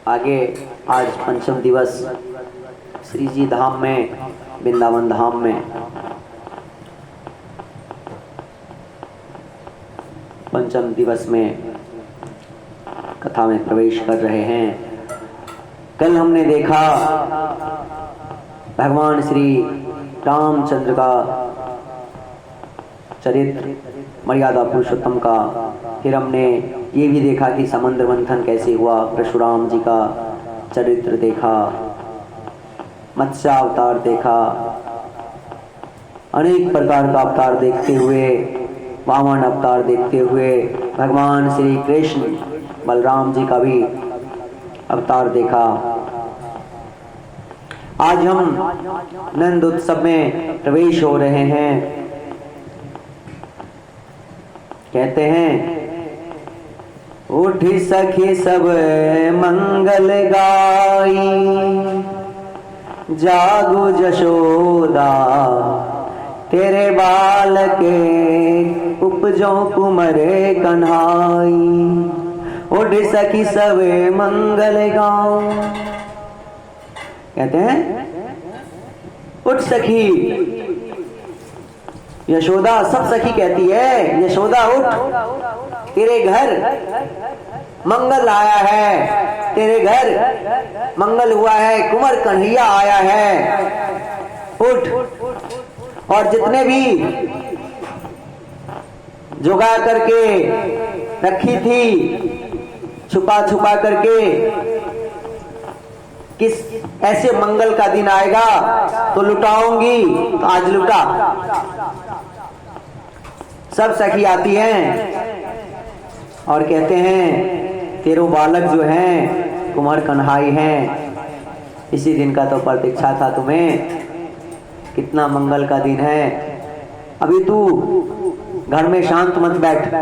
आगे आज पंचम दिवस श्री जी धाम में, वृंदावन धाम में पंचम दिवस में कथा में प्रवेश कर रहे हैं। कल हमने देखा भगवान श्री रामचंद्र का चरित्र, मर्यादा पुरुषोत्तम का। फिर हमने ये भी देखा कि समुद्र मंथन कैसे हुआ, परशुराम जी का चरित्र देखा, मत्स्य अवतार देखा, अनेक प्रकार का अवतार देखते हुए, वामन अवतार देखते हुए भगवान श्री कृष्ण बलराम जी का भी अवतार देखा। आज हम नंद उत्सव में प्रवेश हो रहे हैं। कहते हैं उठी सखी सब मंगल गाई, जागो जशोदा तेरे बाल के उपजो कुमरे कन्हाई। उठ सखी सब मंगल गाओ, कहते हैं उठ सखी। यशोदा सब सखी कहती है, यशोदा उठ, तेरे घर मंगल आया है, तेरे घर मंगल हुआ है, कुंवर कन्हैया आया है, उठ। और जितने भी जुगा करके रखी थी छुपा छुपा करके, किस ऐसे मंगल का दिन आएगा तो लुटाऊंगी, तो आज लुटा। सब सखी आती हैं और कहते हैं तेरो बालक जो हैं कुंवर कन्हाई हैं, इसी दिन का तो प्रतीक्षा था तुम्हें, कितना मंगल का दिन है, अभी तू घर में शांत मत बैठ।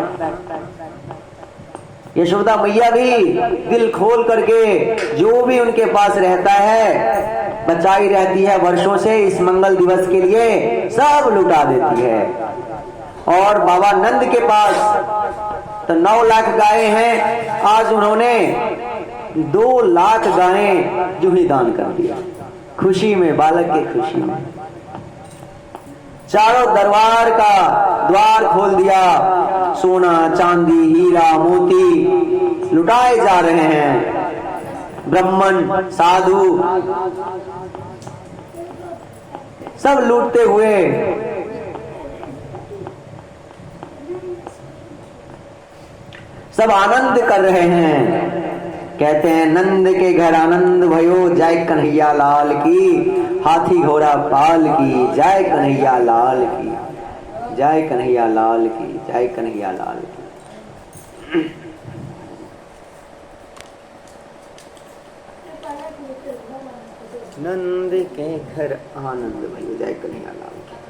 यशोदा मैया भी दिल खोल करके जो भी उनके पास रहता है बचाई रहती है वर्षों से, इस मंगल दिवस के लिए सब लुटा देती है। और बाबा नंद के पास तो 9 लाख गायें हैं, आज उन्होंने 2 लाख गायें जो ही दान कर दिया, खुशी में, बालक की खुशी में। चारों दरबार का द्वार खोल दिया, सोना चांदी हीरा मोती लुटाए जा रहे हैं। ब्राह्मण साधु सब लूटते हुए सब आनंद कर रहे हैं। कहते हैं नंद के घर आनंद भयो, जय कन्हैया लाल की, हाथी घोड़ा पाल की, जय कन्हैया लाल की, जय कन्हैया लाल की, जय कन्हैया लाल की। नंद के घर आनंद भयो, जय कन्हैया लाल की।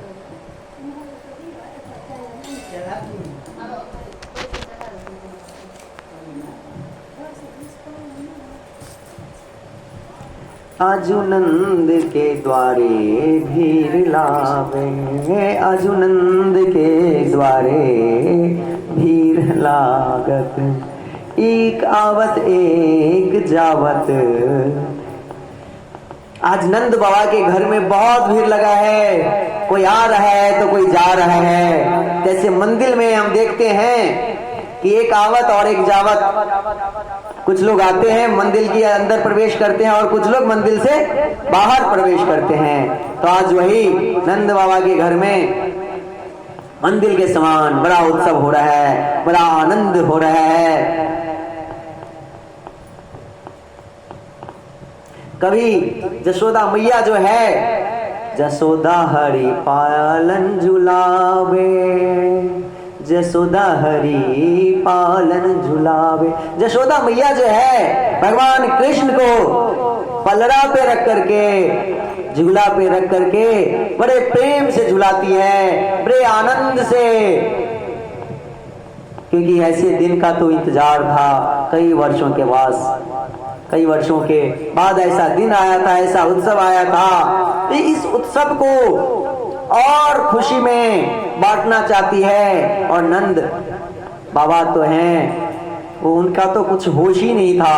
आजू नंद के द्वारे भीड़ लावे, आजू नंद के द्वारे भीड़ लागत, एक आवत एक जावत। आज नंद बाबा के घर में बहुत भीड़ लगा है, कोई आ रहा है तो कोई जा रहा है। जैसे मंदिर में हम देखते हैं कि एक आवत और एक जावत, कुछ लोग आते हैं मंदिर के अंदर प्रवेश करते हैं और कुछ लोग मंदिर से बाहर प्रवेश करते हैं। तो आज वही नंद बाबा के घर में मंदिर के समान बड़ा उत्सव हो रहा है, बड़ा आनंद हो रहा है। कभी जशोदा मैया जो है, जशोदा हरि पालन झुलावे, जशोदा हरि पालन झुलावे। जशोदा मैया जो है भगवान कृष्ण को पलड़ा पे रख करके, झूला पे रख करके बड़े प्रेम से झुलाती है, बड़े आनंद से, क्योंकि ऐसे दिन का तो इंतजार था कई वर्षों के बाद, कई वर्षों के बाद ऐसा दिन आया था, ऐसा उत्सव आया था। इस उत्सव को और खुशी में बांटना चाहती है। और नंद बाबा तो हैं, वो उनका तो कुछ होश ही नहीं था।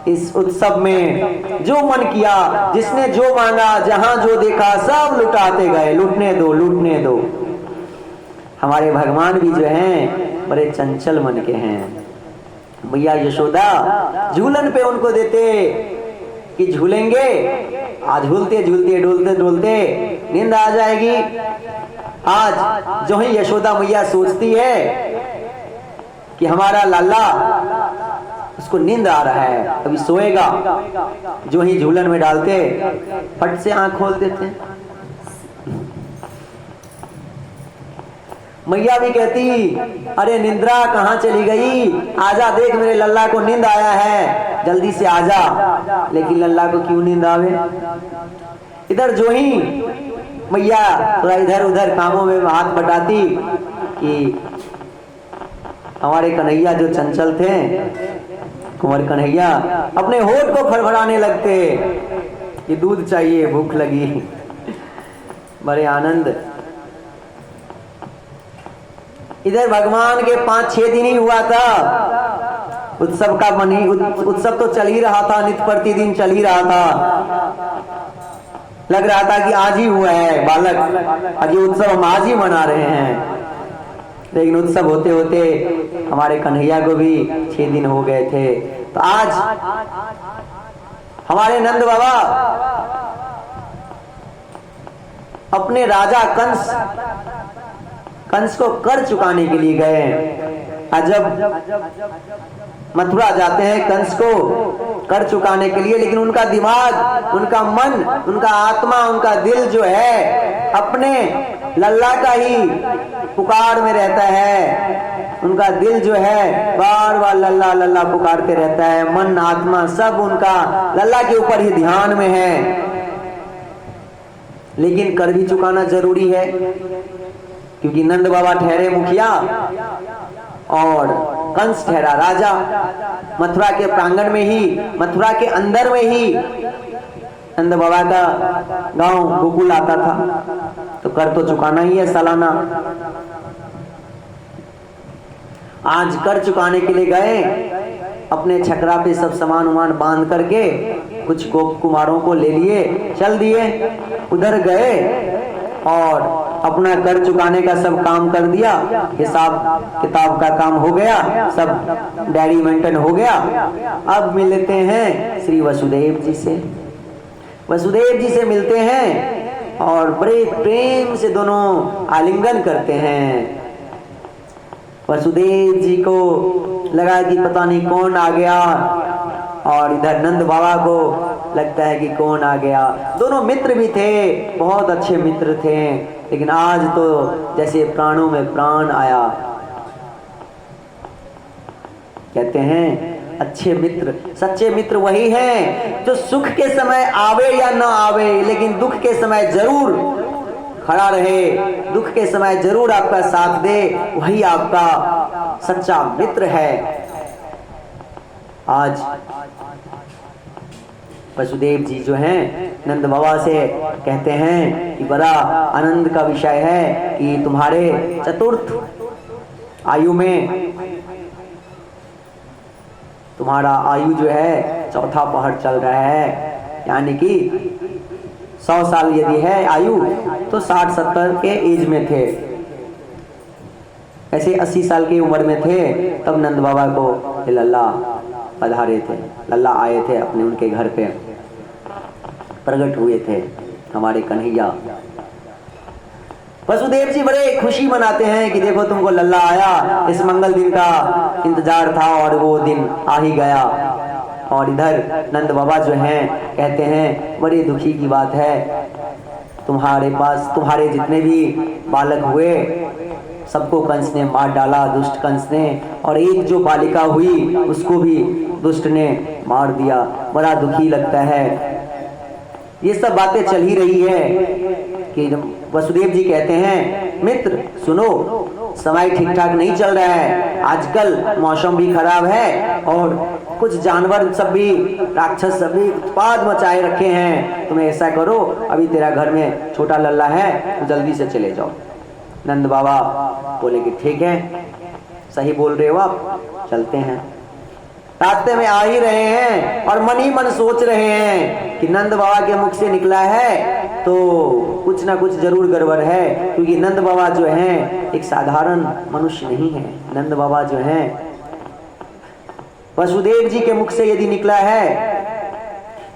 इस उत्सव में जो मन किया, जिसने जो मांगा, जहां जो देखा सब लुटाते गए। लूटने दो, लूटने दो। हमारे भगवान भी जो हैं बड़े चंचल मन के हैं। मैया यशोदा झूलन पे उनको देते कि झूलेंगे, आज झूलते झूलते डोलते डोलते नींद आ जाएगी। आज जो ही यशोदा मैया सोचती है कि हमारा लाला, उसको नींद आ रहा है, अभी सोएगा, जो ही झूलन में डालते फट से आंख खोल देते। मैया भी कहती, अरे निंद्रा कहाँ चली गई, आजा, देख मेरे लल्ला को नींद आया है, जल्दी से आजा। लेकिन लल्ला को क्यों नींद आवे। इधर जो ही मैया थोड़ा इधर उधर कामों में हाथ बटाती कि हमारे कन्हैया जो चंचल थे, कुंवर कन्हैया, अपने होठ को फड़फड़ाने लगते कि दूध चाहिए, भूख लगी। बड़े आनंद। इधर भगवान के 5-6 दिन ही हुआ था उत्सव का मनी। उत्सव तो चल ही रहा था, नित्य प्रतिदिन चल ही रहा था। लग रहा था कि आज ही हुआ है बालक, आज ये उत्सव हम आज ही मना रहे हैं। लेकिन उत्सव होते होते हमारे कन्हैया को भी 6 दिन हो गए थे। तो आज हमारे नंद बाबा अपने राजा कंस को कर चुकाने के लिए गए। जब मथुरा जाते हैं कंस को कर चुकाने के लिए, लेकिन उनका दिमाग, उनका मन, उनका आत्मा, उनका दिल जो है अपने लल्ला का ही पुकार में रहता है। उनका दिल जो है बार बार लल्ला लल्ला पुकारते रहता है। मन आत्मा सब उनका लल्ला के ऊपर ही ध्यान में है। लेकिन कर भी चुकाना जरूरी है, क्योंकि नंद बाबा ठहरे मुखिया और कंस ठहरा राजा। मथुरा के प्रांगण में ही, मथुरा के अंदर में ही नंद बाबा का गांव गोकुल आता था, तो कर तो चुकाना ही है सालाना। आज कर चुकाने के लिए गए, अपने छकरा पे सब सामान उमान बांध करके कुछ गोप कुमारों को ले लिए, चल दिए। उधर गए और अपना कर चुकाने का सब काम कर दिया। हिसाब किताब का काम हो गया, सब डायरी मेंटेन हो गया। अब मिलते हैं श्री वसुदेव जी से। वसुदेव जी से मिलते हैं और बड़े प्रेम से दोनों आलिंगन करते हैं। वसुदेव जी को लगा कि पता नहीं कौन आ गया, और इधर नंद बाबा को लगता है कि कौन आ गया। दोनों मित्र भी थे, बहुत अच्छे मित्र थे, लेकिन आज तो जैसे प्राणों में प्राण आया। कहते हैं अच्छे मित्र, सच्चे मित्र वही हैं जो सुख के समय आवे या ना आवे, लेकिन दुख के समय जरूर खड़ा रहे, दुख के समय जरूर आपका साथ दे, वही आपका सच्चा मित्र है। आज वसुदेव जी जो हैं नंद बाबा से कहते हैं कि बड़ा आनंद का विषय है कि तुम्हारे चतुर्थ आयु में, तुम्हारा आयु जो है चौथा पहर चल रहा है, यानी कि 100 साल यदि है आयु तो 60-70 के एज में थे। ऐसे 80 साल की उम्र में थे तब नंद बाबा को लल्ला पधारे थे, लल्ला आए थे, अपने उनके घर पे प्रकट हुए थे हमारे कन्हैया। वसुदेव जी बड़े खुशी मनाते हैं कि देखो तुमको लल्ला आया, इस मंगल दिन का इंतजार था और वो दिन आ ही गया। और इधर नंद बाबा जो हैं कहते हैं बड़ी दुखी की बात है, तुम्हारे पास तुम्हारे जितने भी बालक हुए सबको कंस ने मार डाला, दुष्ट कंस ने, और एक जो बालिका हुई उसको भी दुष्ट ने मार दिया। बड़ा दुखी लगता है। ये सब बातें चल ही रही है कि वसुदेव जी कहते हैं मित्र सुनो, समय ठीक ठाक नहीं चल रहा है, आजकल मौसम भी खराब है और कुछ जानवर सब भी, राक्षस सब भी उत्पाद मचाए रखे हैं। तुम्हें ऐसा करो, अभी तेरा घर में छोटा लल्ला है तो जल्दी से चले जाओ। नंद बाबा बोले कि ठीक है, सही बोल रहे हो आप, चलते हैं। रास्ते में आ ही रहे हैं और मन ही मन सोच रहे हैं कि नंद बाबा के मुख से निकला है तो कुछ ना कुछ जरूर गड़बड़ है, क्योंकि नंद बाबा जो हैं एक साधारण मनुष्य नहीं है। नंद बाबा जो हैं वसुदेव जी के मुख से यदि निकला है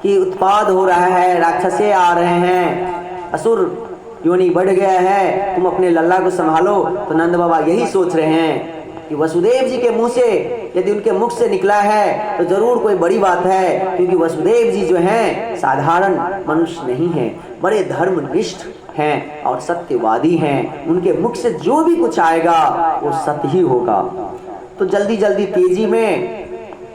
कि उत्पाद हो रहा है, राक्षसे आ रहे हैं, असुर योनि बढ़ गया है, तुम अपने लल्ला को संभालो, तो नंद बाबा यही सोच रहे हैं कि वसुदेव जी के मुंह से यदि उनके मुख से निकला है तो जरूर कोई बड़ी बात है, क्योंकि वसुदेव जी जो हैं साधारण मनुष्य नहीं हैं, बड़े धर्मनिष्ठ हैं और सत्यवादी हैं। उनके मुख से जो भी कुछ आएगा वो सत्य ही होगा। तो जल्दी जल्दी तेजी में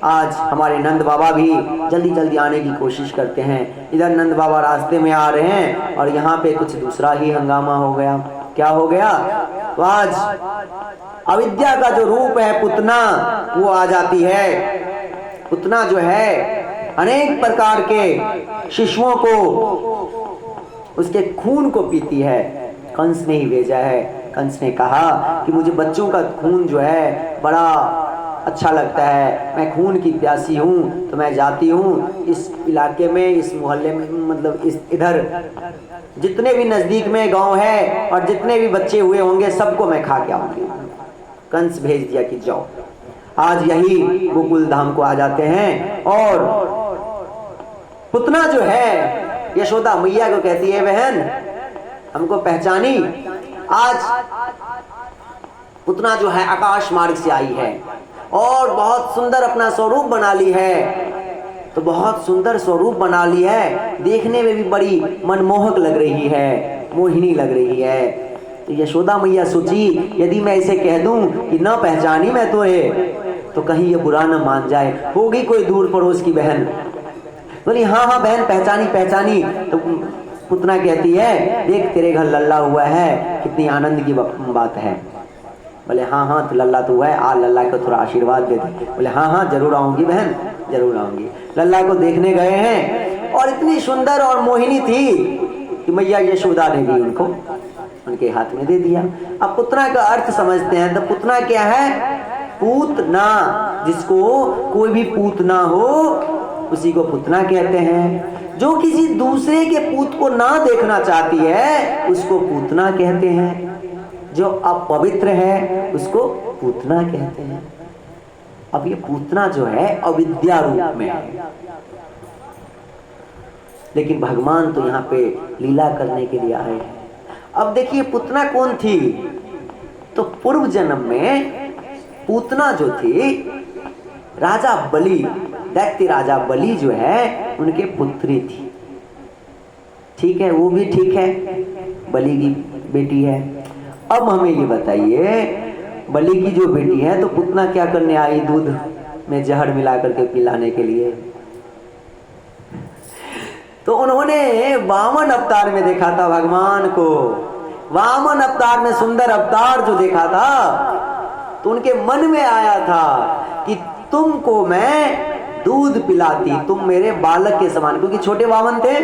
आज हमारे नंद बाबा भी जल्दी जल्दी आने की कोशिश करते हैं। इधर नंद बाबा रास्ते में आ रहे हैं और यहाँ पे कुछ दूसरा ही हंगामा हो गया। क्या हो गया? तो आज अविद्या का जो रूप है पुतना, वो आ जाती है। पुतना जो है अनेक प्रकार के शिशुओं को, उसके खून को पीती है। कंस ने ही भेजा है। कंस ने कहा कि मुझे बच्चों का खून जो है बड़ा अच्छा लगता है, मैं खून की प्यासी हूँ, तो मैं जाती हूँ इस इलाके में, इस मोहल्ले में, मतलब इस इधर जितने भी नज़दीक में गांव है और जितने भी बच्चे हुए होंगे सबको मैं खा के आऊँगी। कंस भेज दिया कि जाओ। आज यही गोकुल धाम को आ जाते हैं और पुतना जो है यशोदा मैया को कहती है, बहन हमको पहचानी। आज पुतना जो है आकाश मार्ग से आई है और बहुत सुंदर अपना स्वरूप बना ली है। तो बहुत सुंदर स्वरूप बना ली है, देखने में भी बड़ी मनमोहक लग रही है, मोहिनी लग रही है। तो यशोदा मैया सोची यदि मैं इसे कह दूं कि न पहचानी मैं तो कहीं ये बुरा न मान जाए। होगी कोई दूर पड़ोस की बहन। बोली हाँ हाँ बहन पहचानी पहचानी। तो पुतना कहती है, देख तेरे घर लल्ला हुआ है, कितनी आनंद की बात है। बोले हाँ हाँ तो लल्ला तो हुआ है, आ लल्ला को थोड़ा आशीर्वाद दे दे। बोले हाँ हाँ जरूर आऊंगी बहन, जरूर आऊंगी। लल्ला को देखने गए हैं और इतनी सुंदर और मोहिनी थी कि मैया यशोदा ने भी उनको उनके हाथ में दे दिया। अब पुतना का अर्थ समझते हैं। तो पुतना क्या है? पूतना। जिसको कोई भी पूत ना हो उसी को पुतना कहते हैं। जो किसी दूसरे के पूत को ना देखना चाहती है उसको पूतना कहते हैं। जो अपवित्र है उसको पूतना कहते हैं। अब ये पूतना जो है अविद्या रूप में है, लेकिन भगवान तो यहाँ पे लीला करने के लिए आए हैं। अब देखिए पूतना कौन थी? तो पूर्व जन्म में पूतना जो थी राजा बलि, दैत्य राजा बलि जो है उनके पुत्री थी। ठीक है, वो भी ठीक है, बलि की बेटी है। अब हमें ये बताइए, बलि की जो बेटी है तो पूतना क्या करने आई दूध में जहर मिला करके पिलाने के लिए? तो उन्होंने वामन अवतार में देखा था भगवान को। वामन अवतार में सुंदर अवतार जो देखा था तो उनके मन में आया था कि तुमको मैं दूध पिलाती, तुम मेरे बालक के समान, क्योंकि छोटे वामन थे।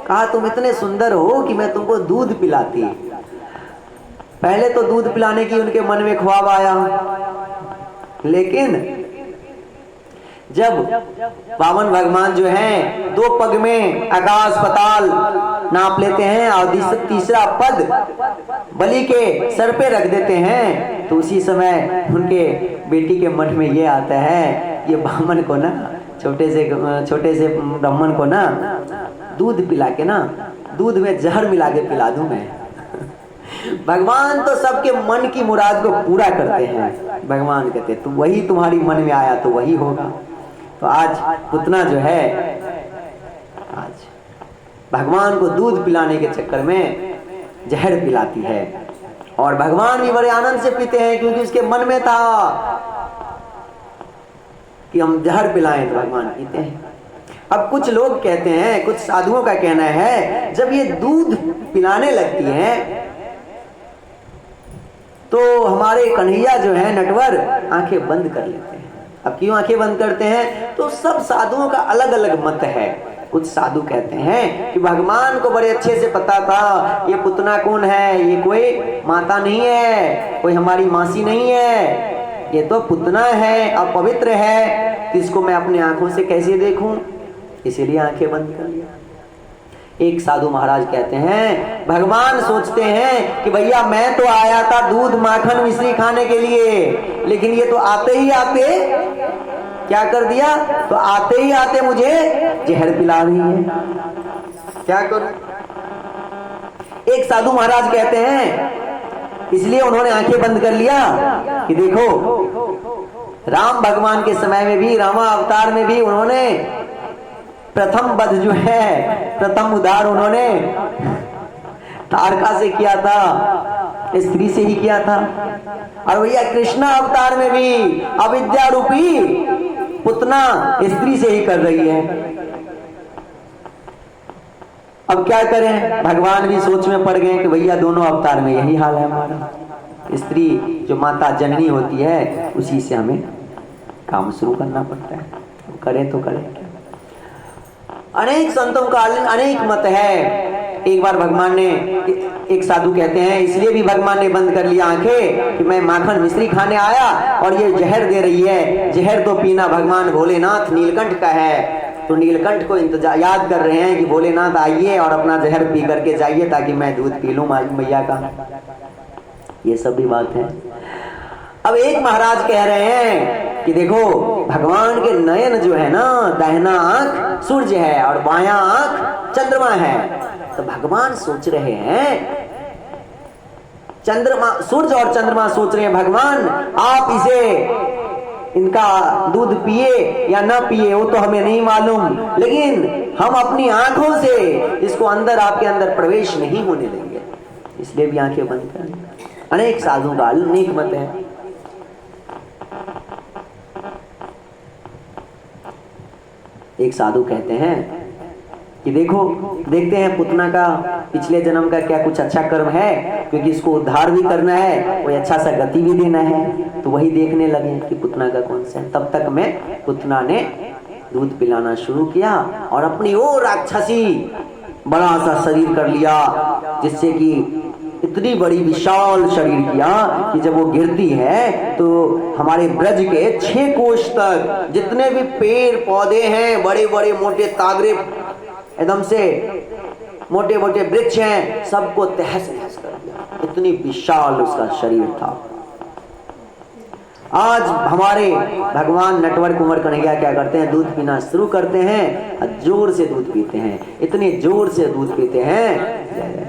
कहा तुम इतने सुंदर हो कि मैं तुमको दूध पिलाती। पहले तो दूध पिलाने की उनके मन में ख्वाब आया, लेकिन जब वामन भगवान जो हैं 2 पग में आकाश पाताल नाप लेते हैं और तीसरा पद बलि के सर पे रख देते हैं, तो उसी समय उनके बेटी के मन में ये आता है, ये वामन को ना, छोटे से ब्राह्मण को ना दूध पिला के ना, दूध में जहर मिला के पिला दूं मैं। भगवान तो सबके मन की मुराद को पूरा करते हैं। भगवान कहते तो वही तुम्हारी मन में आया तो वही होगा। तो आज पूतना जो है आज भगवान को दूध पिलाने के चक्कर में जहर पिलाती है और भगवान भी बड़े आनंद से पीते हैं, क्योंकि उसके मन में था कि हम जहर पिलाएं तो भगवान पीते हैं। अब कुछ लोग कहते हैं, कुछ साधुओं का कहना है, जब ये दूध पिलाने लगती हैं तो हमारे कन्हैया जो है नटवर आंखें बंद कर लेते हैं। अब क्यों आंखें बंद करते हैं? तो सब साधुओं का अलग अलग मत है। कुछ साधु कहते हैं कि भगवान को बड़े अच्छे से पता था ये पुतना कौन है, ये कोई माता नहीं है, कोई हमारी मासी नहीं है, ये तो पुतना है, अपवित्र है, तो इसको मैं अपनी आंखों से कैसे देखूं, इसीलिए आंखें बंद कर लिया। एक साधु महाराज कहते हैं, भगवान सोचते हैं कि भैया मैं तो आया था दूध माखन मिश्री खाने के लिए, लेकिन ये तो आते ही आते क्या कर दिया, तो आते ही आते मुझे जहर पिला रही है, क्या करूं। एक साधु महाराज कहते हैं, इसलिए उन्होंने आंखें बंद कर लिया कि देखो राम भगवान के समय में भी, रामा अवतार में भी उन्होंने प्रथम वध जो है, प्रथम उद्धार उन्होंने तारका से किया था, स्त्री से ही किया था। और भैया कृष्णा अवतार में भी अविद्या रूपी पुतना स्त्री से ही कर रही है। अब क्या करें, भगवान भी सोच में पड़ गए कि भैया दोनों अवतार में यही हाल है हमारा, स्त्री जो माता जननी होती है उसी से हमें काम शुरू करना पड़ता है, करें तो करें। अनेक संतों का अनेक मत है। एक बार भगवान ने, एक साधु कहते हैं, इसलिए भी भगवान ने बंद कर लिया आंखें कि मैं माखन मिश्री खाने आया और ये जहर दे रही है, जहर तो पीना भगवान भोलेनाथ नीलकंठ का है। तो नीलकंठ को याद कर रहे हैं कि भोलेनाथ आइए और अपना जहर पी करके जाइए ताकि मैं दूध पी लूं मैया का। ये सब भी बात है। अब एक महाराज कह रहे हैं कि देखो भगवान के नयन जो है ना, दाहिना आंख सूर्य है और बायां आंख चंद्रमा है। तो भगवान सोच रहे हैं, चंद्रमा, सूर्य और चंद्रमा सोच रहे हैं भगवान आप इसे, इनका दूध पिए या ना पिए वो तो हमें नहीं मालूम, लेकिन हम अपनी आंखों से इसको अंदर, आपके अंदर प्रवेश नहीं होने देंगे, इसलिए भी आंखें बंद करें। अनेक साधुओं का अनेक मत है। एक साधु कहते हैं कि देखो, देखते हैं पुतना का पिछले जन्म का क्या कुछ अच्छा कर्म है, क्योंकि इसको उद्धार भी करना है, कोई अच्छा सा गति भी देना है। तो वही देखने लगे कि पुतना का कौन सा है। तब तक में पुतना ने दूध पिलाना शुरू किया और अपनी ओर राक्षसी बड़ा सा शरीर कर लिया, जिससे कि इतनी बड़ी विशाल शरीर किया कि जब वो गिरती है तो हमारे ब्रज के 6 कोश तक जितने भी पेड़ पौधे हैं, बड़े बड़े मोटे तागरे, एकदम से मोटे मोटे वृक्ष हैं, सबको तहस नहस कर दिया। इतनी विशाल उसका शरीर था। आज हमारे भगवान नटवर कुंवर कन्हैया क्या करते हैं, दूध पीना शुरू करते हैं और जोर से दूध पीते हैं, इतने जोर से दूध पीते हैं,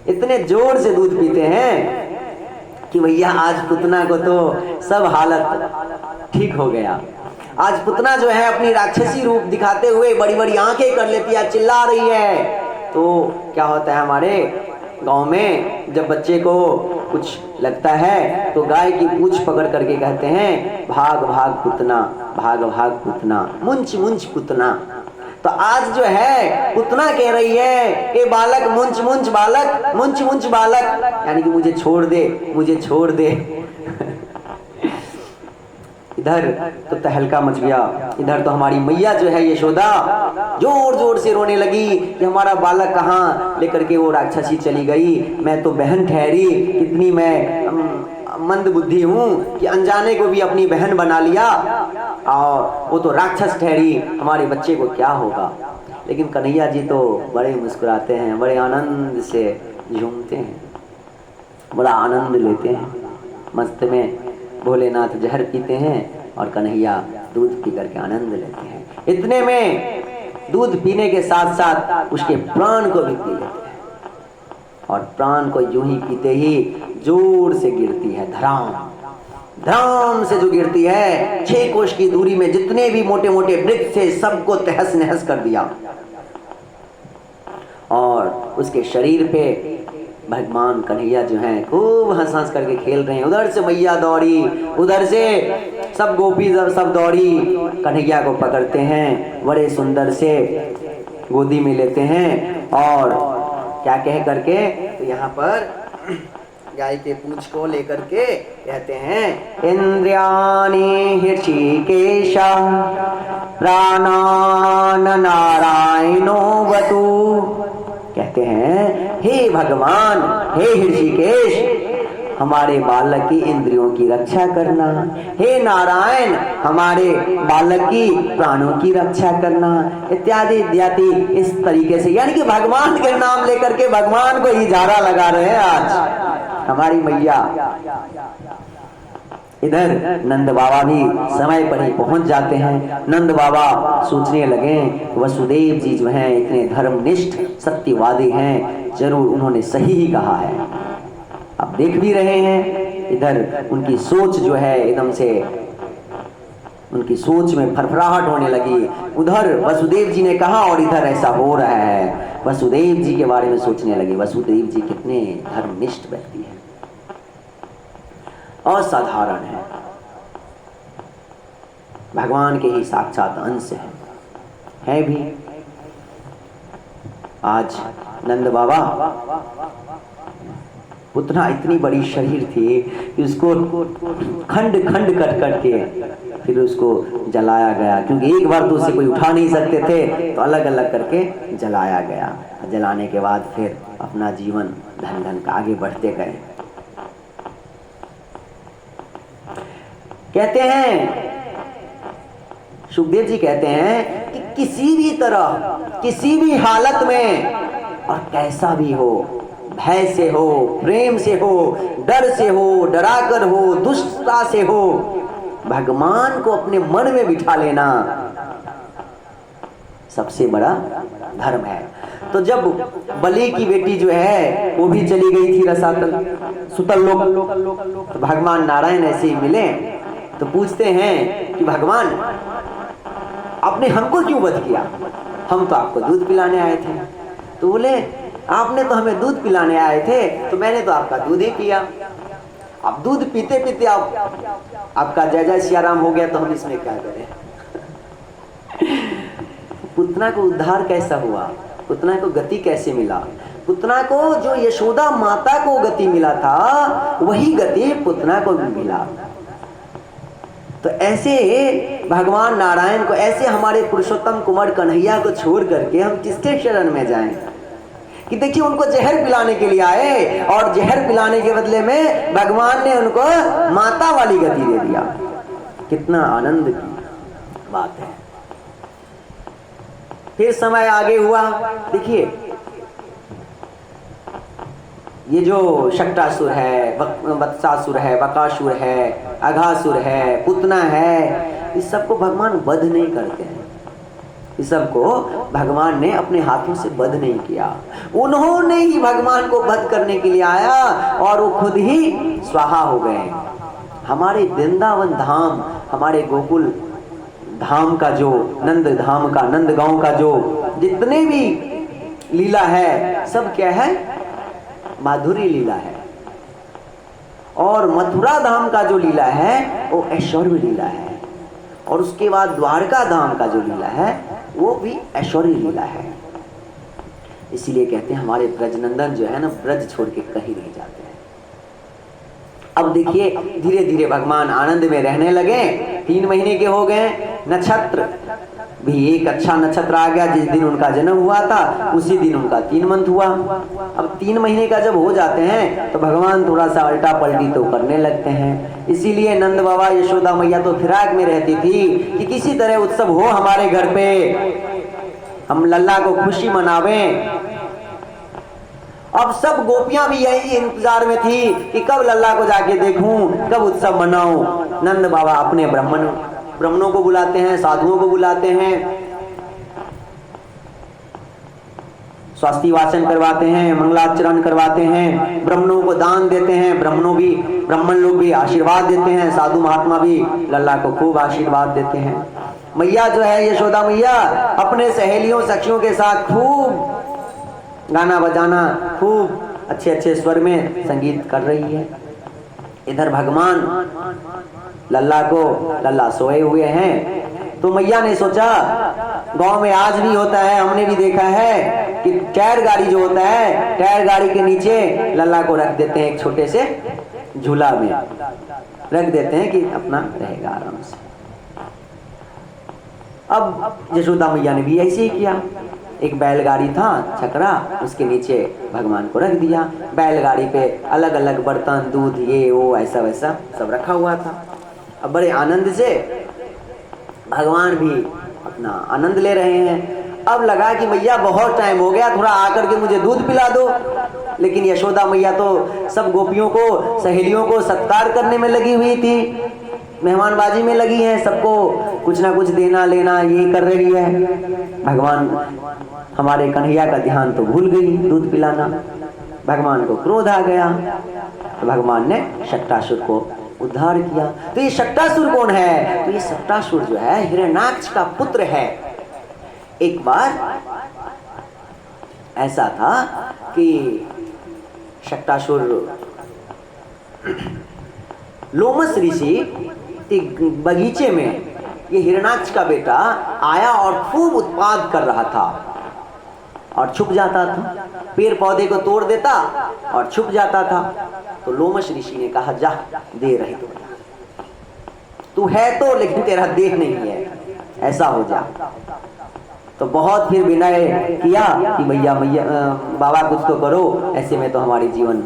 इतने जोर से दूध पीते हैं कि भैया आज पुतना को तो सब हालत ठीक हो गया। आज पुतना जो है अपनी राक्षसी रूप दिखाते हुए बड़ी बड़ी आंखें कर लेती है, चिल्ला रही है। तो क्या होता है हमारे गांव में, जब बच्चे को कुछ लगता है तो गाय की पूंछ पकड़ करके कहते हैं, भाग भाग पुतना, भाग भाग पुतना, मुंच मुंच पुतना। तो आज जो है पुतना कह रही है, ए बालक मुंच मुंच बालक, मुंच मुंच बालक, यानी कि मुझे छोड़ दे, मुझे छोड़ दे। इधर तो तहलका मच गया। इधर तो हमारी मैया जो है यशोदा जोर जोर से रोने लगी कि हमारा बालक कहाँ लेकर के वो राक्षसी चली गई, मैं तो बहन ठहरी, इतनी मैं मंद बुद्धि हूँ कि अनजाने को भी अपनी बहन बना लिया और वो तो राक्षस ठहरी, हमारे बच्चे को क्या होगा। लेकिन कन्हैया जी तो बड़े मुस्कुराते हैं, बड़े आनंद से झूमते हैं, बड़ा आनंद लेते हैं। मस्त में भोलेनाथ जहर पीते हैं और कन्हैया दूध पी करके आनंद लेते हैं। इतने में दूध पीने के साथ साथ उसके प्राण को भी पी लेते हैं और प्राण को यूं ही पीते ही जोर से गिरती है, धड़ाम धड़ाम से जो गिरती है, 6 कोश की दूरी में जितने भी मोटे मोटे वृक्ष थे सबको तहस नहस कर दिया। और उसके शरीर पे भगवान कन्हैया जो हैं खूब हंस हंस करके खेल रहे हैं। उधर से मैया दौड़ी, उधर से सब गोपी सब दौड़ी, कन्हैया को पकड़ते हैं, बड़े सुंदर से गोदी में लेते हैं और क्या कह करके, तो यहाँ पर गाय के पूंछ को लेकर के कहते हैं, इंद्रियाणि हृषिकेशा प्राणान नारायणो वतु। कहते हैं हे भगवान, हे हृषिकेश, हमारे बालक की इंद्रियों की रक्षा करना, हे नारायण हमारे बालक की प्राणों की रक्षा करना, इत्यादि इत्यादि। इस तरीके से यानी कि भगवान के नाम लेकर के भगवान को ही झाड़ा लगा रहे हैं आज हमारी मैया। इधर नंद बाबा भी समय पर ही पहुंच जाते हैं। नंद बाबा सोचने लगे वसुदेव जी जो हैं इतने धर्मनिष्ठ सत्यवादी हैं, जरूर उन्होंने सही ही कहा है। अब देख भी रहे हैं इधर उनकी सोच जो है एकदम से, उनकी सोच में फरफराहट होने लगी। उधर वसुदेव जी ने कहा और इधर ऐसा हो रहा है। वसुदेव जी के बारे में सोचने लगे, वसुदेव जी कितने धर्मनिष्ठ व्यक्ति हैं, असाधारण है, भगवान के ही साक्षात अंश है भी। आज नंद बाबा उतना इतनी बड़ी शरीर थी कि उसको खंड खंड कट कट के फिर उसको जलाया गया, क्योंकि एक बार तो उसे कोई उठा नहीं सकते थे, तो अलग अलग करके जलाया गया। जलाने के बाद फिर अपना जीवन धन धन का आगे बढ़ते गए। कहते हैं सुखदेव जी कहते हैं कि किसी भी तरह किसी भी हालत में और कैसा भी हो, भय से हो, प्रेम से हो, डर से हो, डराकर हो, दुष्टता से हो, भगवान को अपने मन में बिठा लेना सबसे बड़ा धर्म है। तो जब बलि की बेटी जो है वो भी चली गई थी रसातल सुतल लोक, तो भगवान नारायण ऐसे ही मिले तो पूछते हैं कि भगवान आपने हमको क्यों वध किया, हम तो आपको दूध पिलाने आए थे। तो बोले आपने तो हमें दूध पिलाने आए थे तो मैंने तो आपका दूध ही पिया, अब दूध पीते पीते आपका जय जय सिया राम हो गया, तो हम इसमें क्या करें। पुतना को उद्धार कैसा हुआ, पुतना को गति कैसे मिला, पुतना को जो यशोदा माता को गति मिला था वही गति पुतना को भी मिला। तो ऐसे भगवान नारायण को, ऐसे हमारे पुरुषोत्तम कुमार कन्हैया को छोड़ करके हम किसके शरण में जाएं कि देखिए उनको जहर पिलाने के लिए आए और जहर पिलाने के बदले में भगवान ने उनको माता वाली गति दे दिया। कितना आनंद की बात है। फिर समय आगे हुआ, देखिए ये जो शक्टासुर है, वत्सासुर है, बकासुर है, अघासुर है, पुतना है, इस सबको भगवान वध नहीं करते हैं, इस सबको भगवान ने अपने हाथों से वध नहीं किया। उन्होंने ही भगवान को वध करने के लिए आया और वो खुद ही स्वाहा हो गए। हमारे वृंदावन धाम, हमारे गोकुल धाम का जो नंद धाम का, नंद गांव का जो जितने भी लीला है सब क्या है, माधुरी लीला है। और मथुरा धाम का जो लीला है वो ऐश्वर्य लीला है, और उसके बाद द्वारका धाम का जो लीला है वो भी ऐश्वर्य लीला है। इसीलिए कहते हैं हमारे ब्रजनंदन जो है ना, ब्रज छोड़ के कहीं नहीं जाते हैं। अब देखिए धीरे धीरे भगवान आनंद में रहने लगे। 3 महीने के हो गए, नक्षत्र भी एक अच्छा नक्षत्र आ गया। जिस दिन उनका जन्म हुआ था उसी दिन उनका 3 मंथ हुआ। अब 3 महीने का जब हो जाते हैं तो भगवान थोड़ा सा उल्टा पलटी तो करने लगते हैं। इसीलिए नंद बाबा यशोदा मैया तो फिराक में रहती थी कि किसी तरह उत्सव हो हमारे घर पे, हम लल्ला को खुशी मनावें। अब सब गोपियां भी यही इंतजार में थी कि कब लल्ला को जाके देखूं, कब उत्सव मनाऊं। नंद बाबा अपने ब्राह्मणों को बुलाते हैं, साधुओं को बुलाते हैं, स्वास्थ्य वाचन करवाते हैं, मंगलाचरण करवाते हैं, ब्राह्मणों को दान देते हैं, ब्राह्मण लोग भी आशीर्वाद देते हैं, साधु महात्मा भी लल्ला को खूब आशीर्वाद देते हैं। मैया जो है यशोदा मैया अपने सहेलियों सखियों के साथ खूब गाना बजाना, खूब अच्छे अच्छे स्वर में संगीत कर रही है। इधर भगवान लल्ला सोए हुए हैं। तो मैया ने सोचा, गांव में आज भी होता है, हमने भी देखा है कि टायर गाड़ी जो होता है, टायर गाड़ी के नीचे लल्ला को रख देते हैं, एक छोटे से झूला में रख देते हैं कि अपना रहेगा आराम से। अब यशोदा मैया ने भी ऐसे ही किया। एक बैलगाड़ी था छकरा, उसके नीचे भगवान को रख दिया। बैलगाड़ी पे अलग अलग बर्तन, दूध, ये वो ऐसा वैसा सब रखा हुआ था। अब बड़े आनंद से भगवान भी अपना आनंद ले रहे हैं। अब लगा कि मैया बहुत टाइम हो गया, थोड़ा आकर के मुझे दूध पिला दो। लेकिन यशोदा मैया तो सब गोपियों को, सहेलियों को सत्कार करने में लगी हुई थी, मेहमानबाजी में लगी है, सबको कुछ ना कुछ देना लेना ये कर रही है। भगवान हमारे कन्हैया का ध्यान तो भूल गई दूध पिलाना। भगवान को क्रोध आ गया तो भगवान ने शट्टासुर को उद्धार किया। तो ये शट्टासुर कौन है? तो ये शट्टासुर जो है हिरण्याक्ष का पुत्र है। एक बार ऐसा था कि शट्टासुर लोमस ऋषि के बगीचे में ये हिरण्याक्ष का बेटा आया और खूब उत्पाद कर रहा था और छुप जाता था, पेड़ पौधे को तोड़ देता और छुप जाता था। तो लोमस ऋषि ने कहा, जा दे रही तू है तो, लेकिन तेरा देह नहीं है, ऐसा हो जा। तो बहुत फिर विनय किया कि भैया मैया बाबा कुछ तो करो, ऐसे में तो हमारी जीवन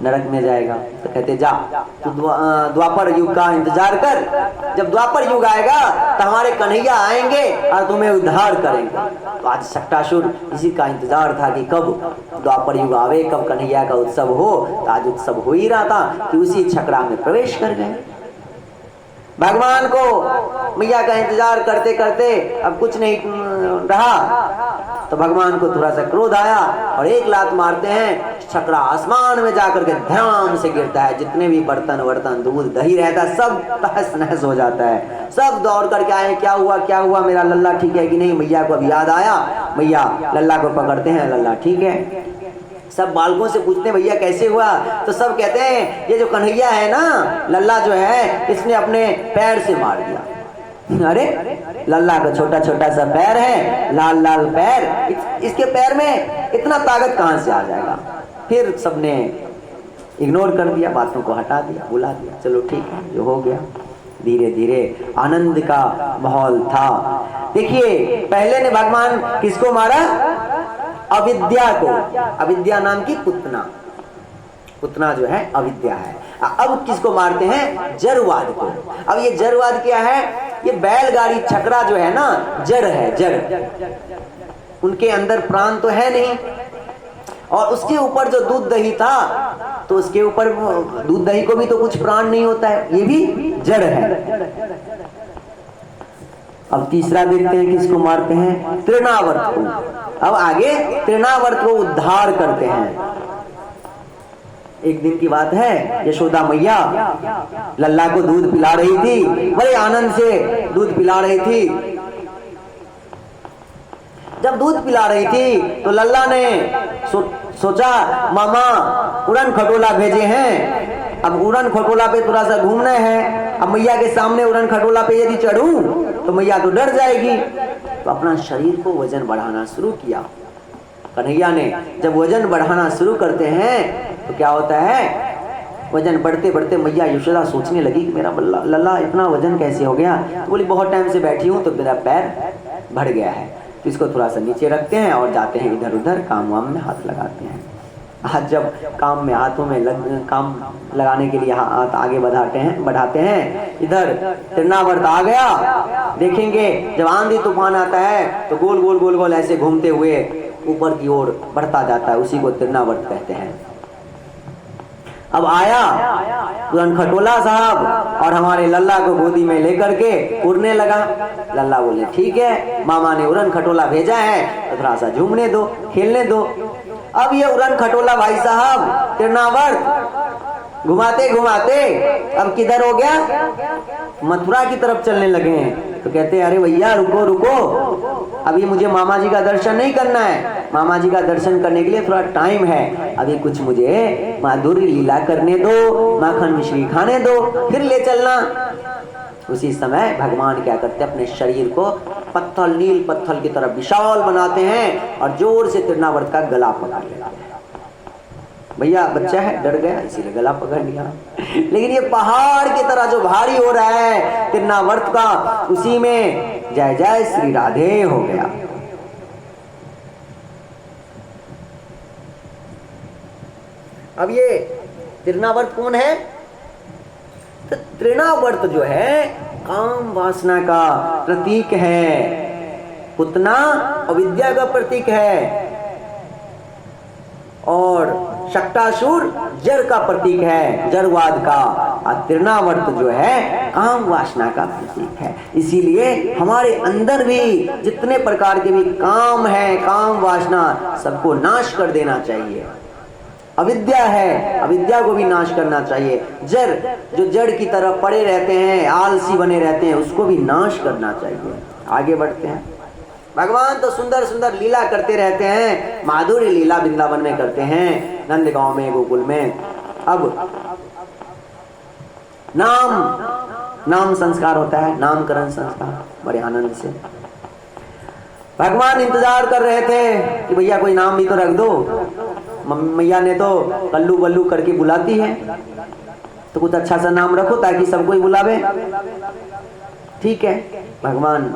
नरक में जाएगा। तो कहते जा तू द्वापर युग का इंतजार कर, जब द्वापर युग आएगा तो हमारे कन्हैया आएंगे और तुम्हें उद्धार करेंगे। तो आज शट्टासुर इसी का इंतजार था कि कब द्वापर युग आवे, कब कन्हैया का उत्सव हो। तो आज उत्सव हो ही रहा था कि उसी छकरा में प्रवेश कर गए। भगवान को मैया का इंतजार करते करते अब कुछ नहीं रहा, तो भगवान को थोड़ा सा क्रोध आया और एक लात मारते हैं, छकरा आसमान में जाकर के ध्यान से गिरता है। जितने भी बर्तन वर्तन दूध दही रहता है सब तहस नहस हो जाता है। सब दौड़ करके आए, क्या हुआ क्या हुआ, मेरा लल्ला ठीक है कि नहीं। मैया को अब याद आया, मैया लल्ला को पकड़ते हैं, लल्ला ठीक है। सब बालकों से पूछते हैं भैया कैसे हुआ, तो सब कहते हैं ये जो कन्हैया है ना, लल्ला जो है इसने अपने पैर से मार दिया। अरे लल्ला का छोटा छोटा सा पैर है, लाल लाल पैर, इसके पैर में इतना ताकत कहां से आ जाएगा। फिर सबने इग्नोर कर दिया, बातों को हटा दिया, बुला दिया, चलो ठीक है जो हो गया। धीरे धीरे आनंद का माहौल था। देखिए पहले ने भगवान किसको मारा? अविद्या को, अविद्या नाम की पुतना, पुतना जो है अविद्या है। अब किसको मारते हैं? जड़वाद को। अब ये जड़वाद क्या है? ये बैलगाड़ी छकरा जो है ना, जड़ है, जड़, उनके अंदर प्राण तो है नहीं। और उसके ऊपर जो दूध दही था, तो उसके ऊपर दूध दही को भी तो कुछ प्राण नहीं होता है, ये भी जड़ है। अब तीसरा देखते हैं किसको मारते हैं? तृणावर्त को। अब आगे तृणावर्त को उद्धार करते हैं। एक दिन की बात है, यशोदा मैया लल्ला को दूध पिला रही थी, बड़े आनंद से दूध पिला रही थी। जब दूध पिला रही थी तो लल्ला ने सोचा मामा उड़न खटोला भेजे हैं, अब उड़न खटोला पे थोड़ा सा घूमना है। अब मैया के सामने उड़न खटोला पे यदि चढ़ूं तो मैया तो डर जाएगी। तो अपना शरीर को वजन बढ़ाना शुरू किया। कन्हैया ने जब वजन बढ़ाना शुरू करते हैं तो क्या होता है, वजन बढ़ते बढ़ते मैया यशोदा सोचने लगी कि मेरा लल्ला इतना वजन कैसे हो गया। तो बोली बहुत टाइम से बैठी हूँ तो मेरा पैर बढ़ गया है, तो इसको थोड़ा सा नीचे रखते हैं और जाते हैं इधर उधर काम वाम में हाथ लगाते हैं। आज जब काम में हाथों में काम लगाने के लिए हाथ आगे बढ़ाते हैं, इधर तृणावर्त आ गया। देखेंगे जब आंधी तूफान आता है तो गोल गोल गोल गोल ऐसे घूमते हुए ऊपर की ओर बढ़ता जाता है, उसी को तृणावर्त कहते हैं। अब आया उड़न खटोला साहब और हमारे लल्ला को गोदी में लेकर के उड़ने लगा। लल्ला बोले ठीक है, मामा ने उड़न खटोला भेजा है तो थोड़ा सा झूमने दो, खेलने दो। अब ये उड़न खटोला भाई साहब तृणावर्त घुमाते घुमाते अब किधर हो गया? मथुरा की तरफ चलने लगे हैं। तो कहते हैं अरे भैया रुको रुको, अभी मुझे मामा जी का दर्शन नहीं करना है, मामा जी का दर्शन करने के लिए थोड़ा टाइम है, अभी कुछ मुझे माधुरी लीला करने दो, माखन मिश्री खाने दो, फिर ले चलना। उसी समय भगवान क्या करते हैं, अपने शरीर को पत्थर, नील पत्थर की तरह विशाल बनाते हैं और जोर से तृणावर्त का गला पकड़ लेते हैं। भैया बच्चा है, डर गया इसीलिए गला पकड़ लिया। लेकिन ये पहाड़ की तरह जो भारी हो रहा है तृणावर्त का, उसी में जय जय श्री राधे हो गया। अब ये तृणावर्त कौन है? तो तृणावर्त जो है काम वासना का प्रतीक है, पुतना अविद्या का प्रतीक है, और शक्टासुर जड़ का प्रतीक है, जड़वाद का। और तृणावर्त जो है काम वासना का प्रतीक है। इसीलिए हमारे अंदर भी जितने प्रकार के भी काम है, काम वासना, सबको नाश कर देना चाहिए। अविद्या है, अविद्या को भी नाश करना चाहिए। जड़, जो जड़ की तरफ पड़े रहते हैं, आलसी बने रहते हैं, उसको भी नाश करना चाहिए। आगे बढ़ते हैं। भगवान तो सुंदर सुंदर लीला करते रहते हैं, माधुर्य लीला वृंदावन में करते हैं, नंदगांव में, गोकुल में। अब नाम संस्कार होता है, नामकरण संस्कार, बड़े आनंद से भगवान इंतजार कर रहे थे कि भैया कोई नाम भी तो रख दो। मैया ने तो कल्लू बल्लू करके बुलाती है, तो कुछ अच्छा सा नाम रखो ताकि सबको ही बुलावे। ठीक है, भगवान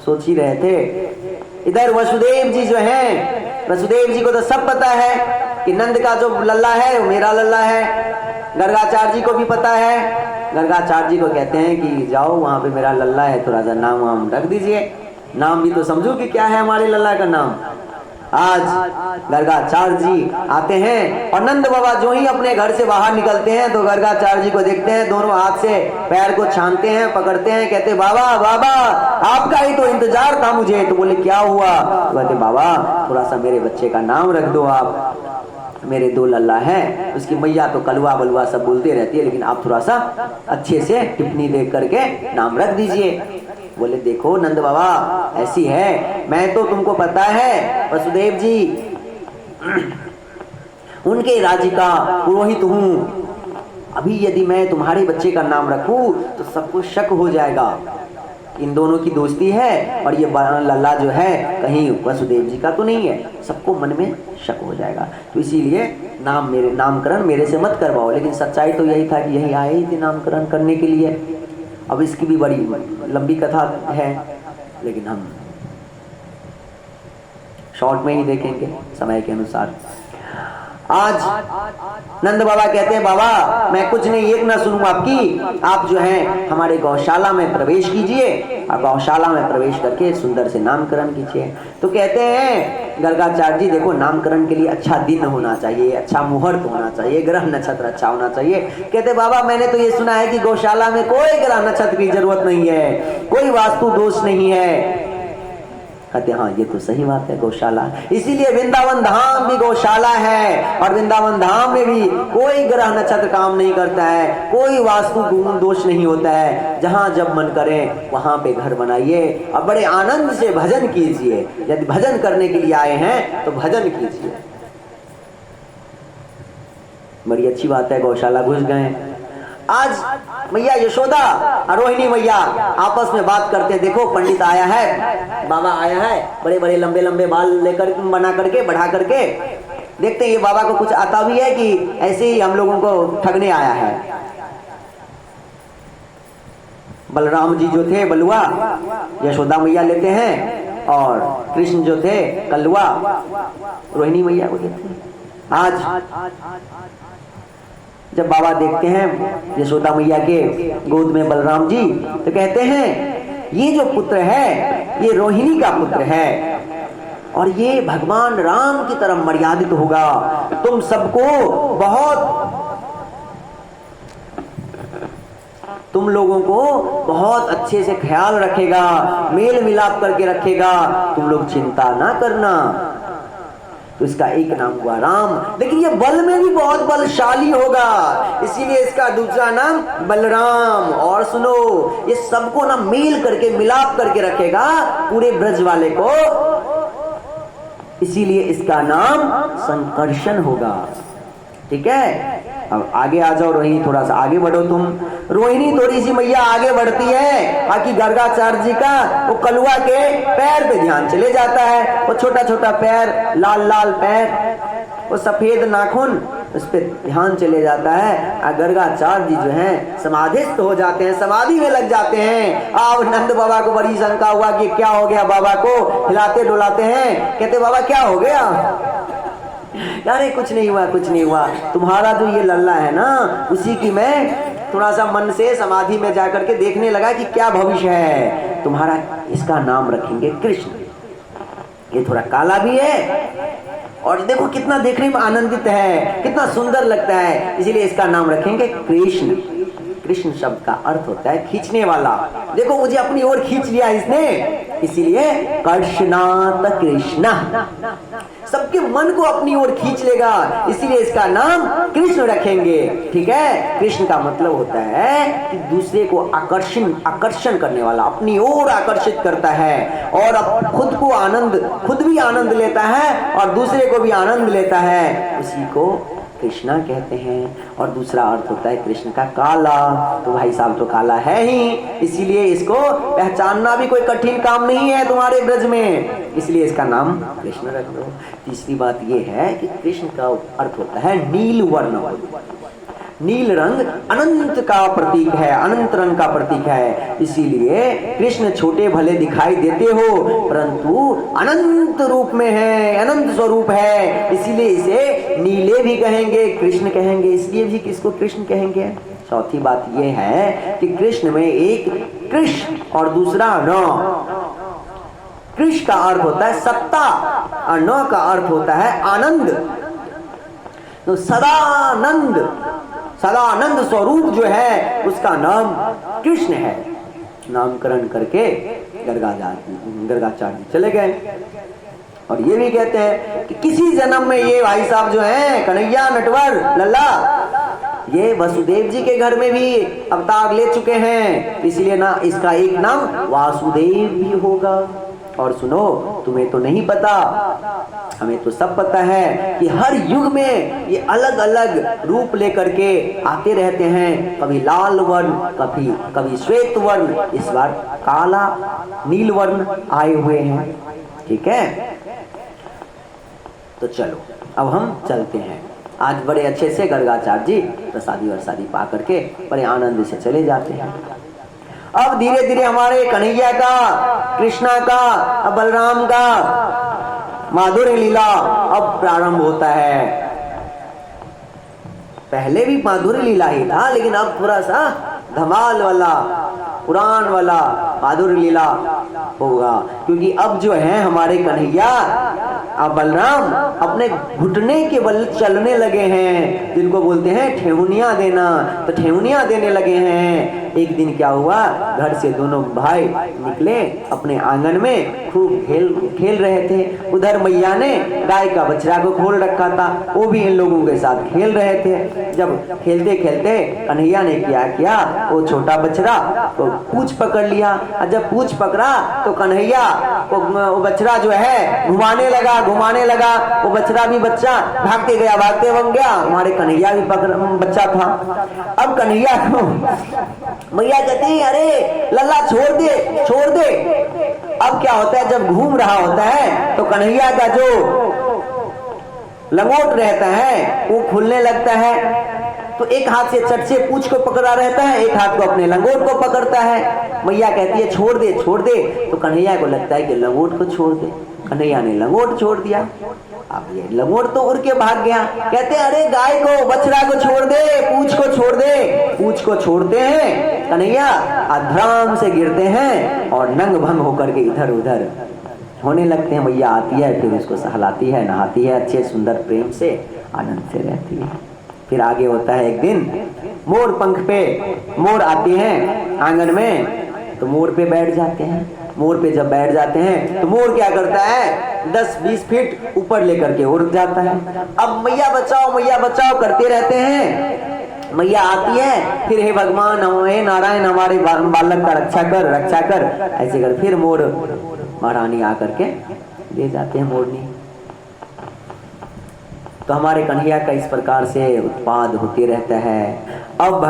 सोच ही रहे थे। इधर वसुदेव जी जो हैं, वसुदेव जी को तो सब पता है कि नंद का जो लल्ला है वो मेरा लल्ला है। गर्गाचार्य जी को भी पता है। गर्गाचार्य जी को कहते हैं कि जाओ वहां पे मेरा लल्ला है, थोड़ा सा नाम वाम रख दीजिए। नाम भी तो समझो कि क्या है हमारे लल्ला का नाम। आज गर्गाचार्य जी आते हैं और नंद बाबा जो ही अपने घर से बाहर निकलते हैं तो गर्गाचार्य जी को देखते हैं, दोनों हाथ से पैर को छानते हैं, पकड़ते हैं, कहते बाबा बाबा आपका ही तो इंतजार था मुझे। तो बोले क्या हुआ? तो कहते बाबा थोड़ा सा मेरे बच्चे का नाम रख दो आप, मेरे दो लल्ला है। उसकी मैया तो कलवा बलवा सब बोलते रहती है, लेकिन आप थोड़ा सा अच्छे से टिप्पणी देख करके नाम रख दीजिए। बोले देखो नंद बाबा ऐसी है, मैं तो तुमको पता है वसुदेव जी उनके राज्य का पुरोहित हूँ। अभी यदि मैं तुम्हारे बच्चे का नाम रखूं तो सबको शक हो जाएगा, इन दोनों की दोस्ती है और ये लल्ला जो है कहीं वसुदेव जी का तो नहीं है, सबको मन में शक हो जाएगा। तो इसीलिए नामकरण मेरे से मत करवाओ। लेकिन सच्चाई तो यही था कि यही आए ही थे नामकरण करने के लिए। अब इसकी भी बड़ी लंबी कथा है, लेकिन हम शॉर्ट में ही देखेंगे समय के अनुसार। आज नंद बाबा कहते हैं बाबा मैं कुछ नहीं, एक ना सुनूं आपकी, आप जो है हमारे गौशाला में प्रवेश कीजिए और गौशाला में प्रवेश करके सुंदर से नामकरण कीजिए। तो कहते हैं गर्गाचार्य जी देखो नामकरण के लिए अच्छा दिन होना चाहिए, अच्छा मुहूर्त होना चाहिए, ग्रह नक्षत्र अच्छा होना चाहिए। कहते बाबा मैंने तो ये सुना है कि गौशाला में कोई ग्रह नक्षत्र की जरूरत नहीं है, कोई वास्तु दोष नहीं है। कहते हाँ ये तो सही बात है, गौशाला, इसीलिए वृंदावन धाम भी गौशाला है। और वृंदावन धाम में भी कोई ग्रह नक्षत्र काम नहीं करता है, कोई वास्तु गुण दोष नहीं होता है। जहां जब मन करे वहां पे घर बनाइए और बड़े आनंद से भजन कीजिए। यदि भजन करने के लिए आए हैं तो भजन कीजिए। बड़ी अच्छी बात है, गौशाला घुस गए। आज मैया यशोदा और रोहिणी मैया आपस में बात करते, देखो पंडित आया है, बाबा आया है, बड़े बड़े लंबे लंबे बाल लेकर बना करके बढ़ा करके। देखते हैं ये बाबा को कुछ आता भी है कि ऐसे ही हम लोगों को ठगने आया है। बलराम जी जो थे बलुआ, यशोदा मैया लेते हैं, और कृष्ण जो थे कलुआ, रोहिणी मैया को देते हैं। आज जब बाबा देखते हैं यशोदा मैया के गोद में बलराम जी, तो कहते हैं ये जो पुत्र है ये रोहिणी का पुत्र है और ये भगवान राम की तरफ मर्यादित होगा। तुम सबको तुम लोगों को बहुत अच्छे से ख्याल रखेगा, मेल मिलाप करके रखेगा, तुम लोग चिंता ना करना। तो इसका एक नाम हुआ राम, लेकिन ये बल में भी बहुत बलशाली होगा, इसीलिए इसका दूसरा नाम बलराम। और सुनो, ये सबको ना मेल करके मिलाप करके रखेगा, पूरे ब्रज वाले को, इसीलिए इसका नाम संकर्षण होगा। ठीक है, अब आगे आ जाओ रोहिणी, थोड़ा सा आगे बढ़ो तुम। रोहिणी थोड़ी सी मैया आगे बढ़ती है, बाकी गर्गाचार्य जी का वो कलुआ के पैर पे ध्यान चले जाता है। वो छोटा छोटा पैर, लाल लाल पैर, वो सफेद नाखून, उस पे ध्यान चले जाता है। और गर्गाचार्य जी जो हैं समाधिस्थ हो जाते हैं, समाधि में लग जाते हैं। अब नंद बाबा को बड़ी शंका हुआ कि क्या हो गया बाबा को, हिलाते डुलाते हैं, कहते बाबा क्या हो गया? अरे कुछ नहीं हुआ, कुछ नहीं हुआ, तुम्हारा जो ये लल्ला है ना, उसी की मैं थोड़ा सा मन से समाधि में जाकर के देखने लगा कि क्या भविष्य है तुम्हारा, इसका नाम रखेंगे कृष्ण। ये थोड़ा काला भी है और देखो कितना देखने में आनंदित है, कितना सुंदर लगता है, इसीलिए इसका नाम रखेंगे कृष्ण। कृष्ण शब्द का अर्थ होता है खींचने वाला। देखो मुझे अपनी ओर खींच लिया इसने, इसीलिए कर्षणात कृष्ण, सबके मन को अपनी ओर खींच लेगा, इसीलिए इसका नाम कृष्ण रखेंगे। ठीक है, कृष्ण का मतलब होता है कि दूसरे को आकर्षण करने वाला, अपनी ओर आकर्षित करता है और खुद भी आनंद लेता है और दूसरे को भी आनंद लेता है, उसी को कृष्णा कहते हैं। और दूसरा अर्थ होता है कृष्ण का काला, तो भाई साहब तो काला है ही, इसीलिए इसको पहचानना भी कोई कठिन काम नहीं है तुम्हारे ब्रज में, इसलिए इसका नाम कृष्ण रख दो। तीसरी बात ये है कि कृष्ण का अर्थ होता है नील वर्ण। नील रंग अनंत का प्रतीक है, अनंत रंग का प्रतीक है, इसीलिए कृष्ण छोटे भले दिखाई देते हो परंतु अनंत रूप में है, अनंत स्वरूप है, इसीलिए इसे नीले भी कहेंगे, कृष्ण कहेंगे, इसलिए भी किसको कृष्ण कहेंगे। चौथी बात यह है कि कृष्ण में एक कृष्ण और दूसरा न। कृष्ण का अर्थ होता है सत्ता और न का अर्थ होता है आनंद। तो सदानंद, सदानंद स्वरूप जो है उसका नाम कृष्ण है। नामकरण करके गर्गाचार्य चले गए और ये भी कहते हैं कि किसी जन्म में ये भाई साहब जो हैं कन्हैया नटवर लल्ला, ये वसुदेव जी के घर में भी अवतार ले चुके हैं, इसलिए ना इसका एक नाम वासुदेव भी होगा। और सुनो, तुम्हें तो नहीं पता, हमें तो सब पता है कि हर युग में ये अलग अलग रूप लेकर के आते रहते हैं, कभी लाल वर्ण, कभी श्वेत वर्ण, इस बार काला नील वर्ण आए हुए हैं। ठीक है, तो चलो अब हम चलते हैं। आज बड़े अच्छे से गर्गाचार्य जी प्रसादी वरसादी पा करके बड़े आनंद से चले जाते हैं। अब धीरे धीरे हमारे कन्हैया का, कृष्णा का, बलराम का माधुर्य लीला अब प्रारंभ होता है। पहले भी माधुर्य लीला ही था, लेकिन अब थोड़ा सा धमाल वाला, पुराण वाला माधुर्य लीला होगा, क्योंकि अब जो है हमारे कन्हैया अब बलराम अपने घुटने के बल चलने लगे हैं, जिनको बोलते हैं ठेहुनिया देना, तो ठेहुनिया देने लगे हैं। एक दिन क्या हुआ, घर से दोनों भाई निकले, अपने आंगन में खूब खेल रहे थे। उधर मैया ने गाय का बछड़ा को खोल रखा था, वो भी इन लोगों के साथ खेल रहे थे। जब खेलते खेलते कन्हैया ने क्या किया, वो छोटा बछड़ा तो पूंछ पकड़ लिया, और जब पूंछ पकड़ा तो कन्हैया वो बछड़ा जो है घुमाने लगा, वो बछड़ा भी बच्चा भागते बन गया, हमारे कन्हैया भी बच्चा था। अब कन्हैया को मैया कहती है अरे लल्ला छोड़ दे। अब क्या होता है, जब घूम रहा होता है तो कन्हैया का जो लंगोट रहता है वो खुलने लगता है, तो एक हाथ से चट से पूंछ को पकड़ा रहता है, एक हाथ को अपने लंगोट को पकड़ता है। मैया कहती है छोड़ दे, तो कन्हैया को लगता है कि लंगोट को छोड़ दे। कन्हैया ने लंगोट छोड़ दिया, अब ये लंगोट तो उड़ के भाग गया। कहते अरे गाय को, बछड़ा को छोड़ दे, पूंछ को छोड़ दे। पूंछ को छोड़ते हैं कन्हैया, अधराम से गिरते हैं और नंग भंग होकर के इधर उधर होने लगते हैं। मैया आती है, फिर उसको सहलाती है, नहाती है, अच्छे सुंदर प्रेम से आनंद से रहती है। फिर आगे होता है एक दिन मोर पंख पे मोर आते हैं आंगन में, तो मोर पे बैठ जाते हैं। मोर पे जब बैठ जाते हैं तो मोर क्या करता है, 10-20 फीट ऊपर लेकर के उड़ जाता है। अब मैया बचाओ करते रहते हैं। मैया आती है, फिर हे भगवान, हे नारायण, हमारे बालक का रक्षा कर, ऐसे कर, फिर मोर महारानी आकर के ले जाते हैं मोरनी। तो हमारे कन्हैया का इस प्रकार से उत्पाद होते रहता है। अब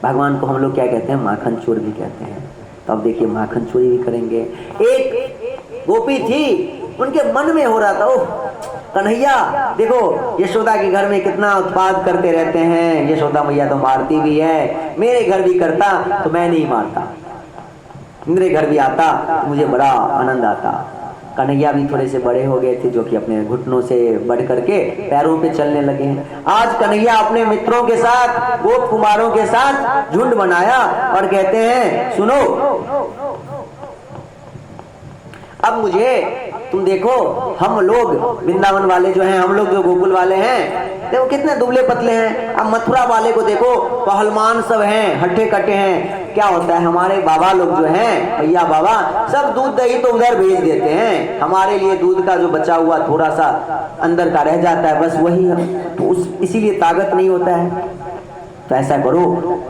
भगवान को हम लोग क्या कहते हैं, माखन चोर भी कहते हैं। तो अब देखिए माखन चोरी भी करेंगे। एक गोपी थी, उनके मन में हो रहा था, ओह कन्हैया देखो यशोदा के घर में कितना उत्पाद करते रहते हैं, यशोदा मैया तो मारती भी है, मेरे घर भी करता तो मैं नहीं मारता, मेरे घर भी आता तो मुझे बड़ा आनंद आता। कन्हैया भी थोड़े से बड़े हो गए थे, जो कि अपने घुटनों से बढ़ करके पैरों पे चलने लगे हैं। आज कन्हैया अपने मित्रों के साथ, गोप कुमारों के साथ झुंड बनाया और कहते हैं, सुनो अब मुझे तुम देखो, हम लोग वृंदावन वाले जो हैं, हम लोग जो गोकुल वाले हैं, देखो कितने दुबले पतले हैं। अब मथुरा वाले को देखो, पहलवान सब हैं, हट्टे कट्टे हैं। क्या होता है, हमारे बाबा लोग जो हैं, भैया बाबा, सब दूध दही तो उधर भेज देते हैं। हमारे लिए दूध का जो बचा हुआ थोड़ा सा अंदर का रह जाता है, बस वही तो इसीलिए ताकत नहीं होता है। तो ऐसा करो,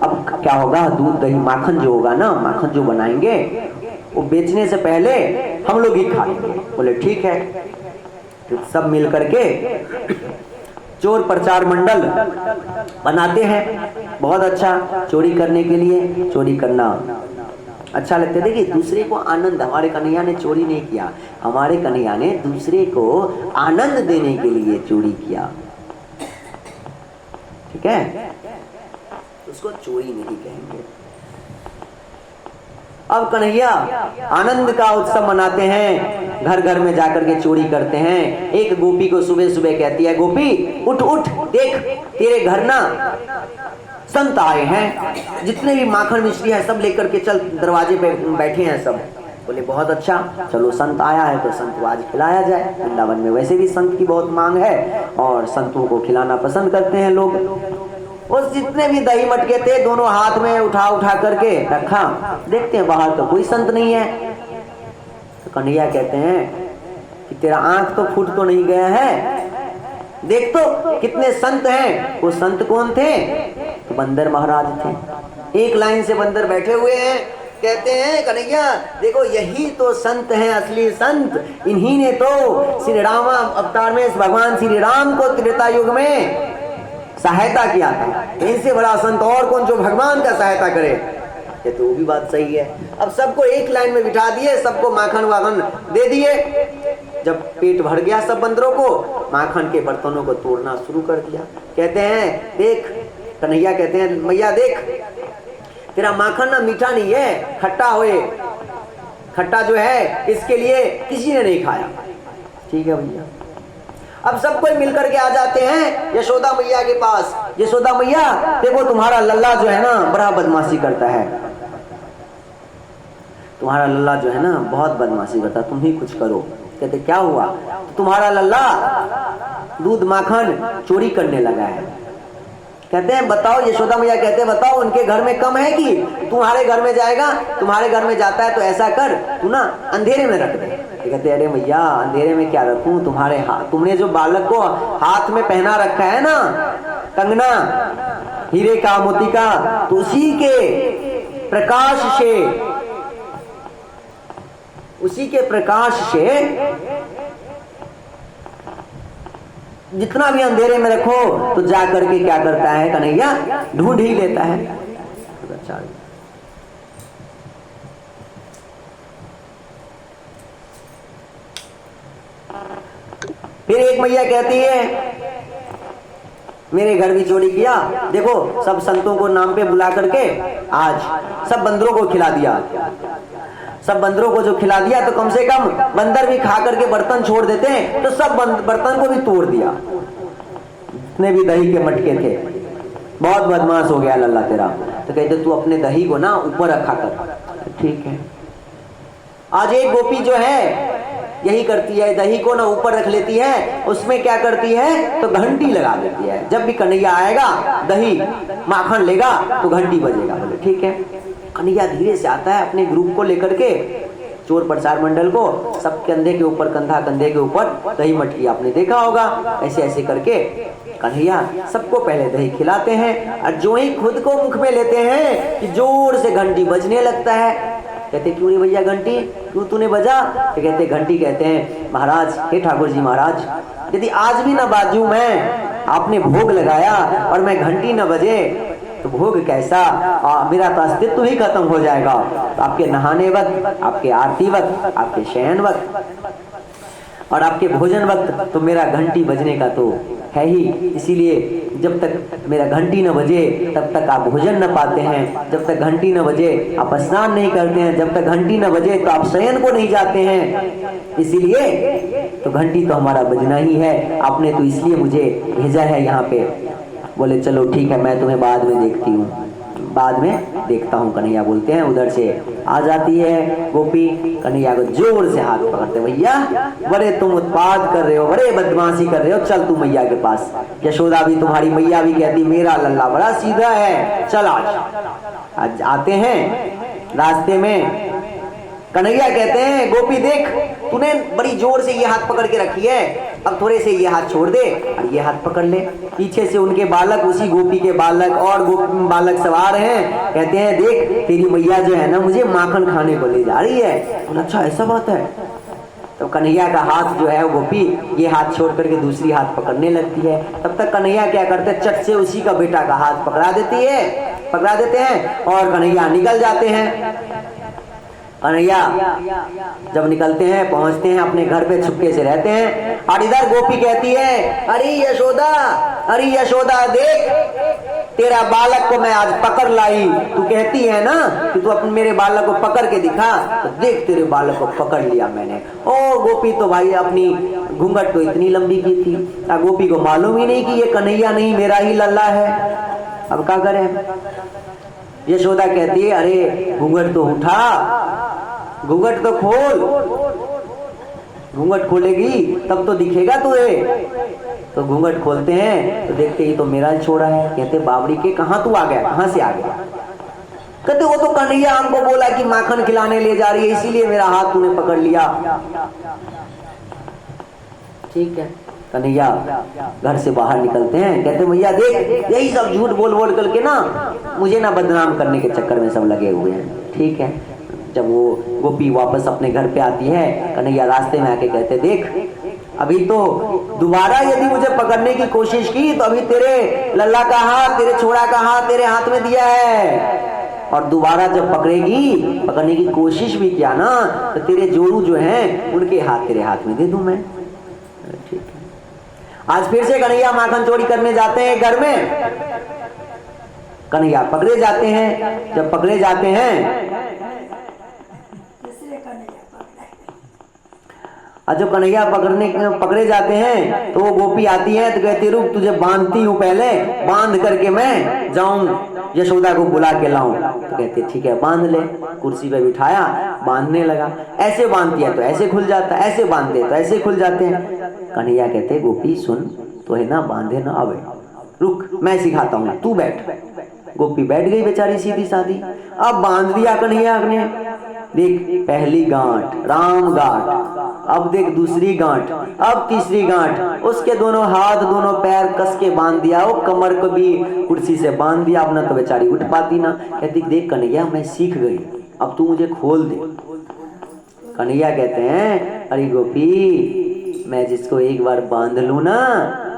अब क्या होगा, दूध दही माखन जो होगा ना, माखन जो बनाएंगे वो बेचने से पहले हम लोग ही खा लेंगे। बोले ठीक है। तो सब मिल करके चोर प्रचार मंडल बनाते हैं। बहुत अच्छा, चोरी करने के लिए, चोरी करना अच्छा लगता है। देखिए दूसरे को आनंद, हमारे कन्हैया ने चोरी नहीं किया, हमारे कन्हैया ने दूसरे को आनंद देने के लिए चोरी किया। ठीक है, उसको चोरी नहीं कहेंगे। अब कन्हैया आनंद का उत्सव मनाते हैं, घर घर में जाकर के चोरी करते हैं। एक गोपी को सुबह सुबह कहती है, गोपी उठ उठ, देख तेरे घर ना संत आए हैं, जितने भी माखन मिश्री है सब लेकर के चल, दरवाजे पे बैठे हैं सब। बोले बहुत अच्छा, चलो संत आया है तो संत को आज खिलाया जाए। वृंदावन में वैसे भी संत की बहुत मांग है और संतों को खिलाना पसंद करते हैं लोग। उस जितने भी दही मटके थे दोनों हाथ में उठा उठा करके रखा, देखते हैं बाहर तो कोई संत नहीं है। तो कन्हैया कहते हैं कि तेरा आंख तो फूट तो नहीं गया है, देख तो कितने संत हैं। वो संत कौन थे, तो बंदर महाराज थे। एक लाइन से बंदर बैठे हुए हैं। कहते हैं कन्हैया देखो यही तो संत हैं, असली संत। इन्हीं ने तो श्री राम अवतार में भगवान श्री राम को त्रेता युग में सहायता किया था। इनसे बड़ा संत और कौन जो भगवान का सहायता करे। ये तो वो भी बात सही है। अब सबको एक लाइन में बिठा दिए, सबको माखन वाखन दे दिए। जब पेट भर गया सब बंदरों को, माखन के बर्तनों को तोड़ना शुरू कर दिया। कहते हैं देख, कन्हैया कहते हैं मैया देख, तेरा माखन ना मीठा नहीं है, खट्टा होए, खट्टा जो है इसके लिए किसी ने नहीं खाया। ठीक है भैया। अब सब कोई मिलकर के आ जाते हैं यशोदा मैया के पास। यशोदा मैया देखो तुम्हारा लल्ला जो है ना बड़ा बदमाशी करता है, तुम्हारा लल्ला जो है ना बहुत बदमाशी करता है, तुम ही कुछ करो। कहते क्या हुआ, तो तुम्हारा लल्ला दूध माखन चोरी करने लगा है। कहते हैं बताओ, यशोदा मैया कहते हैं बताओ उनके घर में कम है कि तुम्हारे घर में जाएगा, तुम्हारे घर में जाता है तो ऐसा कर तू ना अंधेरे में रख दे। कहते अरे मैया अंधेरे में क्या रखूं, तुम्हारे हाथ, तुमने जो बालक को हाथ में पहना रखा है ना कंगना हीरे का मोती का, तो उसी के प्रकाश से, उसी के प्रकाश से जितना भी अंधेरे में रखो तो जा करके क्या करता है कन्हैया, ढूंढ ही लेता है। अच्छा फिर एक मैया कहती है मेरे घर भी चोरी किया, देखो सब संतों को नाम पे बुला करके आज सब बंदरों को खिला दिया। सब बंदरों को जो खिला दिया तो कम से कम बंदर भी खा करके बर्तन छोड़ देते हैं, तो सब बर्तन को भी तोड़ दिया, जितने भी दही के मटके थे। बहुत बदमाश हो गया लल्ला तेरा। तो कहते तू अपने दही को ना ऊपर रखा कर। ठीक है। आज एक गोपी जो है यही करती है, दही को ना ऊपर रख लेती है, उसमें क्या करती है तो घंटी लगा देती है। जब भी कन्हैया आएगा दही माखन लेगा तो घंटी बजेगा। बोले ठीक है। कन्हैया धीरे से आता है अपने ग्रुप को लेकर के, चोर प्रचार मंडल को, सब कंधे के ऊपर, कंधे के ऊपर दही मटकी आपने देखा होगा, ऐसे ऐसे करके कन्हैया सबको पहले दही खिलाते हैं। और जो ही खुद को मुख में लेते हैं कि जोर से घंटी बजने लगता है। कहते क्यों नहीं भैया घंटी, क्यों तूने बजा? तो कहते घंटी, कहते हैं महाराज, हे ठाकुर जी महाराज, यदि आज भी ना बाजू मैं, आपने भोग लगाया और मैं घंटी न बजे तो भोग कैसा, मेरा तो अस्तित्व ही खत्म हो जाएगा। तो आपके नहाने वक्त, आपके आरती वक्त, आपके शयन वक्त और आपके भोजन वक्त तो मेरा घंटी बजने का तो है ही, इसीलिए जब तक मेरा घंटी न बजे तब तक आप भोजन न पाते हैं, जब तक घंटी न बजे आप स्नान नहीं करते हैं, जब तक घंटी न बजे तो आप शयन को नहीं जाते हैं। इसीलिए तो घंटी तो हमारा बजना ही है, आपने तो इसलिए मुझे भेजा है यहाँ पे। बोले चलो ठीक है, मैं तुम्हें बाद में देखती हूँ, बाद में देखता हूँ। कन्हैया बोलते हैं, उधर से आ जाती है गोपी, कन्हैया को जोर से हाथ पकड़ते, भैया बड़े तुम उत्पाद कर रहे हो, बड़े बदमाशी कर रहे हो, चल तू मैया के पास। यशोदा भी, तुम्हारी मैया भी कहती मेरा लल्ला बड़ा सीधा है, चल आज आते हैं रास्ते में। कन्हैया कहते हैं गोपी देख, तूने बड़ी जोर से ये हाथ पकड़ के रखी है, अब थोड़े से ये हाथ छोड़ दे और ये हाथ पकड़ ले। पीछे से उनके बालक, उसी गोपी के बालक और बालक सवार हैं, कहते हैं देख तेरी मैया जो है ना मुझे माखन खाने को ले जा रही है। अच्छा ऐसा बात है। तो कन्हैया का हाथ जो है गोपी ये हाथ छोड़ करके दूसरी हाथ पकड़ने लगती है। तब तक कन्हैया क्या करते, चट से उसी का बेटा का हाथ पकड़ा देते हैं और कन्हैया निकल जाते हैं। कन्हैया जब निकलते हैं, पहुंचते हैं अपने घर पे, छुपके से रहते हैं। और इधर गोपी कहती है अरे यशोदा देख तेरा बालक को मैं आज पकड़ लाई। तू कहती है ना कि तू अपने मेरे बालक को पकड़ के दिखा, तो देख तेरे बालक को पकड़ लिया मैंने। ओ गोपी तो भाई अपनी घूंघट तो इतनी लंबी की थी, गोपी को मालूम ही नहीं कि ये कन्हैया नहीं मेरा ही लल्ला है। अब क्या करें। यशोदा कहती है अरे घूंघट तो उठा, घूंघट तो खोल, घूंघट खोलेगी तब तो दिखेगा तुझे। तो घूंघट खोलते हैं तो देखते ही तो मेरा छोड़ा है। कहते बाबरी के कहाँ तू आ गया, कहाँ से आ गया। कहते वो तो कन्हैया हमको बोला कि माखन खिलाने ले जा रही है, इसीलिए मेरा हाथ तूने पकड़ लिया। ठीक है। कन्हैया घर से बाहर निकलते हैं, कहते भैया देख यही सब झूठ बोल करके ना मुझे ना बदनाम करने के चक्कर में सब लगे हुए हैं। ठीक है। जब वो गोपी वापस अपने घर पे आती है, कन्हैया रास्ते में आके कहते देख अभी तो दोबारा यदि मुझे पकड़ने की कोशिश की तो अभी तेरे लल्ला का हाथ, तेरे छोड़ा का हाथ तेरे हाथ में दिया है, और दोबारा जब पकड़ने की कोशिश भी किया ना तो तेरे जोड़ू जो हैं उनके हाथ तेरे हाथ में दे दूं मैं। ठीक है। आज फिर से कन्हैया माखन चोरी करने जाते हैं घर में। कन्हैया पकड़े जाते हैं। जब पकड़े जाते हैं और जब कन्हैया पकड़े जाते हैं तो वो गोपी आती है तो कहती रुक तुझे बांधती हूँ, पहले बांध करके मैं जाऊं यशोदा को बुला के लाऊं। तो कहते ठीक है बांध ले। कुर्सी पे बिठाया, बांधने लगा। ऐसे बांधती है तो ऐसे खुल जाता है, ऐसे बांधते तो ऐसे खुल जाते हैं। कन्हैया कहते गोपी सुन तो है ना बांधे ना, अब रुक मैं सिखाता हूँ, तू बैठ। गोपी बैठ गई बेचारी सीधी सादी। अब बांध दिया कन्हैया ने। देख पहली गांठ राम गांठ, अब देख दूसरी गांठ, अब तीसरी गांठ, उसके दोनों हाथ दोनों पैर कस के बांध दिया, वो कमर को भी कुर्सी से बांध दिया। अब ना तो बेचारी उठ पाती ना। कहती देख कन्हैया मैं सीख गई, अब तू मुझे खोल दे। कन्हैया कहते हैं अरे गोपी मैं जिसको एक बार बांध लू ना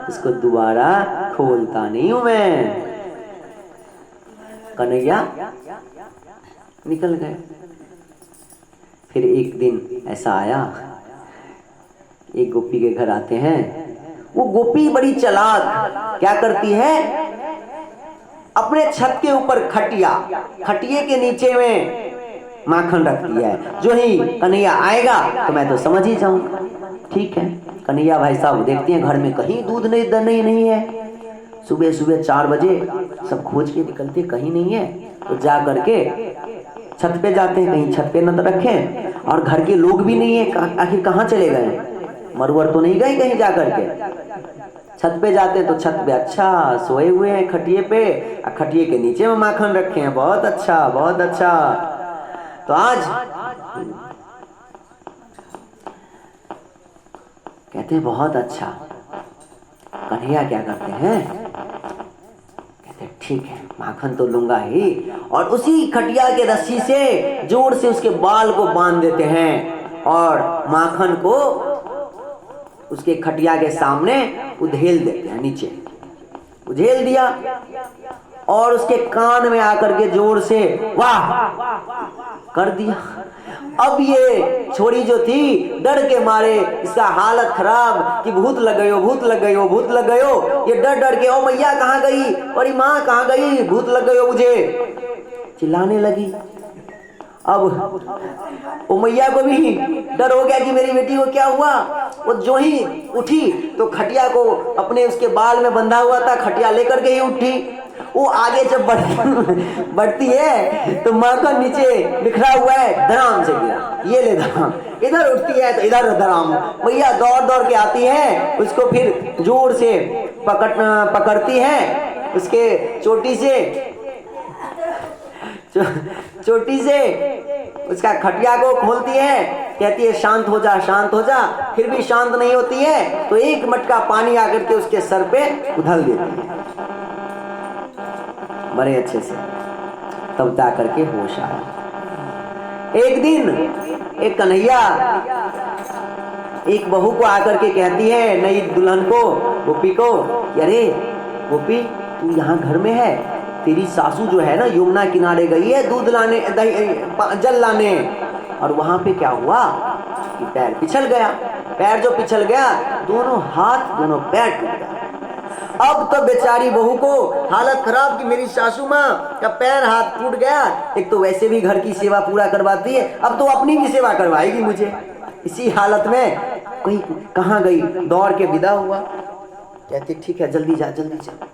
उसको दोबारा खोलता नहीं हूं मैं। कन्हैया निकल गए। फिर एक दिन ऐसा आया, एक गोपी के घर आते हैं। वो गोपी बड़ी चालाक, क्या करती है अपने छत के ऊपर खटिए के नीचे में माखन रखती है। जो ही कन्हैया आएगा तो मैं तो समझ ही जाऊंगा। ठीक है। कन्हैया भाई साहब देखते हैं घर में कहीं दूध नहीं है। सुबह 4 बजे सब खोज के निकलते, कहीं नहीं है। तो जा करके छत पे जाते हैं, कहीं छत पे न रखें, और घर के लोग भी नहीं है, आखिर कहाँ चले गए, मरवर तो नहीं गए कहीं जा करके। छत पे जाते हैं तो छत पे अच्छा सोए हुए हैं खटिए पे, खटिए के नीचे में माखन रखे हैं। बहुत अच्छा बहुत अच्छा। तो आज कहते हैं बहुत अच्छा। कन्हैया क्या करते हैं, कहते ठीक है माखन तो लूंगा ही, और उसी खटिया के रस्सी से जोर से उसके बाल को बांध देते हैं और माखन को उसके खटिया के सामने उधेल देते हैं। नीचे उधेल दिया और उसके कान में आकर के जोर से वाह कर दिया। अब ये छोरी जो थी डर के मारे, इसका हालत खराब कि भूत लग गयो, भूत लग गयो, भूत लग गयो। ये डर डर के, ओ मैया कहाँ गई, अरे माँ कहाँ गई, भूत लग गयो मुझे, चिल्लाने लगी। अब वो मैया को भी डर हो गया कि मेरी बेटी को क्या हुआ। वो जो ही उठी तो खटिया को अपने उसके बाल में बंधा हुआ था, खटिया लेकर के ही उठी। वो आगे जब बढ़ती है तो माखन नीचे बिखरा हुआ है, धड़ाम से गिरा, ये ले धड़ाम। इधर उठती है तो इधर धड़ाम। मैया दौड़ दौड़ के आती है, उसको फिर जोर से पकड़ती है, उसके चोटी से उसका खटिया को खोलती है, कहती है शांत हो जा, शांत हो जा। फिर भी शांत नहीं होती है तो एक मटका पानी आकर के उसके सर पे उधल देती है बड़े अच्छे से, तब जा करके होश आया। एक दिन एक कन्हैया एक बहू को आकर के कहती है, नई दुल्हन को, गोपी को, अरे गोपी तू यहाँ घर में है, तेरी सासू जो है ना यमुना किनारे गई है दूध लाने, जल लाने, और वहां पे क्या हुआ कि पैर पिछल गया। पैर जो पिछल गया, दोनों हाथ दोनों पैर टूट गए। अब तो बेचारी बहू को हालत खराब कि मेरी सासू माँ का पैर हाथ टूट गया। एक तो वैसे भी घर की सेवा पूरा करवाती है, अब तो अपनी भी सेवा करवाएगी मुझे। इसी हालत में कहीं कहाँ गई, दौड़ के विदा हुआ। कहते ठीक है जल्दी जा, जल्दी जा।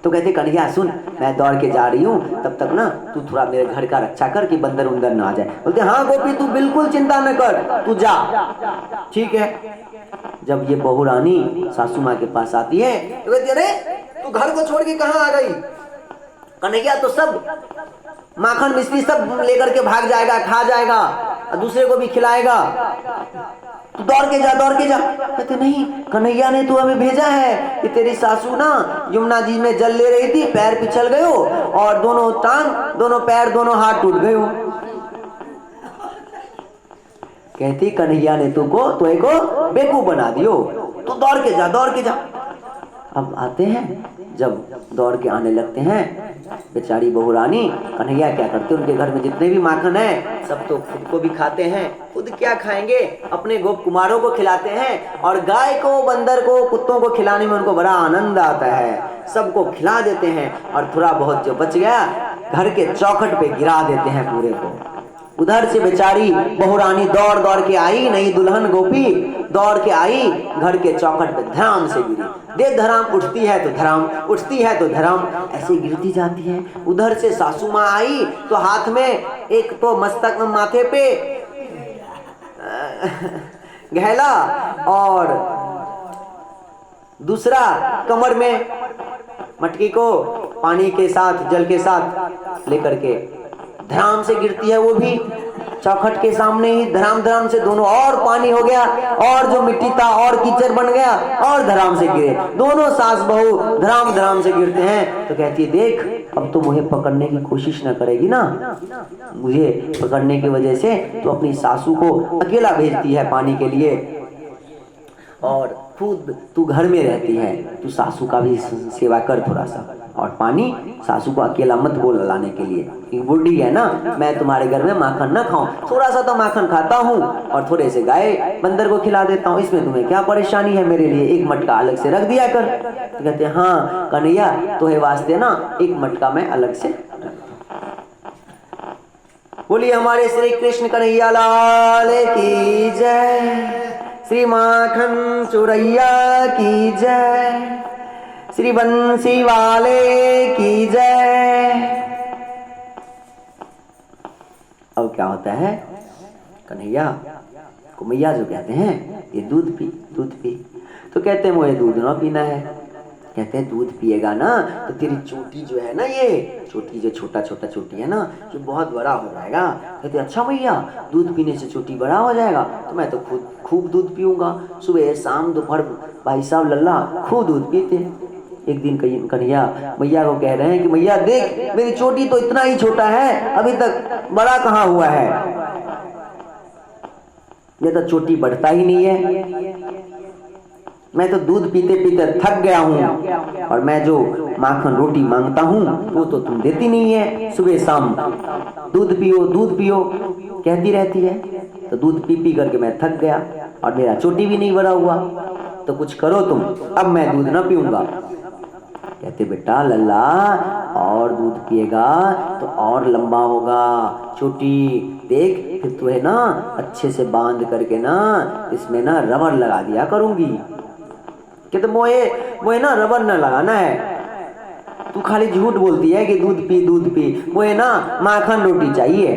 तो कहते कन्हैया सुन, मैं दौड़ के जा रही हूँ, तब तक ना तू थोड़ा मेरे घर का रक्षा कर कि बंदर उंदर ना आ जाए। बोलते हाँ गोपी तू बिल्कुल चिंता न कर, तू जा। ठीक है। जब ये बहू रानी सासू माँ के पास आती है तो कहती अरे तू घर को छोड़ के कहाँ आ गई। कन्हैया तो सब माखन मिश्री सब लेकर के भाग जाएगा, खा जाएगा और दूसरे को भी खिलाएगा, तू दौड़ के जा, दौड़ के जा। कहते नहीं कन्हैया ने तू हमें भेजा है कि तेरी सासू ना यमुना जी में जल ले रही थी, पैर पिछल गयो और दोनों टांग, दोनों पैर, दोनों हाथ टूट गयो। कहती कन्हैया ने तुमको बेवकूफ बना दियो, तू दौड़ के जा, दौड़ के जा। अब आते हैं, जब दौड़ के आने लगते हैं, बेचारी बहू रानी, कन्हैया क्या करते, उनके घर में जितने भी माखन है सब तो खुद को भी खाते हैं, खुद क्या खाएंगे अपने गोप कुमारों को खिलाते हैं, और गाय को, बंदर को, कुत्तों को खिलाने में उनको बड़ा आनंद आता है, सबको खिला देते हैं। और थोड़ा बहुत जो बच गया घर के चौखट पे गिरा देते हैं पूरे को। उधर से बेचारी बहू रानी दौड़ दौड़ के आई, नई दुल्हन गोपी दौड़ के आई, घर के चौखट पे धड़ाम से गिरी। दे धड़ाम, उठती है तो धड़ाम, उठती है तो धड़ाम, ऐसे गिरती जाती है। उधर से सासू माँ आई तो हाथ में एक तो मस्तक माथे पे गहला और दूसरा कमर में मटकी को पानी के साथ, जल के साथ लेकर के धड़ाम से गिरती है। वो भी चौखट के सामने ही धड़ाम धड़ाम से दोनों, और पानी हो गया और जो मिट्टी था और कीचड़ बन गया और धड़ाम से गिरे। दोनों सास बहू धड़ाम धड़ाम से गिरते हैं। तो कहती है देख अब तो मुझे पकड़ने की कोशिश न करेगी ना, मुझे पकड़ने की वजह से तो अपनी सासू को अकेला भेजती है पानी के लिए, और खुद तू घर में रहती है, तू सासू का भी सेवा कर थोड़ा सा, और पानी सासू को अकेला मत बोल लाने के लिए, एक बूढ़ी है ना, मैं तुम्हारे घर में माखन न खाऊं, थोड़ा सा तो माखन खाता हूँ और थोड़े से गाय बंदर को खिला देता हूँ, इसमें तुम्हें क्या परेशानी है, मेरे लिए एक मटका अलग से रख दिया कर। तो कहते हैं हाँ कन्हैया तुम्हें वास्ते ना एक मटका मैं अलग से। बोलिए हमारे श्री कृष्ण कन्हैया लाल की जय, श्री माखन चुरैया की जय, श्री बंसी वाले की जय। अब क्या होता है, कन्हैया को मैया जो कहते हैं ये दूध पी, दूध पी। तो कहते हैं मुझे दूध ना पीना है। कहते हैं दूध पिएगा ना तो तेरी चोटी जो है ना, ये चोटी जो छोटा छोटा चोटी है ना, जो बहुत बड़ा हो जाएगा। कहते अच्छा मैया दूध पीने से चोटी बड़ा हो जाएगा, तो मैं तो खुद खूब दूध पीऊंगा, सुबह शाम दोपहर। भाई साहब लल्ला खूब दूध पीते हैं। एक दिन कन्हैया मैया को कह रहे हैं कि मैया देख मेरी चोटी तो इतना ही छोटा है, अभी तक बड़ा कहाँ हुआ है, ये तो चोटी बढ़ता ही नहीं है। मैं तो दूध पीते पीते थक गया हूँ, और मैं जो माखन रोटी मांगता हूँ वो तो तुम देती नहीं है। सुबह शाम दूध पियो कहती रहती है। तो दूध पी पी करके मैं थक गया और मेरा चोटी भी नहीं भरा हुआ, तो कुछ करो तुम, अब मैं दूध ना पीऊंगा। कहते बेटा लल्ला, और दूध पिएगा तो और लंबा होगा चोटी, देख फिर तुम्हें ना अच्छे से बांध करके ना इसमें ना रबर लगा दिया करूंगी। कहते मोए ना रबर ना लगाना है, तू खाली झूठ बोलती है कि दूध पी, मोए ना माखन रोटी चाहिए।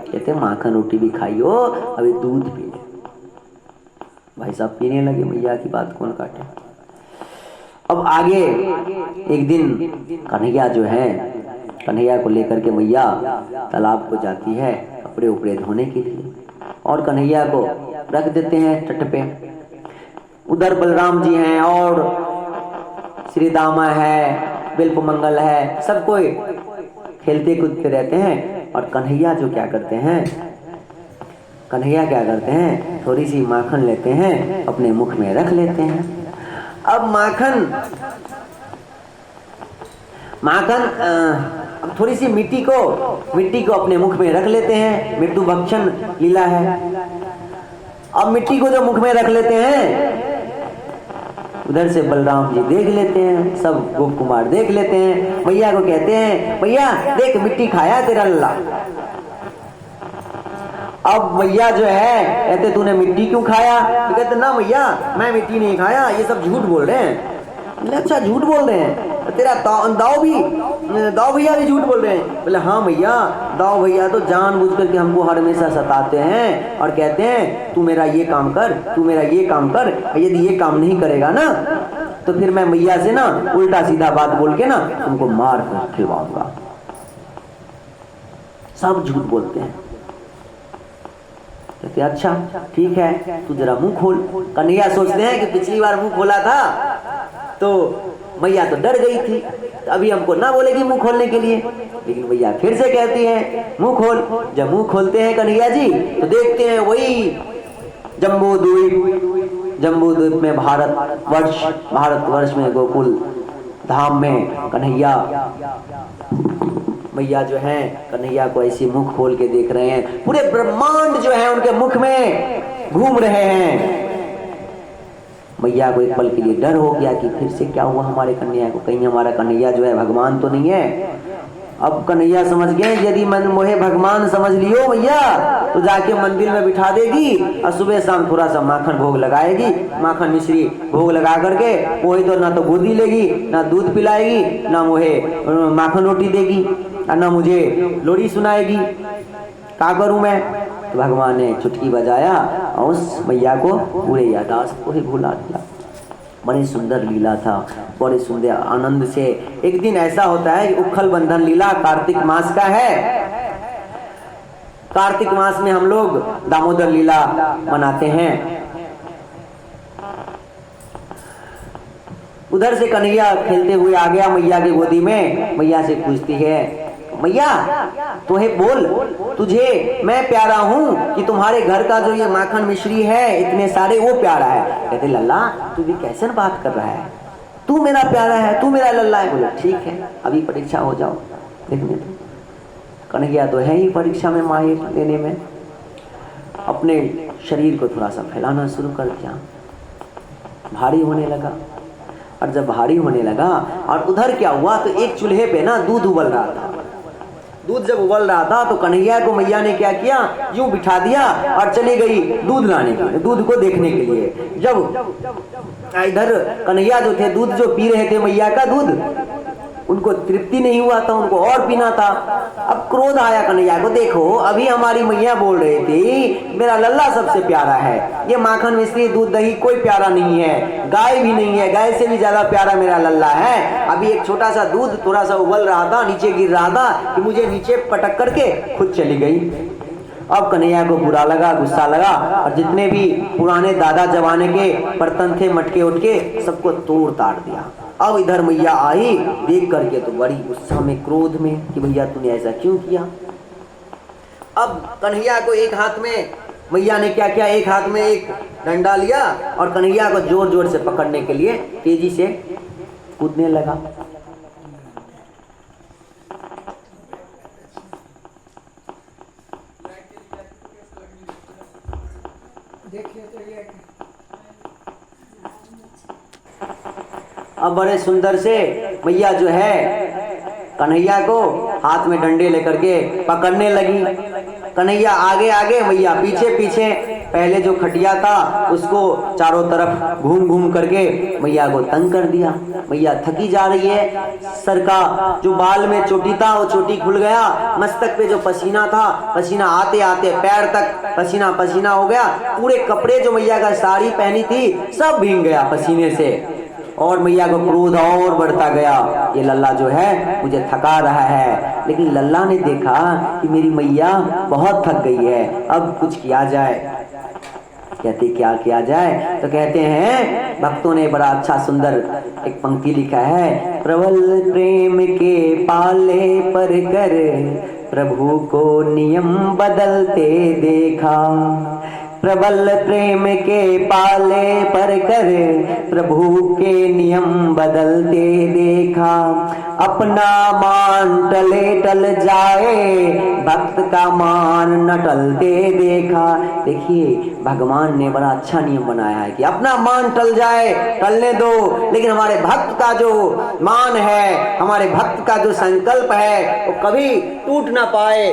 कहते माखन रोटी भी खाइयो, अभी दूध पी ले। भाई साहब पीने लगे, मैया की बात कौन काटे। अब आगे एक दिन कन्हैया जो है, कन्हैया को लेकर के मैया तालाब को जाती है कपड़े उपड़े धोने के लिए, और कन्हैया को रख देते हैं तट पे। उधर बलराम जी हैं और श्री दामा है, बिल्प मंगल है, सब कोई खेलते कूदते रहते हैं। और कन्हैया क्या करते हैं, थोड़ी सी माखन लेते हैं, अपने मुख में रख लेते हैं। अब माखन अब थोड़ी सी मिट्टी को अपने मुख में रख लेते हैं, मृत्यु भक्षण लीला है। अब मिट्टी को जो मुख में रख लेते हैं, उधर से बलराम जी देख लेते हैं, सब गोप कुमार देख लेते हैं, मैया को कहते हैं मैया देख मिट्टी खाया तेरा लल्ला। अब मैया जो है कहते तूने मिट्टी क्यों खाया, तो कहते ना मैया मैं मिट्टी नहीं खाया, ये सब झूठ बोल रहे हैं। बोले अच्छा झूठ बोल रहे हैं, तेरा दाऊ भैया भी झूठ बोल रहे हैं। बोले हाँ मैया, दाऊ भैया तो जानबूझ करके हमको हमेशा सताते हैं और कहते हैं तू मेरा ये काम कर, यदि ये काम नहीं करेगा ना तो फिर मैं मैया से ना उल्टा सीधा बात बोल के ना तुमको मार कर खिलवाऊंगा। सब झूठ बोलते हैं। कहते अच्छा ठीक है, तू जरा मुंह खोल। कन्हैया सोचते हैं कि पिछली बार मुंह खोला था तो मैया तो डर गई थी, तो अभी हमको ना बोलेगी मुंह खोलने के लिए, लेकिन मैया फिर से कहती है मुंह खोल। जब मुंह खोलते हैं कन्हैया जी तो देखते हैं वही जम्बू द्वीप में भारतवर्ष में गोकुल धाम में कन्हैया मैया जो है कन्हैया को ऐसी मुख खोल के देख रहे हैं, पूरे ब्रह्मांड जो है उनके मुख में घूम रहे हैं। मैया को एक पल के लिए डर हो गया कि फिर से क्या हुआ हमारे कन्हैया को, कहीं हमारा कन्हैया जो है भगवान तो नहीं है। अब कन्हैया समझ गए यदि मन मोहे भगवान समझ लियो मैया तो जाके मंदिर में बिठा देगी और सुबह शाम थोड़ा सा माखन भोग लगाएगी, माखन मिश्री भोग लगा करके वही तो ना तो गोदी लेगी, ना दूध पिलाएगी, ना मोहे माखन रोटी देगी और ना मुझे लोरी सुनाएगी। क्या करूं मैं? तो भगवान ने चुटकी बजाया और उस मैया को पूरे यादाश्त को ही भुला दिया। बड़ी सुंदर लीला था, बड़े सुंदर आनंद से। एक दिन ऐसा होता है कि उखल बंधन लीला कार्तिक मास का है। कार्तिक मास में हम लोग दामोदर लीला मनाते हैं। उधर से कन्हैया खेलते हुए आ गया मैया की गोदी में। मैया से पूछती है मैया तोहे बोल, तुझे मैं प्यारा हूँ कि तुम्हारे घर का जो ये माखन मिश्री है इतने सारे वो प्यारा है? कहते लल्ला तू भी कैसे बात कर रहा है, तू मेरा प्यारा है, तू मेरा लल्ला है। बोले ठीक है अभी परीक्षा हो जाओ देखने दो। कन्हैया तो है ही परीक्षा में माहिर लेने में। अपने शरीर को थोड़ा सा फैलाना शुरू कर दिया, भारी होने लगा। और जब भारी होने लगा और उधर क्या हुआ तो एक चूल्हे पे ना दूध उबल रहा था। दूध जब उबल रहा था तो कन्हैया को मैया ने क्या किया, यूं बिठा दिया और चली गई दूध लाने के लिए, दूध को देखने के लिए। जब इधर कन्हैया जो थे दूध जो पी रहे थे मैया का दूध, उनको तृप्ति नहीं हुआ था, उनको और पीना था। अब क्रोध आया कन्हैया को, देखो अभी हमारी मैया बोल रही थी मेरा लल्ला सबसे प्यारा है, ये माखन मिश्री दूध दही कोई प्यारा नहीं है, गाय भी नहीं है, गाय से भी ज्यादा प्यारा मेरा लल्ला है। अभी एक छोटा सा दूध थोड़ा सा उबल रहा था, नीचे गिर रहा था कि मुझे नीचे पटक करके खुद चली गई। अब कन्हैया को बुरा लगा, गुस्सा लगा और जितने भी पुराने दादा जमाने के बर्तन थे मटके उटके सबको तोड़ ताड़ दिया। अब इधर मैया आई देख करके तो बड़ी गुस्सा में, क्रोध में कि भैया तूने ऐसा क्यों किया। अब कन्हैया को एक हाथ में मैया ने क्या किया, एक हाथ में एक डंडा लिया और कन्हैया को जोर जोर से पकड़ने के लिए तेजी से कूदने लगा। अब बड़े सुंदर से मैया जो है कन्हैया को हाथ में डंडे लेकर के पकड़ने लगी। कन्हैया आगे आगे, मैया पीछे पीछे। पहले जो खटिया था उसको चारों तरफ घूम घूम करके मैया को तंग कर दिया। मैया थकी जा रही है, सर का जो बाल में चोटी था वो चोटी खुल गया, मस्तक पे जो पसीना था, पसीना आते आते पैर तक पसीना पसीना हो गया। पूरे कपड़े जो मैया का साड़ी पहनी थी सब भीग गया पसीने से, और मैया को क्रोध और बढ़ता गया। ये लल्ला जो है मुझे थका रहा है। लेकिन लल्ला ने देखा कि मेरी मैया बहुत थक गई है, अब कुछ किया जाए। कहते क्या किया जाए, तो कहते हैं भक्तों ने बड़ा अच्छा सुंदर एक पंक्ति लिखा है, प्रबल प्रेम के पाले पर कर प्रभु को नियम बदलते देखा। प्रबल प्रेम के पाले पर कर प्रभु के नियम बदलते देखा। अपना मान टले टल जाए, भक्त का मान न टलते देखा। देखिए भगवान ने बड़ा अच्छा नियम बनाया है कि अपना मान टल जाए, टलने दो, लेकिन हमारे भक्त का जो मान है, हमारे भक्त का जो संकल्प है वो कभी टूट ना पाए,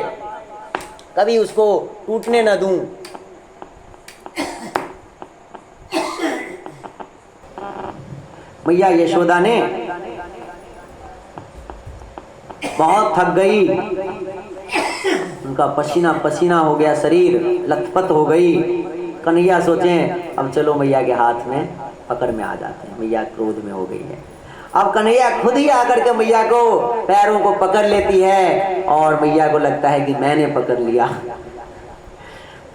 कभी उसको टूटने न दूं। मैया यशोदा ने बहुत थक गई, उनका पसीना पसीना हो गया, शरीर लथपथ हो गई। कन्हैया सोचे अब चलो मैया के हाथ में पकड़ में आ जाते हैं, मैया क्रोध में हो गई है। अब कन्हैया खुद ही आकर के मैया को पैरों को पकड़ लेती है और मैया को लगता है कि मैंने पकड़ लिया।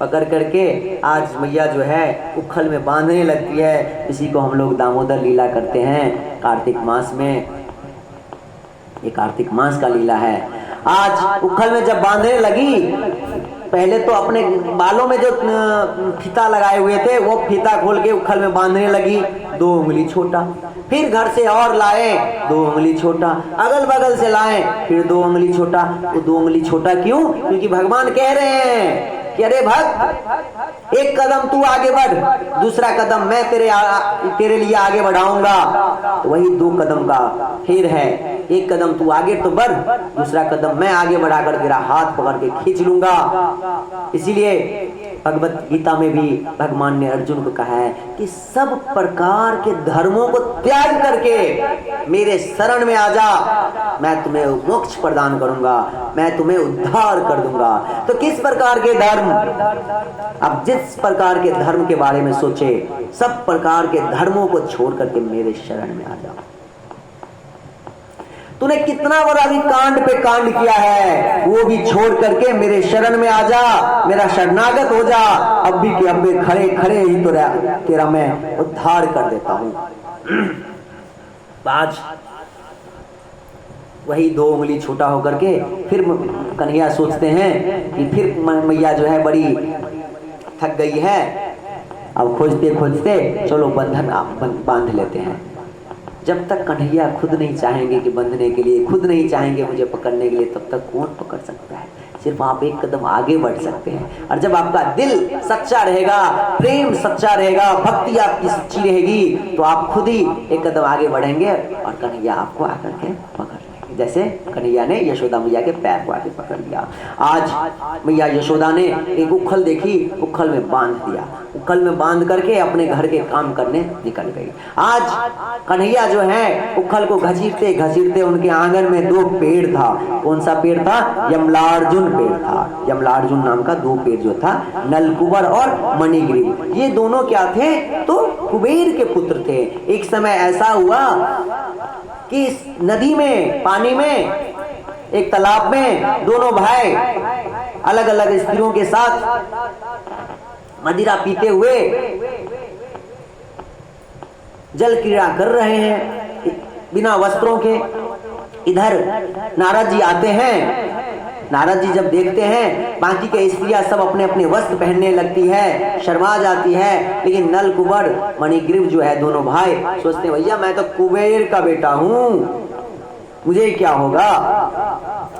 पकड़ करके आज मैया जो है उखल में बांधने लगती है। इसी को हम लोग दामोदर लीला करते हैं कार्तिक मास में, ये कार्तिक मास का लीला है। आज उखल में जब बांधने लगी, पहले तो अपने बालों में जो फीता लगाए हुए थे वो फीता खोल के उखल में बांधने लगी, 2 उंगली छोटा। फिर घर से और लाए, 2 उंगली छोटा। अगल बगल से लाए, फिर 2 उंगली छोटा। वो 2 उंगली छोटा क्यों? क्योंकि भगवान कह रहे हैं कि अरे भक्त, एक कदम तू आगे बढ़, दूसरा कदम मैं तेरे लिए आगे बढ़ाऊंगा। तो वही 2 कदम का फेर है, एक कदम तू आगे तो बढ़, दूसरा कदम मैं आगे बढ़ाकर तेरा हाथ पकड़ के खींच लूंगा। इसीलिए भगवत गीता में भी भगवान ने अर्जुन को कहा है कि सब प्रकार के धर्मों को त्याग करके मेरे शरण में आ जा, मैं तुम्हें मोक्ष प्रदान करूंगा, मैं तुम्हें उद्धार कर दूंगा। तो किस प्रकार के धर्म? अब जिस प्रकार के धर्म के बारे में सोचे, सब प्रकार के धर्मों को छोड़ करके मेरे शरण में आ जाओ। तूने कितना बड़ा भी कांड पे कांड किया है, वो भी छोड़ करके मेरे शरण में आ जा, मेरा शरणागत हो जा। अब भी कि अब भी खड़े खड़े ही तो तेरा मैं उद्धार कर देता हूं। आज वही 2 उंगली छोटा होकर के फिर कन्हैया सोचते हैं कि फिर मैया जो है बड़ी थक गई है, अब खोजते खोजते चलो बंधन बांध लेते हैं। जब तक कन्हैया खुद नहीं चाहेंगे कि बंधने के लिए, खुद नहीं चाहेंगे मुझे पकड़ने के लिए, तब तक कौन पकड़ सकता है? सिर्फ आप एक कदम आगे बढ़ सकते हैं। और जब आपका दिल सच्चा रहेगा, प्रेम सच्चा रहेगा, भक्ति आपकी सच्ची रहेगी, तो आप खुद ही एक कदम आगे बढ़ेंगे और कन्हैया आपको आकर के पकड़ लेंगे। जैसे कन्हैया ने यशोदा मैया के पैर को आके पकड़ लिया। आज मैया यशोदा ने एक उखल देखी, उखल में बांध दिया, उखल में बांध करके अपने घर के काम करने निकल गई। आज कन्हैया जो है उखल को घसीटते घसीटते उनके आंगन में 2 पेड़ था। कौन सा पेड़ था? यमलार्जुन पेड़ था। यमलार्जुन नाम का 2 पेड़ जो था, नलकुबर और मणिग्रीव, ये दोनों क्या थे? तो कुबेर के पुत्र थे। एक समय ऐसा हुआ कि नदी में, पानी में, एक तालाब में दोनों भाई अलग अलग स्त्रियों के साथ मदिरा पीते हुए जल क्रीड़ा कर रहे हैं बिना वस्त्रों के। इधर नारद जी आते हैं, नारद जी जब देखते हैं बाकी के स्त्रियां सब अपने अपने वस्त्र पहनने लगती है, शर्मा जाती है, लेकिन नल कुबर मणिग्रीव जो है दोनों भाई सोचते हैं भैया मैं तो कुबेर का बेटा हूं, मुझे क्या होगा।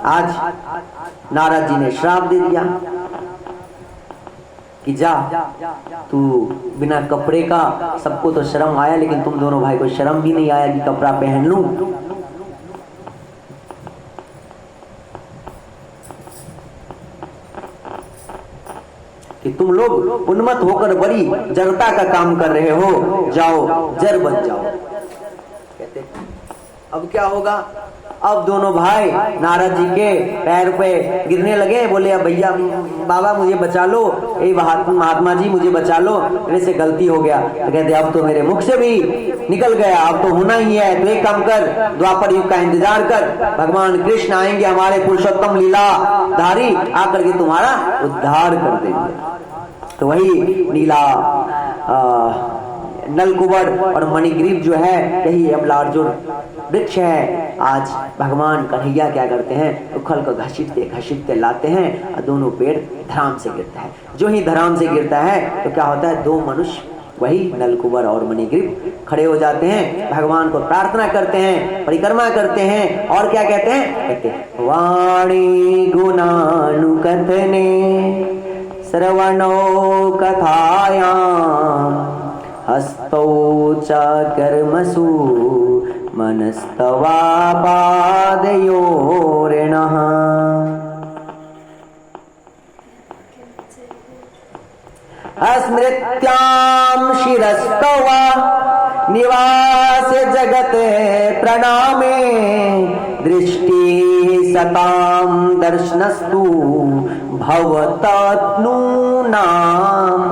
आज नारद जी ने श्राप दे दिया कि जा तू बिना कपड़े का, सबको तो शर्म आया लेकिन तुम दोनों भाई को शर्म भी नहीं आया कि कपड़ा पहन लूं। कि तुम लोग उन्मत्त होकर बड़ी जड़ता का काम कर रहे हो, जाओ जर बन जाओ। कहते अब क्या होगा। अब दोनों भाई नारद जी के पैर पे गिरने लगे, बोले अब भैया बाबा मुझे बचा लो, ए महात्मा जी मुझे बचा लो, मेरे से गलती हो गया। तो कहते अब तो मेरे मुख से भी निकल गया, अब तो होना ही है, तो एक काम कर, द्वापर युग का इंतजार कर, भगवान कृष्ण आएंगे हमारे पुरुषोत्तम लीला धारी, आकर के तुम्हारा उद्धार कर देंगे। तो वही नीला नलकुबर और मणिग्रीव जो है यही अमलार्जुन वृक्ष है। आज भगवान कन्हैया क्या करते हैं, उखल को घसीटते घसीटते लाते हैं और दोनों पेड़ धराम से गिरता है। जो ही धराम से गिरता है तो क्या होता है, दो मनुष्य वही नलकुबर और मणिग्रीव खड़े हो जाते हैं, भगवान को प्रार्थना करते हैं, परिक्रमा करते हैं और क्या कहते हैं, कहते हैं वाणी गुणानुकथने श्रवणो कथायाम हस्तौ च कर्मसु मनस्तवा पादयोरिणः। स्मृत्यां शिरस्तवा निवास जगते प्रणामे दृष्टि सतां दर्शनस्तु भवतनु नाम।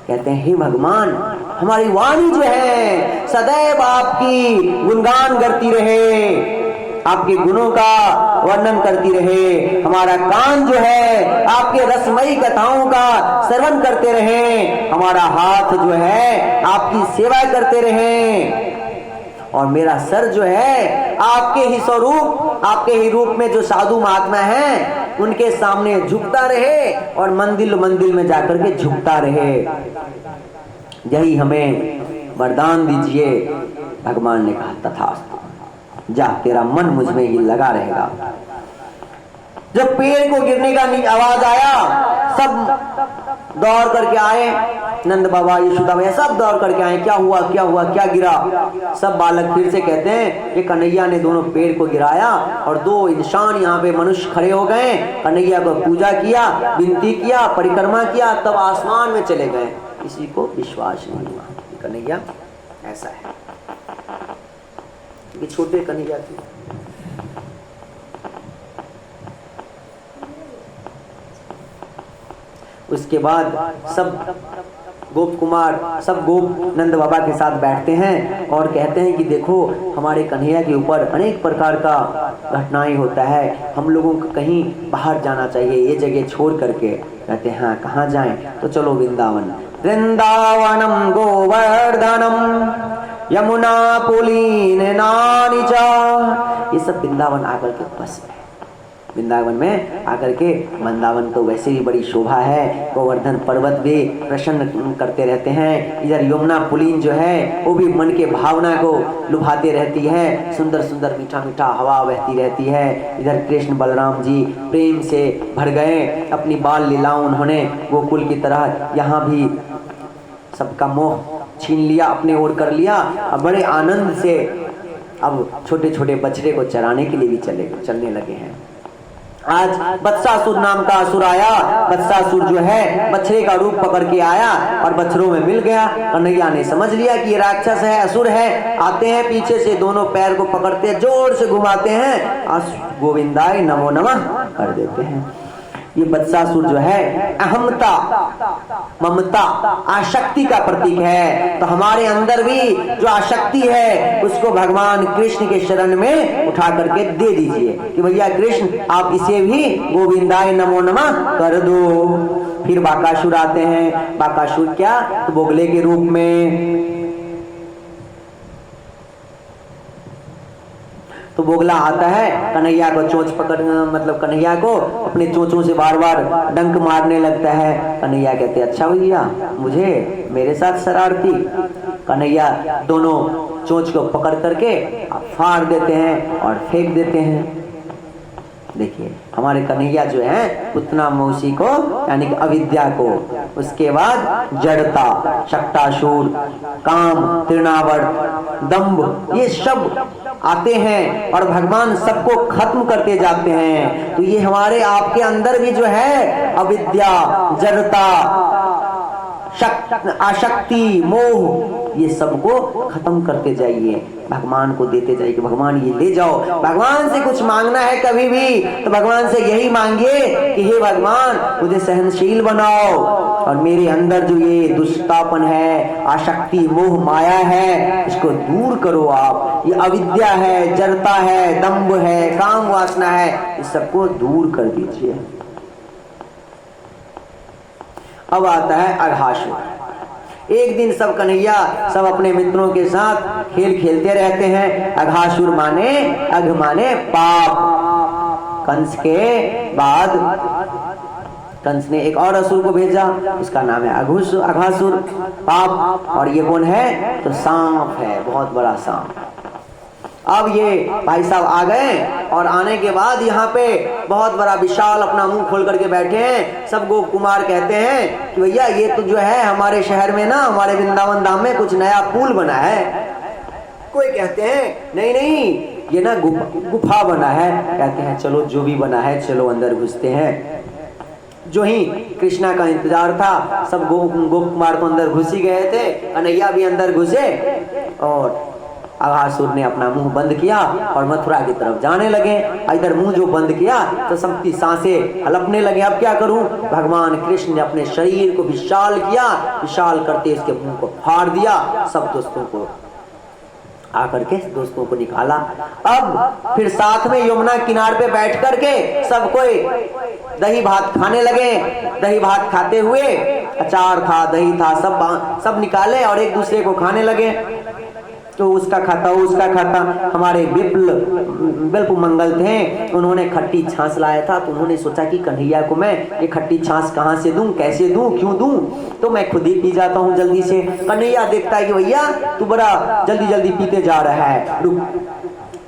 कहते हैं हे भगवान हमारी वाणी जो है सदैव आपकी गुणगान करती रहे, आपके गुणों का वर्णन करती रहे, हमारा कान जो है आपके रसमयी कथाओं का श्रवण करते रहे, हमारा हाथ जो है आपकी सेवा करते रहे और मेरा सर जो है आपके ही स्वरूप, आपके ही रूप में जो साधु महात्मा हैं उनके सामने झुकता रहे और मंदिर मंदिर में जाकर के झुकता रहे। यही हमें वरदान दीजिए। भगवान ने कहा तथास्तु, जा तेरा मन मुझ में ही लगा रहेगा। जब पेड़ को गिरने का आवाज आया सब दौड़ करके आए, नंद बाबा यशोदा भैया सब दौड़ करके आए, क्या हुआ क्या हुआ क्या गिरा। सब बालक फिर से कहते हैं कि कन्हैया ने दोनों पेड़ को गिराया और दो इंसान यहाँ पे मनुष्य खड़े हो गए, कन्हैया को पूजा किया, विनती किया, परिक्रमा किया, तब आसमान में चले गए। किसी को विश्वास नहीं हुआ कि कन्हैया ऐसा है, कि छोटे कन्हैया थे। उसके बाद सब गोप कुमार सब गोप नंद बाबा के साथ बैठते हैं और कहते हैं कि देखो हमारे कन्हैया के ऊपर अनेक प्रकार का घटनाएं होता है, हम लोगों को कहीं बाहर जाना चाहिए, ये जगह छोड़ करके। कहते हैं हाँ कहाँ जाएं, तो चलो वृंदावन। वृंदावनम गोवर्धनम यमुना पुलीन नानी चा, ये सब वृंदावन आकर के बस है। वृंदावन में आकर के, वृंदावन तो वैसे ही बड़ी शोभा है, गोवर्धन पर्वत भी प्रसन्न करते रहते हैं, इधर यमुना पुलीन जो है वो भी मन के भावना को लुभाते रहती है, सुंदर सुंदर मीठा मीठा हवा बहती रहती है। इधर कृष्ण बलराम जी प्रेम से भर गए, अपनी बाल लीला उन्होंने गोकुल की तरह यहाँ भी सबका मोह छीन लिया, अपने ओर कर लिया और बड़े आनंद से अब छोटे छोटे बछड़े को चराने के लिए भी चलने लगे हैं। आज बत्सासुर नाम का असुर आया, बत्सासुर जो है बछड़े का रूप पकड़ के आया और बछड़ों में मिल गया। कन्हैया ने समझ लिया कि ये राक्षस है, असुर है। आते हैं पीछे से, दोनों पैर को पकड़ते जोर से घुमाते हैं और गोविंदाय नमो नमः कर देते हैं। ये बत्सासुर जो है अहमता, ममता, आसक्ति का प्रतीक है। तो हमारे अंदर भी जो आसक्ति है उसको भगवान कृष्ण के शरण में उठा करके दे दीजिए कि भैया कृष्ण आप इसे भी गोविंदाय नमो नमः कर दो। फिर बाकासुर आते हैं। बाकासुर क्या, तो बोगले के रूप में तो बोगला आता है, कन्हैया को चोंच पकड़, मतलब कन्हैया को अपने चोंचों से बार बार डंक मारने लगता है। कन्हैया कहते अच्छा भैया, मुझे मेरे साथ शरारती। कन्हैया दोनों चोंच को पकड़ करके फाड़ देते हैं और फेंक देते हैं। देखिए हमारे कन्हैया जो है उतना मौसी को यानी कि अविद्या को, उसके बाद जड़ता, शक्टासुर, काम, तृणावर्त, दंभ, ये सब आते हैं और भगवान सबको खत्म करते जाते हैं। तो ये हमारे आपके अंदर भी जो है अविद्या, जड़ता, आशक्ति, मोह, ये सबको खत्म करते जाइए, भगवान को देते जाइए कि भगवान ये ले जाओ। भगवान से कुछ मांगना है कभी भी तो भगवान से यही मांगिए कि हे भगवान मुझे सहनशील बनाओ और मेरे अंदर जो ये दुष्टापन है, आशक्ति, मोह, माया है, इसको दूर करो आप। ये अविद्या है, जड़ता है, दंभ है, काम वासना है, इस सबको दूर कर दीजिए। अब आता है अघासुर। एक दिन सब कन्हैया सब अपने मित्रों के साथ खेल खेलते रहते हैं। अघासुर माने, अघ माने पाप। कंस के बाद कंस ने एक और असुर को भेजा, उसका नाम है अघासुर, पाप। और ये कौन है तो सांप है, बहुत बड़ा सांप। अब ये भाई साहब आ गए और आने के बाद यहाँ पे बहुत बड़ा विशाल अपना मुंह खोल करके बैठे हैं। सब गोप कुमार कहते हैं कि भैया ये तो जो है हमारे शहर में ना, हमारे वृंदावन धाम में कुछ नया पुल बना है। कोई कहते हैं नहीं नहीं ये ना गुफा बना है। कहते हैं चलो जो भी बना है चलो अंदर घुसते हैं। जो ही कृष्णा का इंतजार था, सब गोप कुमार तो अंदर घुस ही गए थे, कन्हैया भी अंदर घुसे और अघासुर ने अपना मुंह बंद किया और मथुरा की तरफ जाने लगे। इधर मुंह जो बंद किया तो सबकी सांसें हलपने लगे। अब क्या करूं? भगवान कृष्ण ने अपने शरीर को विशाल किया, विशाल करते इसके मुंह को फाड़ दिया। सब दोस्तों को आकर के दोस्तों को निकाला। अब फिर साथ में यमुना किनारे पे बैठ करके सब कोई दही भात खाने लगे। दही भात खाते हुए अचार था, दही था, सब निकाले और एक दूसरे को खाने लगे। तो उसका खाता उसका खाता। हमारे विप्ल मंगल थे, उन्होंने खट्टी छाछ लाया था। तो उन्होंने सोचा कि कन्हैया को मैं ये खट्टी छाछ कहाँ से दूं, कैसे दूं, क्यों दूं, तो मैं खुद ही पी जाता हूँ जल्दी से। कन्हैया देखता है कि भैया तू बड़ा जल्दी जल्दी पीते जा रहा है, रुक।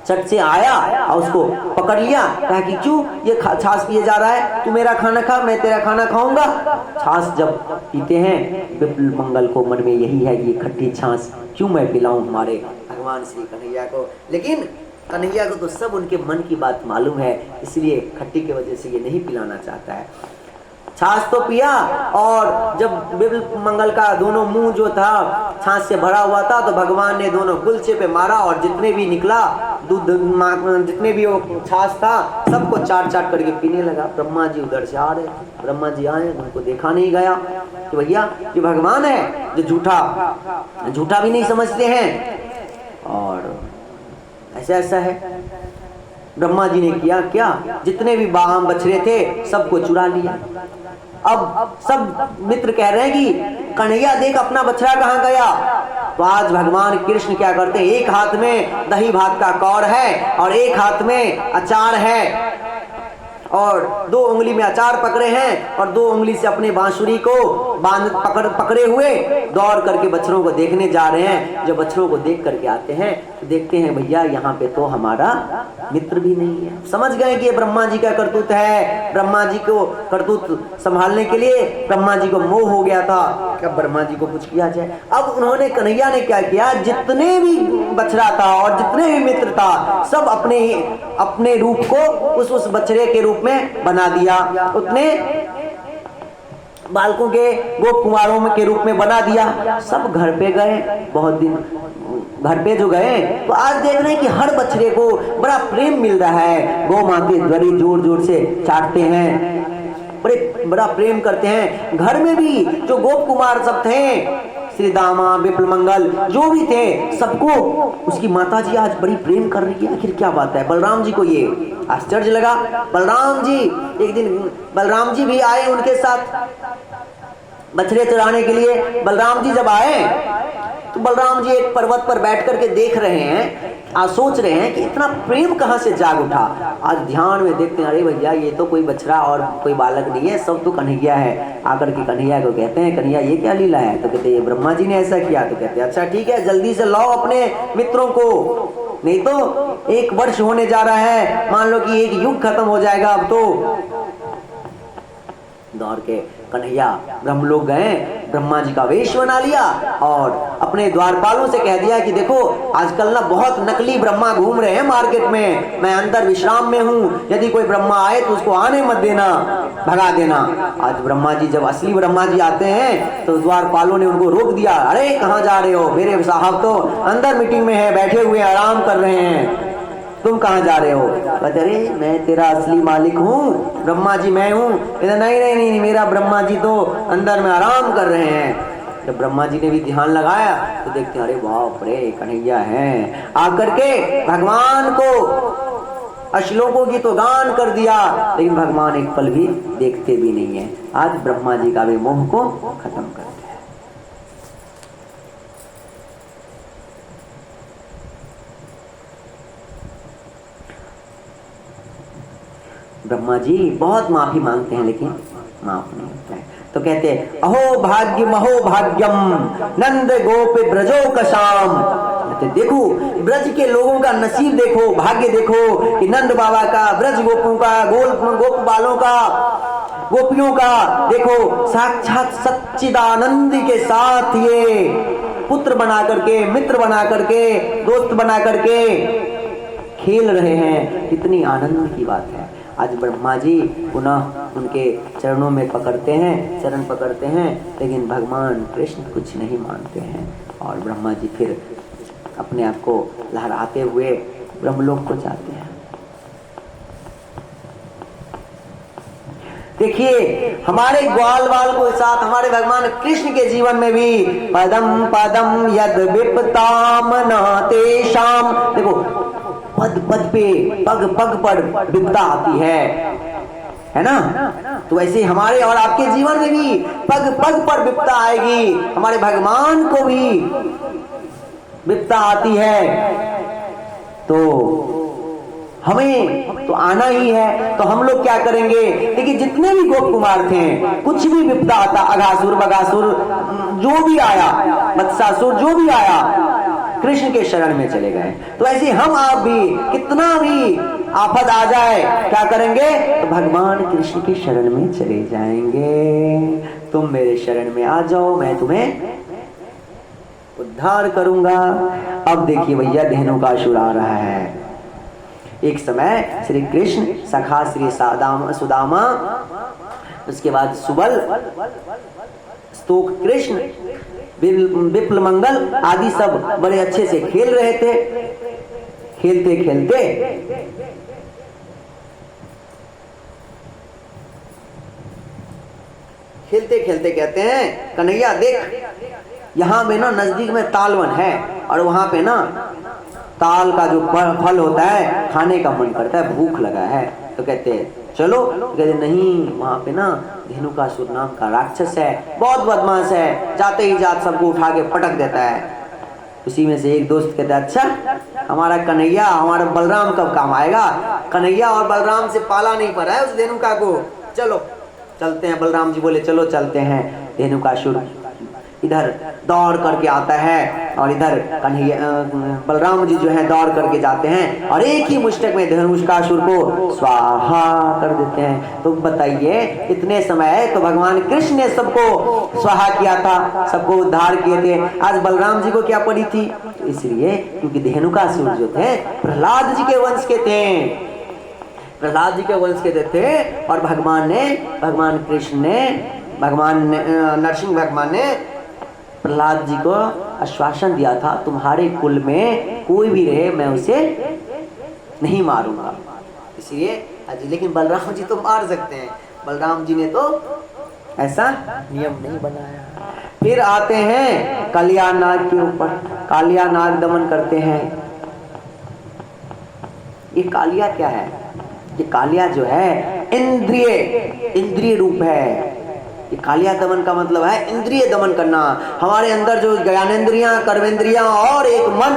चट से आया और उसको पकड़ लिया, कहा कि क्यों ये छाछ पिए जा रहा है, तू मेरा खाना खा, मैं तेरा खाना खाऊंगा। छाछ जब पीते हैं विप्ल मंगल को मन में यही है कि खट्टी छाछ क्यों मैं पिलाऊं हमारे भगवान श्री कन्हैया को। लेकिन कन्हैया को तो सब उनके मन की बात मालूम है, इसलिए खट्टी की वजह से ये नहीं पिलाना चाहता है। छाछ तो पिया और जब विप्ल मंगल का दोनों मुंह जो था छाछ से भरा हुआ था तो भगवान ने दोनों कुलचे पे मारा और जितने भी निकला दूध, जितने भी वो छाछ था सबको चाट चाट करके पीने लगा। ब्रह्मा जी उधर से आ रहे थे, ब्रह्मा जी आए, उनको देखा नहीं गया कि भैया ये भगवान है जो झूठा भी नहीं समझते हैं और ऐसा है। ब्रह्मा जी ने किया क्या, जितने भी बाम बछड़े थे सबको चुरा लिया। अब सब मित्र कह रहे हैं कि कन्हैया देख अपना बछड़ा कहाँ गया। तो आज भगवान कृष्ण क्या करते हैं, एक हाथ में दही भात का कौर है और एक हाथ में अचार है और 2 उंगली में अचार पकड़े हैं और 2 उंगली से अपने बांसुरी को पकड़े हुए दौड़ करके बछड़ों को देखने जा रहे हैं। जब बछड़ों को देख करके आते हैं तो देखते हैं भैया यहाँ पे तो हमारा मित्र भी नहीं है। समझ गए कि ये ब्रह्मा जी का करतूत है। ब्रह्मा जी को करतूत संभालने के लिए ब्रह्मा जी को मोह हो गया था, क्या ब्रह्मा जी को कुछ किया जाए। अब उन्होंने कन्हैया ने क्या किया, जितने भी बछड़ा था और जितने भी मित्र था सब अपने रूप को उस बछड़े के रूप में बना दिया, उतने बालकों के गोप कुमारों के रूप में बना दिया। सब घर पे गए, बहुत दिन घर पे जो गए तो आज देख रहे हैं कि हर बछड़े को बड़ा प्रेम मिल रहा है। गौ माँ की बड़ी जोर जोर से चाटते हैं, बड़ा प्रेम करते हैं। घर में भी जो गोप कुमार सब थे, श्री दामा, विप्ल मंगल जो भी थे, सबको उसकी माता जी आज बड़ी प्रेम कर रही है। आखिर क्या बात है। बलराम जी को ये आश्चर्य लगा। बलराम जी एक दिन बलराम जी भी आए उनके साथ बछड़े चराने के लिए। बलराम जी जब आए तो बलराम जी एक पर्वत पर बैठ करके देख रहे हैं, आज सोच रहे हैं कि इतना प्रेम कहाँ से जाग उठा। आज ध्यान में देखते हैं, अरे भैया ये तो कोई बछड़ा और कोई बालक नहीं है, सब तो कन्हैया है। आकर के कन्हैया को कहते हैं, कन्हैया ये क्या लीला है? तो कहते हैं ये ब्रह्मा जी ने ऐसा किया। तो कहते हैं अच्छा ठीक है, जल्दी से लाओ अपने मित्रों को, नहीं तो 1 वर्ष होने जा रहा है, मान लो कि 1 युग खत्म हो जाएगा। अब तो दौड़ के कन्हैया ब्रह्मलोक गए, ब्रह्मा जी का वेश बना लिया और अपने द्वारपालों से कह दिया कि देखो आजकल ना बहुत नकली ब्रह्मा घूम रहे हैं मार्केट में, मैं अंदर विश्राम में हूँ, यदि कोई ब्रह्मा आए तो उसको आने मत देना, भगा देना। आज ब्रह्मा जी, जब असली ब्रह्मा जी आते हैं तो द्वारपालों ने उनको रोक दिया, अरे कहाँ जा रहे हो? मेरे साहब तो अंदर मीटिंग में है, बैठे हुए आराम कर रहे हैं, तुम कहाँ जा रहे हो? कहते अरे मैं तेरा असली मालिक हूँ, ब्रह्मा जी मैं हूँ। नहीं नहीं नहीं, मेरा ब्रह्मा जी तो अंदर में आराम कर रहे हैं। जब ब्रह्मा जी ने भी ध्यान लगाया तो देखते अरे बाप रे कन्हैया है। आकर के भगवान को श्लोकों की तो गान कर दिया, लेकिन भगवान एक पल भी देखते भी नहीं है। आज ब्रह्मा जी का भी मोह को खत्म कर दिया। ब्रह्मा जी बहुत माफी मांगते हैं लेकिन माफ नहीं होता है। तो कहते हैं अहो भाग्यम अहो भाग्यम नंद गोप ब्रजो कशाम। कहते देखो ब्रज के लोगों का नसीब देखो, भाग्य देखो कि नंद बाबा का, ब्रज गोपों का, गोप बालों का, गोपियों का देखो साक्षात सच्चिदानंद के साथ ये पुत्र बना करके, मित्र बना करके, दोस्त बना करके खेल रहे हैं। कितनी आनंद की बात है। आज ब्रह्मा जी पुनः उनके चरणों में पकड़ते हैं, चरण पकड़ते हैं, लेकिन भगवान कृष्ण कुछ नहीं मानते हैं और ब्रह्मा जी फिर अपने आप को लहराते हुए ब्रह्मलोक को जाते हैं। देखिए हमारे ग्वाल वाल के साथ हमारे भगवान कृष्ण के जीवन में भी पदम पदम यद विपताम न तेषाम, देखो पद पद पे, पग पग पर विपदा आती है ना? तो वैसे हमारे और आपके जीवन में भी पग पग पर विपदा आएगी। हमारे भगवान को भी विपदा आती है तो हमें तो आना ही है। तो हम लोग क्या करेंगे? देखिए जितने भी गोप कुमार थे, कुछ भी विपदा आता, अघासुर बगासुर जो भी आया, मत्स्यासुर जो भी आया, कृष्ण के शरण में चले गए। तो ऐसे हम आप भी कितना भी आफत आ जाए क्या करेंगे? तो भगवान कृष्ण के शरण में चले जाएंगे। तुम मेरे शरण में आ जाओ, मैं तुम्हें उद्धार करूंगा। अब देखिए भैया धेनुकासुर आ रहा है। एक समय श्री कृष्ण सखा श्री सुदामा, उसके बाद सुबल, स्तोक कृष्ण, विप्ल मंगल आदि सब बड़े अच्छे से खेल रहे थे। खेलते खेलते खेलते खेलते कहते हैं कन्हैया देख, यहाँ में ना नजदीक में तालवन है और वहां पे ना ताल का जो फल होता है खाने का मन करता है, भूख लगा है। तो कहते हैं चलो। कहते नहीं, वहां पे ना धेनुकासुर नाम का राक्षस है, बहुत बदमाश है, जाते ही जात सबको उठा के पटक देता है। उसी में से एक दोस्त कहता है अच्छा हमारा कन्हैया, हमारा बलराम कब काम आएगा? कन्हैया और बलराम से पाला नहीं पड़ा है उस धेनुका को, चलो चलते हैं। बलराम जी बोले चलो चलते हैं। धेनुकासुर इधर दौड़ करके आता है और इधर कन्हैया बलराम जी जो है दौड़ करके जाते हैं और एक ही मुष्टक में धेनुकासुर को स्वाहा कर देते हैं। तो बताइए इतने समय तो भगवान कृष्ण ने सबको स्वाहा किया था, सबको उद्धार किए थे, आज बलराम जी को क्या पड़ी थी? तो इसलिए क्योंकि धेनुकासुर जो थे प्रहलाद जी के वंश के थे, प्रहलाद जी के वंश के थे और भगवान कृष्ण ने, भगवान नरसिंह भगवान ने प्रहलाद जी को आश्वासन दिया था तुम्हारे कुल में कोई भी रहे मैं उसे नहीं मारूंगा। इसलिए लेकिन बलराम जी तो मार सकते हैं, बलराम जी ने तो ऐसा नियम नहीं बनाया। फिर आते हैं कालिया नाग के ऊपर, कालिया नाग दमन करते हैं। ये कालिया क्या है? ये कालिया जो है इंद्रिय रूप है, ये कालिया दमन का मतलब है इंद्रिय दमन करना। हमारे अंदर जो ज्ञानेंद्रियां, कर्मेंद्रियां और एक मन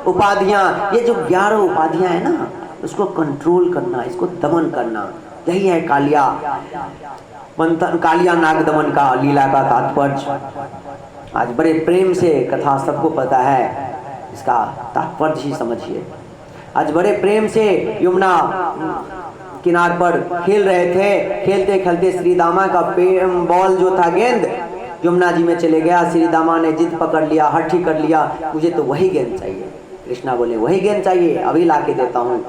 उपाधियां, ये जो 11 उपाधियां है ना, उसको कंट्रोल करना, इसको दमन करना, यही है कालिया मंथन, कालिया नाग दमन का लीला का तात्पर्य। आज बड़े प्रेम से कथा सबको पता है, इसका तात्पर्य ही समझिए। आज बड़े प्रेम से यमुना किनार पर खेल रहे थे, खेलते खेलते श्री दामा का बॉल जो था, गेंद यमुना जी में चले गया। श्री दामा ने जिद पकड़ लिया, हठी कर लिया, मुझे तो वही गेंद चाहिए। कृष्णा बोले वही गेंद चाहिए, अभी ला के देता हूँ।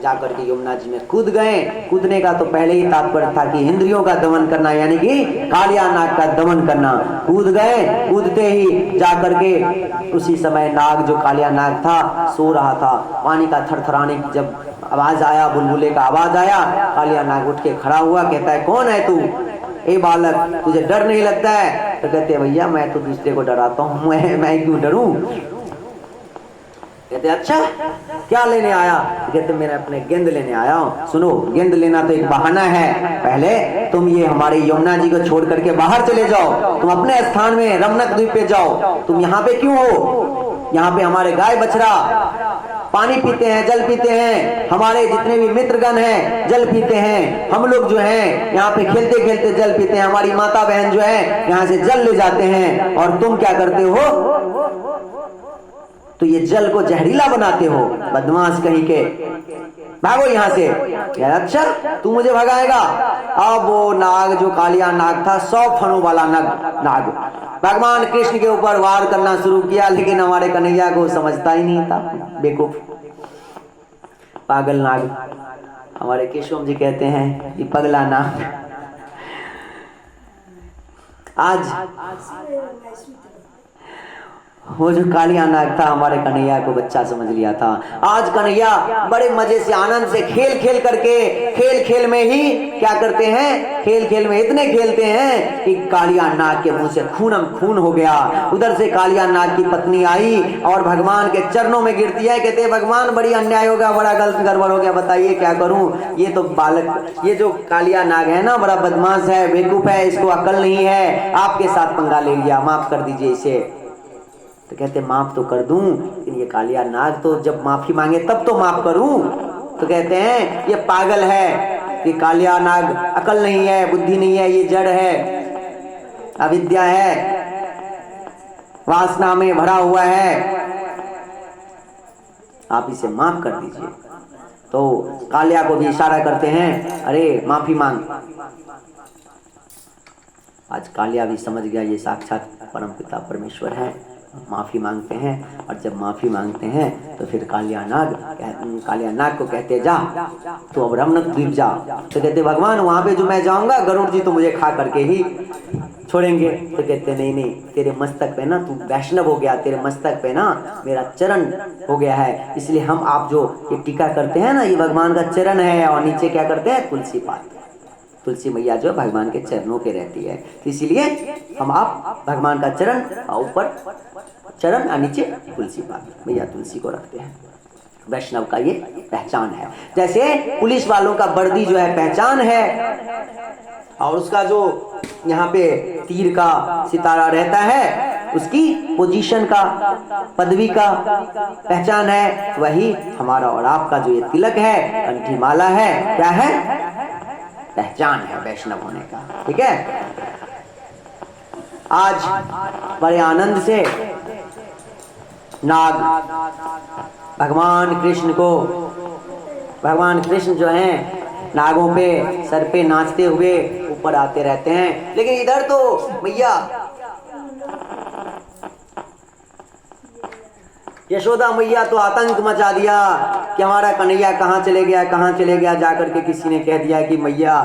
जाकर के यमुना जी में कूद गए। कूदने का तो पहले ही तात्पर्य था कि इंद्रियों का दमन करना, यानी कि कालिया नाग का दमन करना। कूद गए, कूदते ही जाकर के उसी समय नाग, जो कालिया नाग था, सो रहा था। पानी का थरथराने की जब आवाज आया, बुलबुले का आवाज आया, कालिया नाग उठ के खड़ा हुआ, कहता है कौन है तू? ए बालक, तुझे डर नहीं लगता है? तो कहते भैया मैं तो दूसरे को डराता हूँ, मैं क्यों डरूं? कहते अच्छा क्या लेने आया? कहते मैं अपने गेंद लेने आया हूँ। सुनो, गेंद लेना तो एक बहाना है, पहले तुम ये हमारे यमुना जी को छोड़ करके बाहर चले जाओ, तुम अपने स्थान में रमनक द्वीप पे जाओ। तुम यहाँ पे क्यों हो? यहाँ पे हमारे गाय बछड़ा पानी पीते हैं, जल पीते हैं, हमारे जितने भी मित्रगण हैं जल पीते हैं, हम लोग जो हैं यहाँ पे खेलते खेलते जल पीते हैं, हमारी माता बहन जो है यहाँ से जल ले जाते हैं, और तुम क्या करते हो? तो ये जल को जहरीला बनाते हो, बदमाश कहीं के, भागो यहाँ से। अच्छा तू मुझे भगाएगा? अब वो नाग, जो कालिया नाग था, 100 फनों वाला नाग भगवान कृष्ण के ऊपर वार करना शुरू किया, लेकिन हमारे कन्हैया को समझता ही नहीं था, बेवकूफ पागल नाग। हमारे केशव जी कहते हैं कि पगला नाग। आज वो जो कालिया नाग था, हमारे कन्हैया को बच्चा समझ लिया था। आज कन्हैया बड़े मजे से, आनंद से खेल खेल करके, खेल खेल में ही क्या करते हैं, खेल खेल में इतने खेलते हैं कि कालिया नाग के मुंह से खूनम खून हो गया। उधर से कालिया नाग की पत्नी आई और भगवान के चरणों में गिरती है, कहते हैं भगवान बड़ी अन्याय हो गया, बड़ा गलत गड़बड़ हो गया, बताइए क्या करूं? ये तो बालक, ये जो कालिया नाग है ना, बड़ा बदमाश है, बेवकूफ है, इसको अकल नहीं है, आपके साथ पंगा ले लिया, माफ कर दीजिए इसे। तो कहते माफ तो कर दूं, लेकिन ये कालिया नाग तो जब माफी मांगे तब तो माफ करूं। तो कहते हैं ये पागल है, कि कालिया नाग अकल नहीं है, बुद्धि नहीं है, ये जड़ है, अविद्या है, वासना में भरा हुआ है, आप इसे माफ कर दीजिए। तो कालिया को भी इशारा करते हैं, अरे माफी मांग। आज कालिया भी समझ गया ये साक्षात परमपिता परमेश्वर है, माफी मांगते हैं। और जब माफी मांगते हैं तो फिर कालिया नाग को कहते जा, तो अब रमनक द्वीप जा। तो कहते भगवान वहां पे जो मैं जाऊंगा, गरुड़ जी तो मुझे खा करके ही छोड़ेंगे। तो कहते नहीं नहीं, तेरे मस्तक पे ना, तू वैष्णव हो गया, तेरे मस्तक पे ना मेरा चरण हो गया है, इसलिए हम आप जो ये टीका करते हैं ना, ये भगवान का चरण है, और नीचे क्या करते हैं, तुलसी पात, तुलसी मैया जो भगवान के चरणों पे रहती है, तो इसीलिए हम आप भगवान का चरण, ऊपर चरण और नीचे तुलसी पात, मैया तुलसी को रखते हैं। वैष्णव का ये पहचान है। जैसे पुलिस वालों का वर्दी जो है पहचान है, और उसका जो यहाँ पे तीर का सितारा रहता है, उसकी पोजीशन का, पदवी का पहचान है, वही हमारा और आपका जो ये तिलक है, कंठी माला है, क्या है, पहचान है वैष्णव होने का। ठीक है, आज बड़े आनंद से नाग भगवान कृष्ण जो हैं नागों पे, सर पे नाचते हुए ऊपर आते रहते हैं। लेकिन इधर तो मैया यशोदा मैया तो आतंक मचा दिया कि हमारा कन्हैया कहाँ चले गया, कहाँ चले गया। जाकर के किसी ने कह दिया कि मैया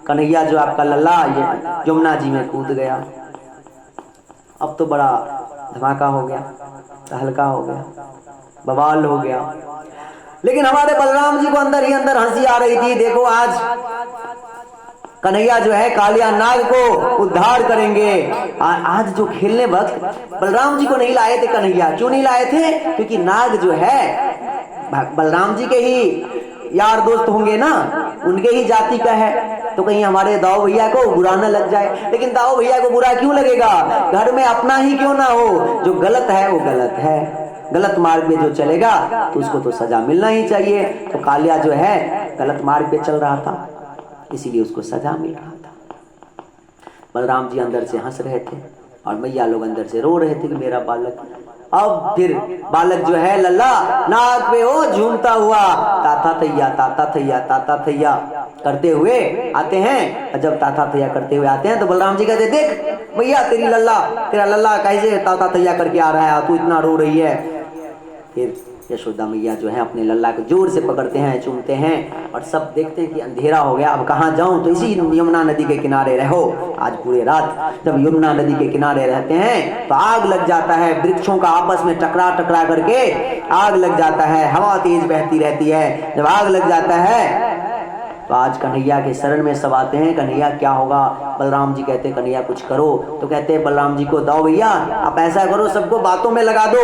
कन्हैया जो आपका लल्ला ये यमुना जी में कूद गया। अब तो बड़ा धमाका हो गया, तहलका हो गया, बवाल हो गया। लेकिन हमारे बलराम जी को अंदर ही अंदर हंसी आ रही थी, देखो आज कन्हैया जो है कालिया नाग को उद्धार करेंगे। आज जो खेलने वक्त बलराम जी को नहीं लाए थे कन्हैया, क्यों नहीं लाए थे, क्योंकि नाग जो है बलराम जी के ही यार दोस्त होंगे ना, उनके ही जाति का है, तो कहीं हमारे दाऊ भैया को बुरा न लग जाए। लेकिन दाऊ भैया को बुरा क्यों लगेगा? घर में अपना ही क्यों ना हो, जो गलत है वो गलत है, गलत मार्ग में जो चलेगा तो उसको तो सजा मिलना ही चाहिए। तो कालिया जो है गलत मार्ग पे चल रहा था, इसीलिए उसको सजा मिल रहा था। बलराम जी अंदर से हंस रहे थे और मैया लोग अंदर से रो रहे थे कि मेरा बालक। अब फिर बालक जो है लल्ला नाक पे वो झूमता हुआ ताता थैया ताता थैया ताता थैया करते हुए आते हैं। और जब ताता थैया करते हुए आते हैं तो बलराम जी कहते देख मैया तेरी लल्ला, तेरा लल्ला कैसे ताता थैया करके आ रहा है, तू इतना रो रही है। फिर यशोदा मैया जो है अपने लल्ला को जोर से पकड़ते हैं, चूमते हैं और सब देखते हैं कि अंधेरा हो गया, अब कहाँ जाऊं, तो इसी यमुना नदी के किनारे रहो आज पूरे रात। जब यमुना नदी के किनारे रहते हैं तो आग लग जाता है, वृक्षों का आपस में टकरा टकरा करके आग लग जाता है, हवा तेज बहती रहती है। जब आग लग जाता है तो आज कन्हैया के शरण में सब आते हैं, कन्हैया क्या होगा? बलराम जी कहते कन्हैया कुछ करो, तो कहते हैं बलराम जी को दाओ भैया आप ऐसा करो सबको बातों में लगा दो,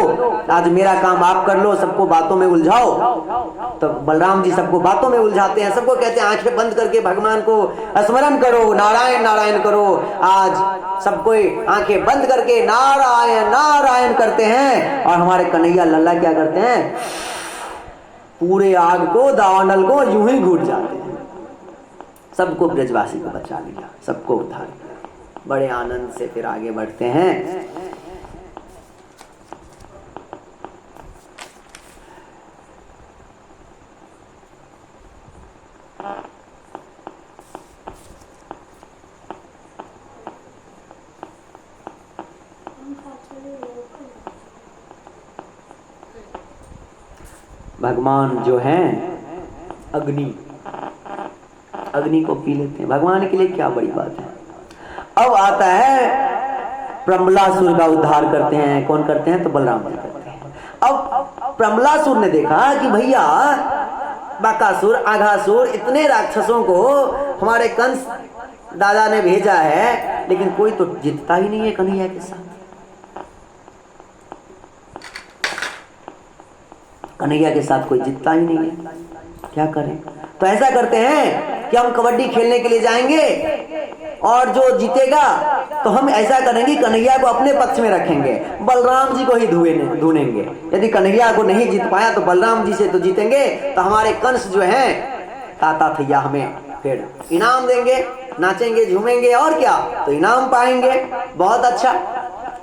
आज मेरा काम आप कर लो, सबको बातों में उलझाओ। तो बलराम जी सबको बातों में उलझाते हैं, सबको कहते हैं आंखें बंद करके भगवान को स्मरण करो, नारायण नारायण करो। आज सबको आंखें बंद करके नारायण नारायण करते हैं और हमारे कन्हैया लल्ला क्या करते हैं, पूरे आग को दावानल को यूं ही घूट जाते हैं। सबको ब्रजवासी को बचा लिया, सबको उद्धार किया। बड़े आनंद से फिर आगे बढ़ते हैं। भगवान जो हैं अग्नि को पी लेते हैं, भगवान के लिए क्या बड़ी बात है। अब आता है प्रमलासुर का उद्धार करते हैं, कौन करते हैं? तो बलराम जी करते हैं। अब प्रमलासुर ने देखा कि भैया बकासुर आघासुर इतने राक्षसों को हमारे कंस दादा ने भेजा है, लेकिन कोई तो जीतता ही नहीं है कन्हैया के साथ। कन्हैया के साथ कोई जीतता ही नहीं है, क्या करें? तो ऐसा करते हैं कि हम कबड्डी खेलने के लिए जाएंगे और जो जीतेगा तो हम ऐसा करेंगे कन्हैया को अपने पक्ष में रखेंगे, बलराम जी को ही ढूंढेंगे। यदि कन्हैया को नहीं जीत पाया तो बलराम जी से तो जीतेंगे, तो हमारे कंस जो हैं ताता थैया हमें फिर इनाम देंगे, नाचेंगे झूमेंगे और क्या, तो इनाम पाएंगे। बहुत अच्छा,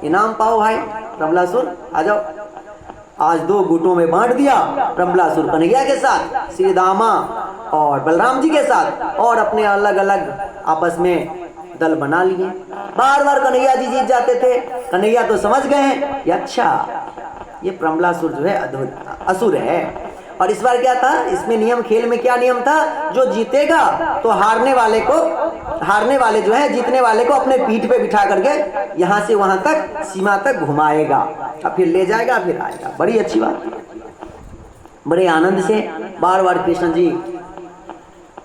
इनाम पाओ भाई। प्रमलासुर आ जाओ। आज 2 गुटों में बांट दिया, प्रमलासुर कन्हैया के साथ, श्री दामा और बलराम जी के साथ, और अपने अलग अलग आपस में दल बना लिए। बार बार कन्हैया जी जीत जाते थे। कन्हैया तो समझ गए हैं कि अच्छा ये प्रमलासुर जो है असुर है। और इस बार क्या था, इसमें नियम, खेल में क्या नियम था, जो जीतेगा तो हारने वाले जो है जीतने वाले को अपने पीठ पे बिठा करके यहाँ से वहां तक सीमा तक घुमाएगा और फिर ले जाएगा, फिर आएगा। बड़ी अच्छी बात। बड़े आनंद से बार बार कृष्ण जी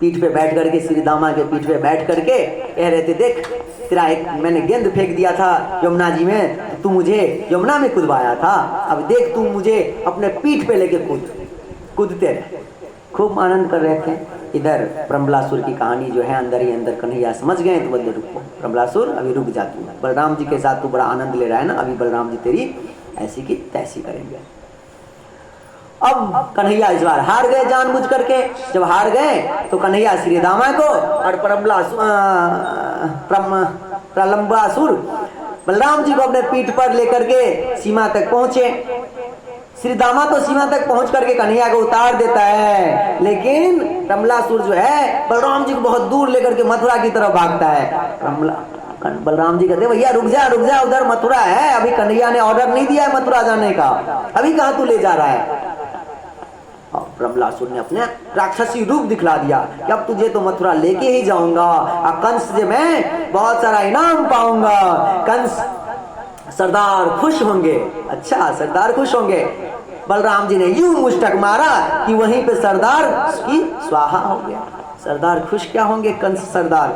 पीठ पे बैठ करके, श्री दामा के पीठ पे बैठ करके कह रहे थे देख तेरा एक मैंने गेंद फेंक दिया था यमुना जी में, तू मुझे यमुना में कूदवाया था, अब देख तू मुझे अपने पीठ पे लेके कूदते रहे। खूब आनंद कर रहे थे। इधर प्रमलासुर की कहानी जो है अंदर ही अंदर कन्हैया समझ गए, तो बोले रुको प्रमलासुर अभी रुक जा, तू बलराम जी के साथ तू बड़ा आनंद ले रहा है ना, अभी बलराम जी तेरी ऐसी की तैसी करेंगे। अब कन्हैया इस बार हार गए जानबूझ करके। जब हार गए तो कन्हैया श्री दामा को और प्रलंबासुर बलराम जी को अपने पीठ पर लेकर के सीमा तक पहुंचे। श्री दामा तो सीमा तक पहुंच करके कन्हैया को उतार देता है, लेकिन प्रमलासुर जो है बलराम जी को बहुत दूर लेकर के मथुरा की तरफ भागता है। बलराम जी कहते भैया रुक जा उधर मथुरा है, अभी कन्हैया ने ऑर्डर नहीं दिया है मथुरा जाने का, अभी कहाँ तू ले जा रहा है। और प्रमलासुर ने अपने राक्षसी रूप दिखला दिया कि अब तुझे तो मथुरा लेके ही जाऊंगा और कंस से मैं बहुत सारा इनाम पाऊंगा, कंस सरदार खुश होंगे। अच्छा सरदार खुश होंगे। बलराम जी ने यूं मुष्टक मारा कि वहीं पे सरदार की स्वाहा हो गया। सरदार खुश क्या होंगे, कंस सरदार,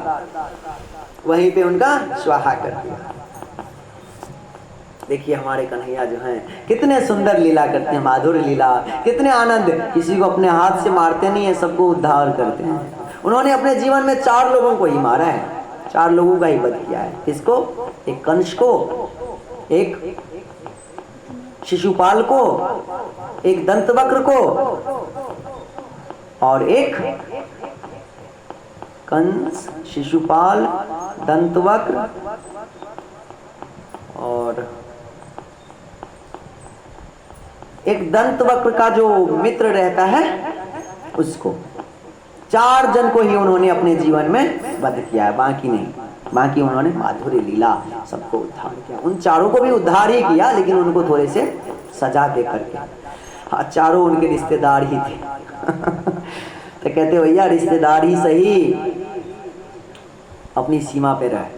वहीं पे उनका स्वाहा कर दिया। देखिए हमारे कन्हैया जो हैं कितने सुंदर लीला करते हैं, माधुर लीला, कितने आनंद, किसी को अपने हाथ से मारते नहीं है, सबको उद्धार करते हैं। उन्होंने अपने जीवन में 4 लोगों को ही मारा है, 4 लोगों का ही वध किया है। किसको? एक कंस को, एक शिशुपाल को, एक दंतवक्र को, और एक कंस, शिशुपाल, दंतवक्र और एक दंतवक्र का जो मित्र रहता है उसको। 4 जन को ही उन्होंने अपने जीवन में वध किया है, बाकी नहीं। बाकी उन्होंने माधुर्य लीला सबको उद्धार किया। उन 4 को भी उद्धार ही किया, लेकिन उनको थोड़े से सजा दे करके। हाँ, 4 उनके रिश्तेदार ही थे। तो कहते भैया रिश्तेदार ही सही, अपनी सीमा पे रहे,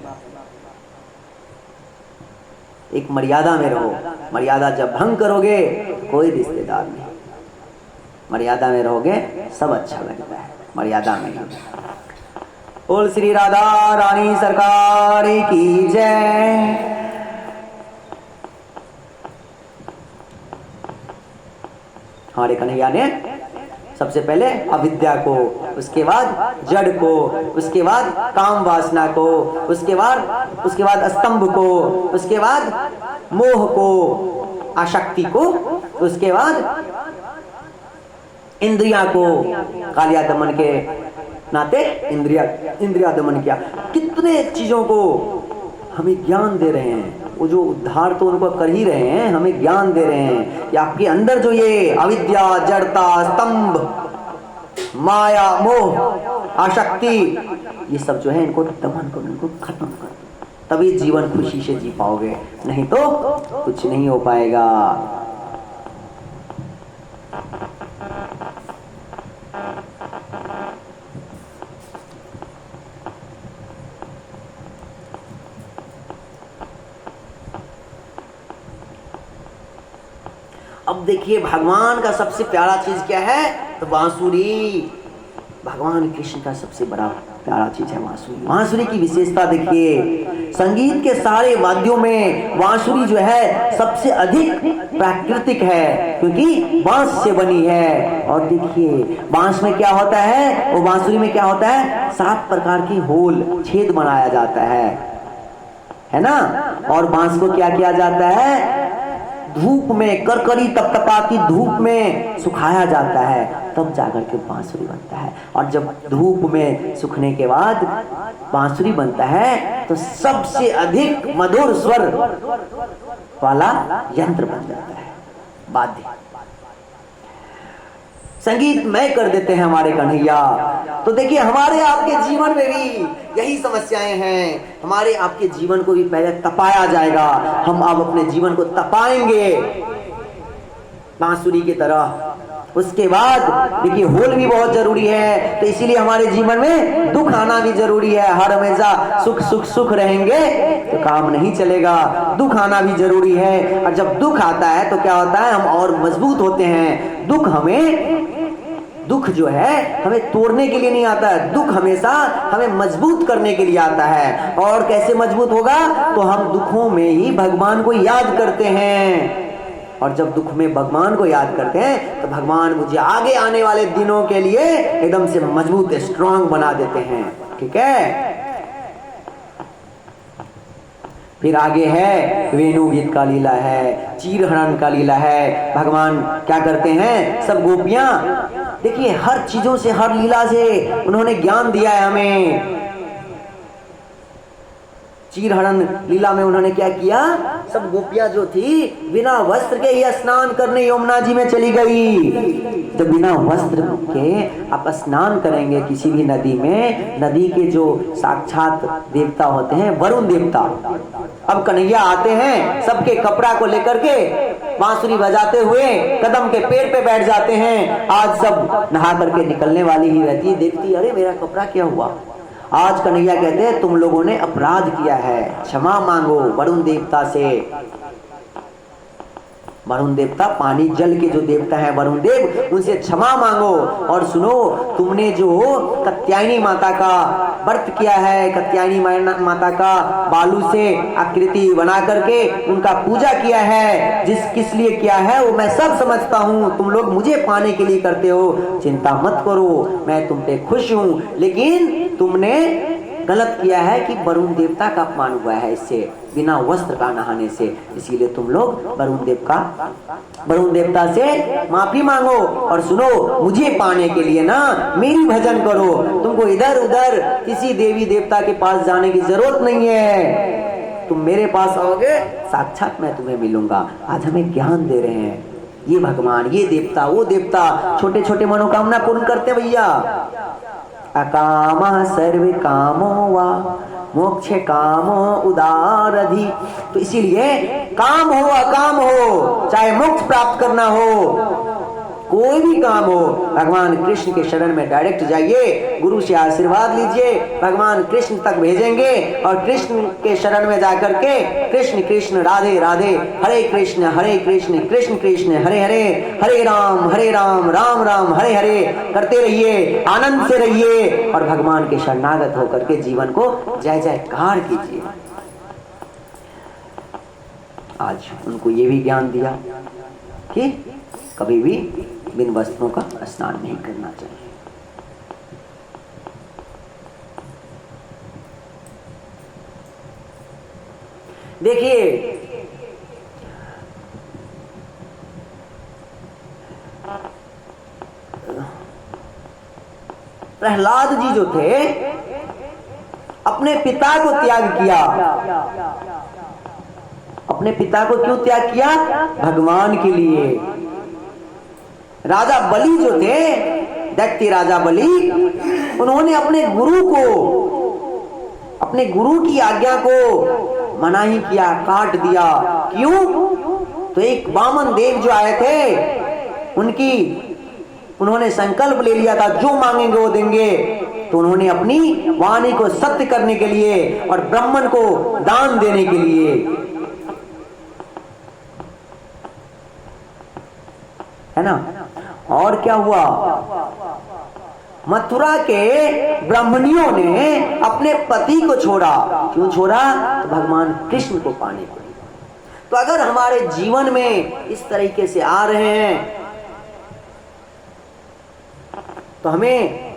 एक मर्यादा में रहो। मर्यादा जब भंग करोगे कोई रिश्तेदार नहीं, मर्यादा में रहोगे सब अच्छा लगता है, मर्यादा में ही। बोल श्री राधा रानी सरकार की जय। हमारे कन्हैया ने सबसे पहले अविद्या को, उसके बाद जड़ को, उसके बाद काम वासना को, उसके बाद स्तंभ को, उसके बाद मोह को, आसक्ति को, उसके बाद इंद्रिया को, कालिया दमन के नाते इंद्रिया दमन किया। कितने चीजों को हमें ज्ञान दे रहे हैं, वो जो उद्धार तो उनको कर ही रहे हैं, हमें ज्ञान दे रहे हैं कि आपके अंदर जो ये अविद्या, जड़ता, स्तंभ, माया, मोह, आसक्ति, ये सब जो है इनको दमन करो, इनको खत्म करो, तभी जीवन खुशी से जी पाओगे, नहीं तो कुछ नहीं हो पाएगा। अब देखिए भगवान का सबसे प्यारा चीज क्या है? तो बांसुरी। भगवान कृष्ण का सबसे बड़ा प्यारा चीज है बांसुरी। बांसुरी की विशेषता देखिए, संगीत के सारे वाद्यों में बांसुरी जो है सबसे अधिक प्राकृतिक है, क्योंकि बांस से बनी है। और देखिए बांस में क्या होता है, वो बांसुरी में क्या होता है, 7 प्रकार की होल, छेद बनाया जाता है ना। और बांस को क्या किया जाता है, धूप में, करकरी तपतपाती धूप में सुखाया जाता है, तब जाकर के बांसुरी बनता है। और जब धूप में सूखने के बाद बांसुरी बनता है तो सबसे अधिक मधुर स्वर वाला यंत्र बन जाता है, वाद्य। संगीत मय कर देते हैं हमारे कन्हैया। तो देखिए हमारे आपके जीवन में भी यही समस्याएं हैं। हमारे आपके जीवन को भी पहले तपाया जाएगा, हम अब अपने जीवन को तपाएंगे बांसुरी की तरह। उसके बाद देखिए होल भी बहुत जरूरी है, तो इसीलिए हमारे जीवन में दुख आना भी जरूरी है। हर हमेशा सुख सुख सुख रहेंगे तो काम नहीं चलेगा, दुख आना भी जरूरी है। और जब दुख आता है तो क्या होता है, हम और मजबूत होते हैं। दुख जो है हमें तोड़ने के लिए नहीं आता है, दुख हमेशा हमें मजबूत करने के लिए आता है। और कैसे मजबूत होगा, तो हम दुखों में ही भगवान को याद करते हैं। और जब दुख में भगवान को याद करते हैं तो भगवान मुझे आगे आने वाले दिनों के लिए एकदम से मजबूत, स्ट्रांग बना देते हैं। ठीक है, फिर आगे है वेणु गीत का लीला है, चीरहरण का लीला है। भगवान क्या करते हैं, सब गोपियां देखिए हर चीजों से, हर लीला से उन्होंने ज्ञान दिया है हमें। चीरहरण लीला में उन्होंने क्या किया, सब गोपियां जो थी बिना वस्त्र के ही स्नान करने यमुना जी में चली गई। तो बिना वस्त्र के आप स्नान करेंगे किसी भी नदी में, नदी के जो साक्षात देवता होते हैं वरुण देवता, अब कन्हैया आते हैं सबके कपड़ा को लेकर के बांसुरी बजाते हुए कदम के पेड़ पे बैठ जाते हैं। आज सब नहा करके निकलने वाली ही रहती, देखती अरे मेरा कपड़ा क्या हुआ। आज कन्हैया कहते हैं तुम लोगों ने अपराध किया है, क्षमा मांगो वरुण देवता से। वरुण देवता, पानी जल के जो देवता है वरुण देव, उनसे क्षमा मांगो। और सुनो, तुमने जो कात्यायनी माता का व्रत किया है, कात्यायनी माता का बालू से आकृति बना करके उनका पूजा किया है, किस लिए किया है वो मैं सब समझता हूँ। तुम लोग मुझे पाने के लिए करते हो, चिंता मत करो, मैं तुम पे खुश हूँ। लेकिन तुमने गलत किया है कि वरुण देवता का अपमान हुआ है इससे, बिना वस्त्र का नहाने से। इसीलिए तुम लोग वरुण देवता से माफी मांगो। और सुनो, मुझे पाने के लिए ना मेरी भजन करो, तुमको इधर उधर किसी देवी देवता के पास जाने की जरूरत नहीं है। तुम मेरे पास आओगे, साक्षात मैं तुम्हें मिलूंगा। आज हमें ज्ञान दे रहे हैं ये भगवान, ये देवता, वो देवता, छोटे छोटे मनोकामना पूर्ण करते भैया। अकामः सर्वे कामो वा मोक्ष कामो उदारधि। तो इसीलिए काम हो अकाम हो, चाहे मोक्ष प्राप्त करना हो, कोई भी काम हो, भगवान कृष्ण के शरण में डायरेक्ट जाइए, गुरु से आशीर्वाद लीजिए, भगवान कृष्ण तक भेजेंगे। और कृष्ण के शरण में जाकर के कृष्ण कृष्ण राधे राधे, हरे कृष्ण कृष्ण कृष्ण हरे हरे, हरे राम राम राम हरे हरे करते रहिए, आनंद से रहिए और भगवान के शरणागत होकर के जीवन को जय जयकार कीजिए। आज उनको ये भी ज्ञान दिया कि कभी भी बिन वस्त्रों का स्नान नहीं करना चाहिए। देखिए, प्रहलाद जी जो थे, अपने पिता को त्याग किया। अपने पिता को क्यों त्याग किया? भगवान के लिए। राजा बलि जो थे, दैत्य राजा बलि, उन्होंने अपने गुरु की आज्ञा को मना ही किया, काट दिया। क्यों? तो एक वामन देव जो आए थे, उन्होंने संकल्प ले लिया था जो मांगेंगे वो देंगे। तो उन्होंने अपनी वाणी को सत्य करने के लिए और ब्राह्मण को दान देने के लिए, है ना। और क्या हुआ? मथुरा के ब्राह्मणियों ने अपने पति को छोड़ा। क्यों छोड़ा? तो भगवान कृष्ण को पाने के लिए। तो अगर हमारे जीवन में इस तरीके से आ रहे हैं तो हमें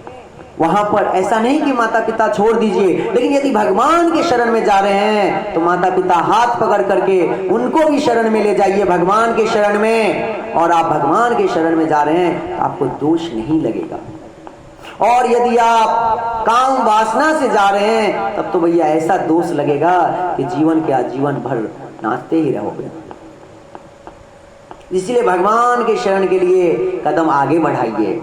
वहां पर ऐसा नहीं कि माता पिता छोड़ दीजिए, लेकिन यदि भगवान के शरण में जा रहे हैं तो माता पिता हाथ पकड़ करके उनको भी शरण में ले जाइए, भगवान के शरण में। और आप भगवान के शरण में जा रहे हैं तो आपको दोष नहीं लगेगा। और यदि आप काम वासना से जा रहे हैं तब तो भैया ऐसा दोष लगेगा कि जीवन के आजीवन भर नाचते ही रहोगे। इसलिए भगवान के शरण के लिए कदम आगे बढ़ाइए।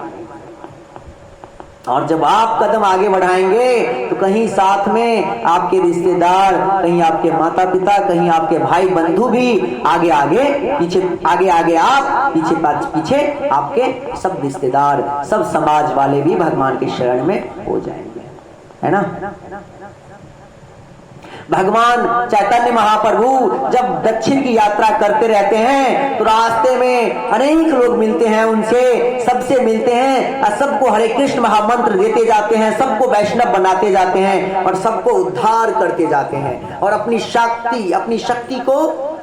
और जब आप कदम आगे बढ़ाएंगे तो कहीं साथ में आपके रिश्तेदार, कहीं आपके माता पिता, कहीं आपके भाई बंधु भी आगे आगे पीछे, आगे आगे आप, पीछे पीछे आपके सब रिश्तेदार, सब समाज वाले भी भगवान के शरण में हो जाएंगे, है ना। भगवान चैतन्य महाप्रभु जब दक्षिण की यात्रा करते रहते हैं तो रास्ते में अनेक लोग मिलते हैं, उनसे सबसे मिलते हैं और सबको हरे कृष्ण महामंत्र देते जाते हैं, सबको वैष्णव बनाते जाते हैं और सबको उद्धार करते जाते हैं और अपनी शक्ति को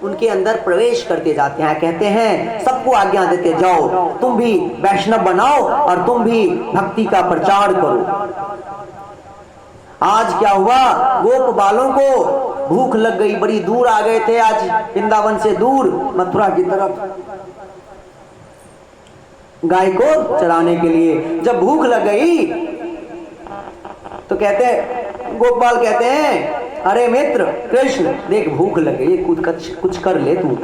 उनके अंदर प्रवेश करते जाते हैं। कहते हैं सबको आज्ञा देते जाओ, तुम भी वैष्णव बनाओ और तुम भी भक्ति का प्रचार करो। आज क्या हुआ? गोप बालों को भूख लग गई, बड़ी दूर आ गए थे आज वृंदावन से दूर मथुरा की तरफ गाय को चराने के लिए। जब भूख लग गई तो गोपाल कहते हैं, अरे मित्र कृष्ण देख भूख लग गई, कुछ कर ले, तू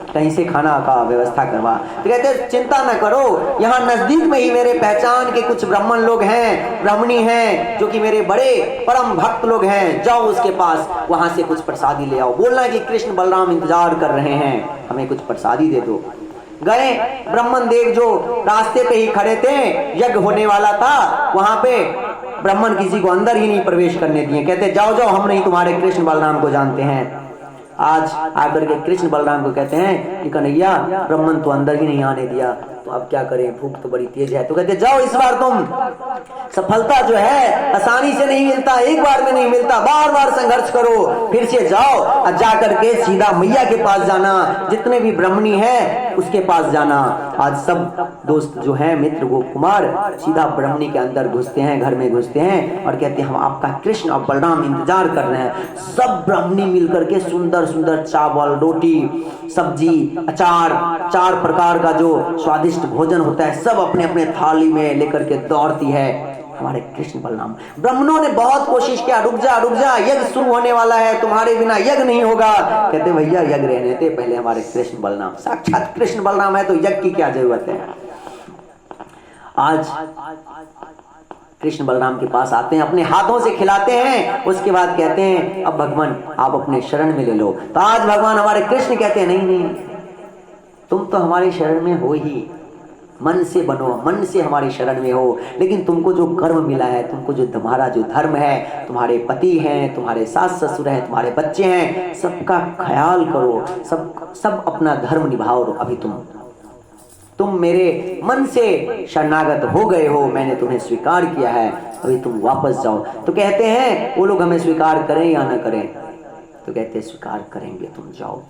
कहीं से खाना का व्यवस्था करवा। तो कहते चिंता न करो, यहाँ नजदीक में ही मेरे पहचान के कुछ ब्राह्मण लोग हैं, ब्राह्मणी हैं, जो कि मेरे बड़े परम भक्त लोग हैं, जाओ उसके पास, वहां से कुछ प्रसादी ले आओ, बोलना कि कृष्ण बलराम इंतजार कर रहे हैं, हमें कुछ प्रसादी दे दो। गए, ब्राह्मण देव जो रास्ते पे ही खड़े थे, यज्ञ होने वाला था, वहां पे ब्राह्मण किसी को अंदर ही नहीं प्रवेश करने दिए। कहते जाओ जाओ, हम नहीं तुम्हारे कृष्ण बलराम को जानते हैं। आज आकर के कृष्ण बलराम को कहते हैं कि कन्हैया ब्राह्मण तो अंदर ही नहीं आने दिया, तो अब क्या करें, भूख तो बड़ी तेज है। तो कहते जाओ इस बार तुम, सफलता जो है आसानी से नहीं मिलता, एक बार में नहीं मिलता, बार बार संघर्ष करो, फिर से जाओ और जा करके सीधा मैया के पास जाना, जितने भी ब्राह्मणी है उसके पास जाना। आज सब दोस्त जो हैं मित्र गोप कुमार सीधा ब्राह्मणी के अंदर घुसते हैं, घर में घुसते हैं और कहते हैं हम आपका कृष्ण और बलराम इंतजार कर रहे हैं। सब ब्राह्मणी मिलकर के सुंदर सुंदर चावल, रोटी, सब्जी, अचार, 4 प्रकार का जो स्वादिष्ट भोजन होता है सब अपने अपने थाली में लेकर के दौड़ती है हमारे कृष्ण बलराम। ब्राह्मणों ने बहुत कोशिश किया, रुक जा, यज्ञ शुरू होने वाला है, तुम्हारे बिना यज्ञ नहीं होगा। कहते भैया यज्ञ रहने थे, पहले हमारे कृष्ण बलराम, साक्षात कृष्ण बलराम है तो यज्ञ की क्या जरूरत है। आज कृष्ण बलराम के पास आते हैं, अपने हाथों से खिलाते हैं, उसके बाद कहते हैं अब भगवान आप अपने शरण में ले लो। तो आज भगवान हमारे कृष्ण कहते हैं नहीं, तुम तो हमारे शरण में हो ही, मन से बनो, मन से हमारी शरण में हो, लेकिन तुमको जो कर्म मिला है, तुमको जो तुम्हारा जो धर्म है, तुम्हारे पति हैं, तुम्हारे सास ससुर हैं, तुम्हारे बच्चे हैं, सबका ख्याल करो, सब अपना धर्म निभाओ। अभी तुम मेरे मन से शरणागत हो गए हो, मैंने तुम्हें स्वीकार किया है, अभी तुम वापस जाओ। तो कहते हैं वो लोग हमें स्वीकार करें या ना करें, तो कहते हैं स्वीकार करेंगे, तुम जाओ,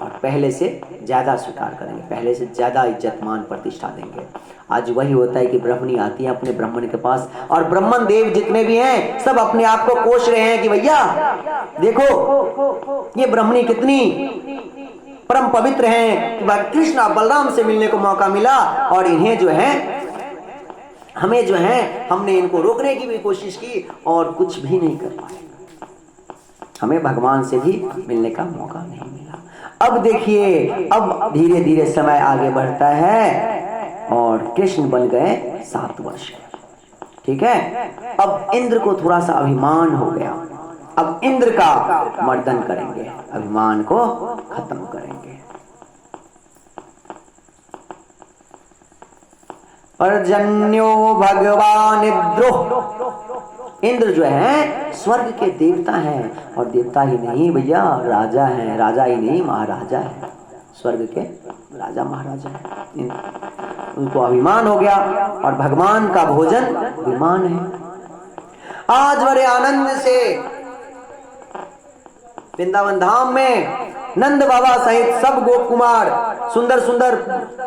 और पहले से ज्यादा स्वीकार करेंगे, पहले से ज्यादा इज्जत मान प्रतिष्ठा देंगे। आज वही होता है कि ब्राह्मणी आती है अपने ब्राह्मण के पास, और ब्राह्मण देव जितने भी हैं सब अपने आप को कोस रहे हैं कि भैया देखो ये ब्राह्मणी कितनी परम पवित्र हैं कि कृष्ण और बलराम से मिलने को मौका मिला, और इन्हें जो है हमें जो है हमने इनको रोकने की भी कोशिश की और कुछ भी नहीं कर पाए, हमें भगवान से भी मिलने का मौका नहीं मिला। अब देखिए अब धीरे धीरे समय आगे बढ़ता है और कृष्ण बन गए 7 वर्ष के, ठीक है। अब इंद्र को थोड़ा सा अभिमान हो गया, अब इंद्र का मर्दन करेंगे, अभिमान को खत्म करेंगे। पर्जन्यो भगवान इंद्र जो है स्वर्ग के देवता हैं, और देवता ही नहीं भैया राजा हैं, राजा ही नहीं महाराजा है, स्वर्ग के राजा महाराजा है। उनको अभिमान हो गया और भगवान का भोजन विमान है। आज बड़े आनंद से वृंदावन धाम में नंद बाबा सहित सब गोप कुमार सुंदर सुंदर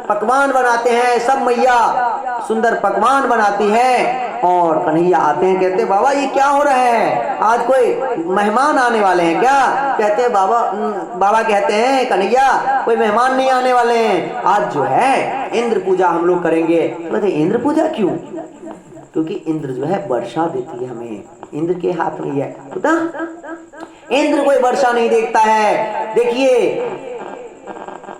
पकवान बनाते हैं, सब मैया सुंदर पकवान बनाती है, और कन्हैया आते हैं, कहते हैं बाबा ये क्या हो रहा है, आज कोई मेहमान आने वाले हैं क्या। कहते हैं बाबा कहते हैं कन्हैया कोई मेहमान नहीं आने वाले हैं, आज जो है इंद्र पूजा हम लोग करेंगे। कहते इंद्र पूजा क्यों, क्योंकि इंद्र जो है वर्षा देती है हमें, इंद्र के हाथ में है, पता इंद्र कोई वर्षा नहीं देखता है। देखिए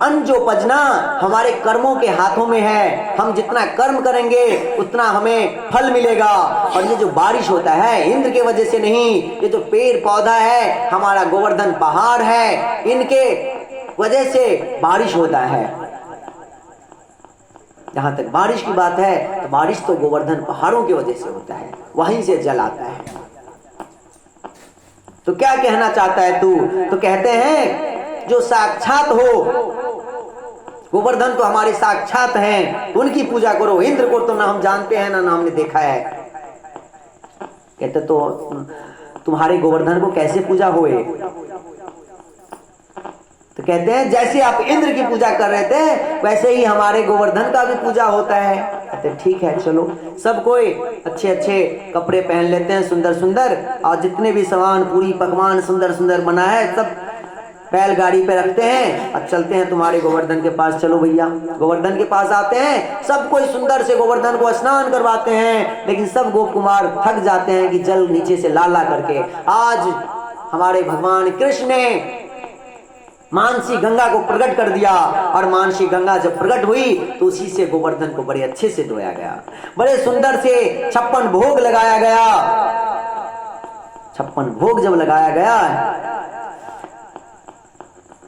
अन्न जो पजना हमारे कर्मों के हाथों में है, हम जितना कर्म करेंगे उतना हमें फल मिलेगा। और ये जो बारिश होता है इंद्र के वजह से नहीं, ये जो पेड़ पौधा है, हमारा गोवर्धन पहाड़ है, इनके वजह से बारिश होता है। जहां तक बारिश की बात है तो बारिश तो गोवर्धन पहाड़ों की वजह से होता है, वहीं से जल आता है। तो क्या कहना चाहता है तू, तो कहते हैं जो साक्षात हो, गोवर्धन तो हमारे साक्षात हैं, उनकी पूजा करो। इंद्र को तो ना हम जानते हैं ना हमने देखा है। कहते तो तुम्हारे गोवर्धन को कैसे पूजा होए, तो कहते हैं जैसे आप इंद्र की पूजा कर रहे थे वैसे ही हमारे गोवर्धन का भी पूजा होता है। कहते ठीक है चलो, सब कोई अच्छे अच्छे कपड़े पहन लेते हैं सुंदर सुंदर, और जितने भी सामान पूरी पकवान सुंदर सुंदर बना है सब बैलगाड़ी पे रखते हैं और चलते हैं तुम्हारे गोवर्धन के पास। चलो भैया गोवर्धन के पास आते हैं, सब कोई सुंदर से गोवर्धन को स्नान करवाते हैं, लेकिन सब गोप कुमार थक जाते हैं कि जल नीचे से ला ला करके। आज हमारे भगवान कृष्ण ने मानसी गंगा को प्रकट कर दिया, और मानसी गंगा जब प्रकट हुई तो उसी से गोवर्धन को बड़े अच्छे से धोया गया, बड़े सुंदर से 56 भोग लगाया गया। 56 भोग जब लगाया गया,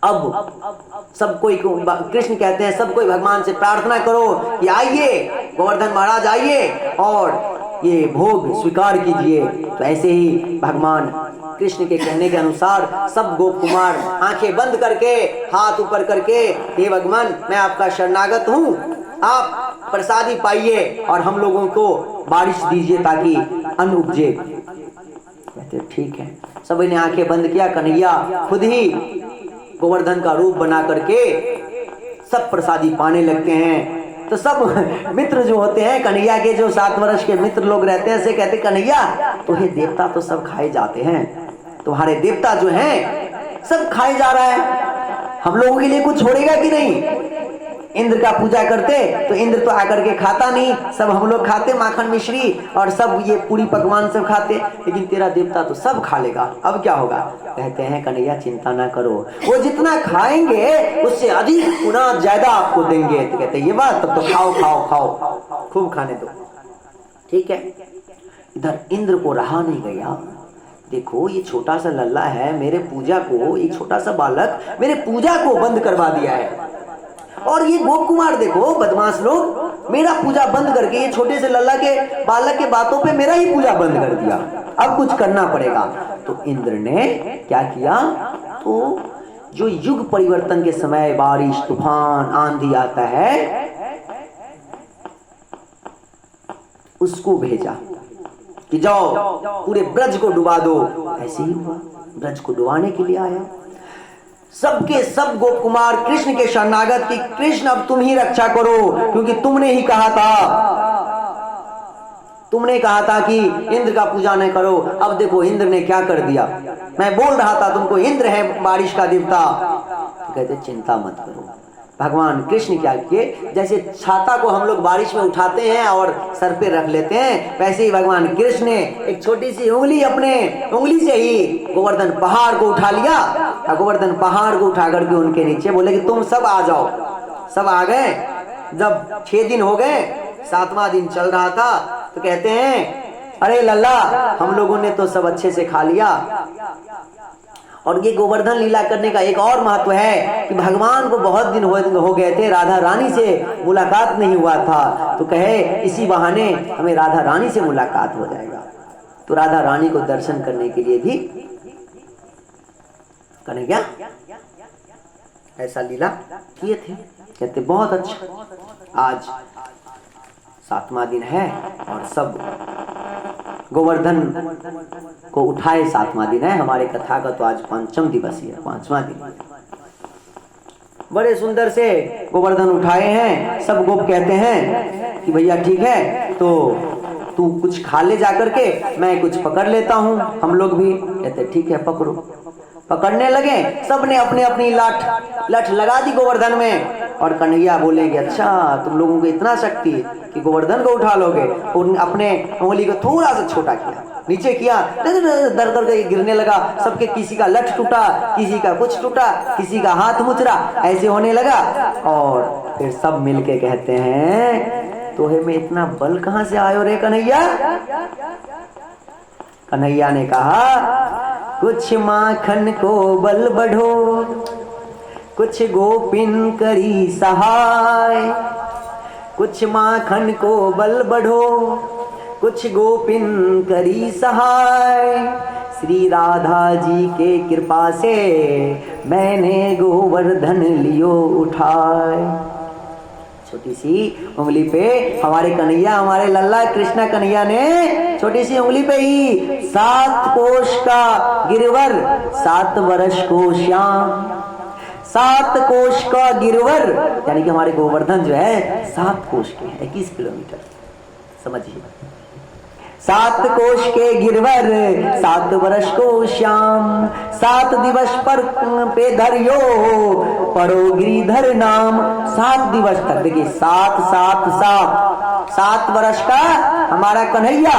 अब सब कोई कृष्ण कहते हैं सब कोई भगवान से प्रार्थना करो कि आइए गोवर्धन महाराज आइए और ये भोग स्वीकार कीजिए। तो ऐसे ही भगवान कृष्ण के कहने के अनुसार सब गोप कुमार आंखें बंद करके हाथ ऊपर करके, हे भगवान मैं आपका शरणागत हूँ, आप प्रसादी पाइए और हम लोगों को बारिश दीजिए ताकि अन्न उपजे। कहते ठीक है। सभी ने आंखें बंद किया। कन्हैया खुद ही गोवर्धन का रूप बना करके सब प्रसादी पाने लगते हैं। तो सब मित्र जो होते हैं कन्हैया के, जो 7 वर्ष के मित्र लोग रहते हैं, से कहते कन्हैया तुम्हें देवता तो सब खाए जाते हैं, तुम्हारे देवता जो हैं सब खाए जा रहा है, हम लोगों के लिए कुछ छोड़ेगा कि नहीं? इंद्र का पूजा करते तो इंद्र तो आकर के खाता नहीं, सब हम लोग खाते, माखन मिश्री और सब ये पूरी पकवान सब खाते, लेकिन तेरा देवता तो सब खा लेगा, अब क्या होगा? कहते हैं कन्हैया चिंता ना करो, वो जितना खाएंगे उससे अधिक गुना ज्यादा आपको देंगे। तो कहते ये बात, तब तो खाओ खाओ खाओ, खूब खाने दो। ठीक है। इधर इंद्र को रहा नहीं गया, देखो ये छोटा सा लल्ला है, मेरे पूजा को, एक छोटा सा बालक मेरे पूजा को बंद करवा दिया है, और ये गोप कुमार देखो बदमाश लोग मेरा पूजा बंद करके ये छोटे से लल्ला के बालक के बातों पे मेरा ही पूजा बंद कर दिया, अब कुछ करना पड़ेगा। तो इंद्र ने क्या किया, तो जो युग परिवर्तन के समय बारिश तूफान आंधी आता है उसको भेजा कि जाओ पूरे ब्रज को डुबा दो। ऐसे ही हुआ, ब्रज को डुबाने के लिए आया। सबके सब गोप कुमार कृष्ण के शरणागत की, कृष्ण अब तुम ही रक्षा करो, क्योंकि तुमने ही कहा था, तुमने कहा था कि इंद्र का पूजा न करो। अब देखो इंद्र ने क्या कर दिया, मैं बोल रहा था तुमको इंद्र है बारिश का देवता। तो कहते चिंता मत करो। भगवान कृष्ण क्या किए, जैसे छाता को हम लोग बारिश में उठाते हैं और सर पे रख लेते हैं, वैसे ही भगवान कृष्ण ने एक छोटी सी उंगली, अपने उंगली से ही गोवर्धन पहाड़ को उठा लिया। गोवर्धन पहाड़ को उठा करके उनके नीचे बोले कि तुम सब आ जाओ। सब आ गए। जब 6 दिन हो गए, 7वां दिन चल रहा था, तो कहते हैं अरे लल्ला हम लोगों ने तो सब अच्छे से खा लिया। और ये गोवर्धन लीला करने का एक और महत्व है कि भगवान को बहुत दिन हो गए थे, राधा रानी से मुलाकात नहीं हुआ था, तो कहे इसी बहाने हमें राधा रानी से मुलाकात हो जाएगा। तो राधा रानी को दर्शन करने के लिए भी कन्हैया ऐसा लीला किए थे। कहते बहुत अच्छा, आज 7वां दिन है और सब गोवर्धन को उठाए, 7वां दिन है हमारे कथा का, तो आज 5वां दिवस है, 5वां दिन। बड़े सुंदर से गोवर्धन उठाए हैं। सब गोप कहते हैं कि भैया ठीक है, तो तू कुछ खा ले जाकर के, मैं कुछ पकड़ लेता हूँ। हम लोग भी कहते ठीक है पकड़ो। पकड़ने लगे, सबने अपने अपनी लठ लगा दी गोवर्धन में। और कन्हैया बोलेंगे अच्छा तुम लोगों को इतना शक्ति कि गोवर्धन को उठा लोगे। उन अपने उंगली को थोड़ा सा छोटा किया, नीचे किया, दर दर के गिरने लगा। सबके किसी का लठ टूटा, किसी का कुछ टूटा, किसी का हाथ मुचरा, ऐसे होने लगा। और फिर सब मिलके कहते हैं तोहे में इतना बल कहां से आयो रे कन्हैया? कन्हैया ने कहा कुछ माखन को बल बढ़ो, कुछ गोपिन करी सहाय। कुछ माखन को बल बढ़ो, कुछ गोपिन करी सहाय। श्री राधा जी के कृपा से मैंने गोवर्धन लियो उठाए। छोटी सी उंगली पे हमारे कन्हैया, हमारे लल्ला कृष्णा कन्हैया ने छोटी सी उंगली पे ही 7 कोष का गिरवर, 7 वर्ष को श्याम, 7 कोष का गिरवर, यानी कि हमारे गोवर्धन जो है 7 कोष के, 21 किलोमीटर, समझिए। 7 कोष के गिरवर, 7 वर्ष को श्याम, 7 दिवस पर पे धरियो परो गिरिधर नाम। 7 दिवस तक, देखिए 7 7 7, 7 वर्ष का हमारा कन्हैया,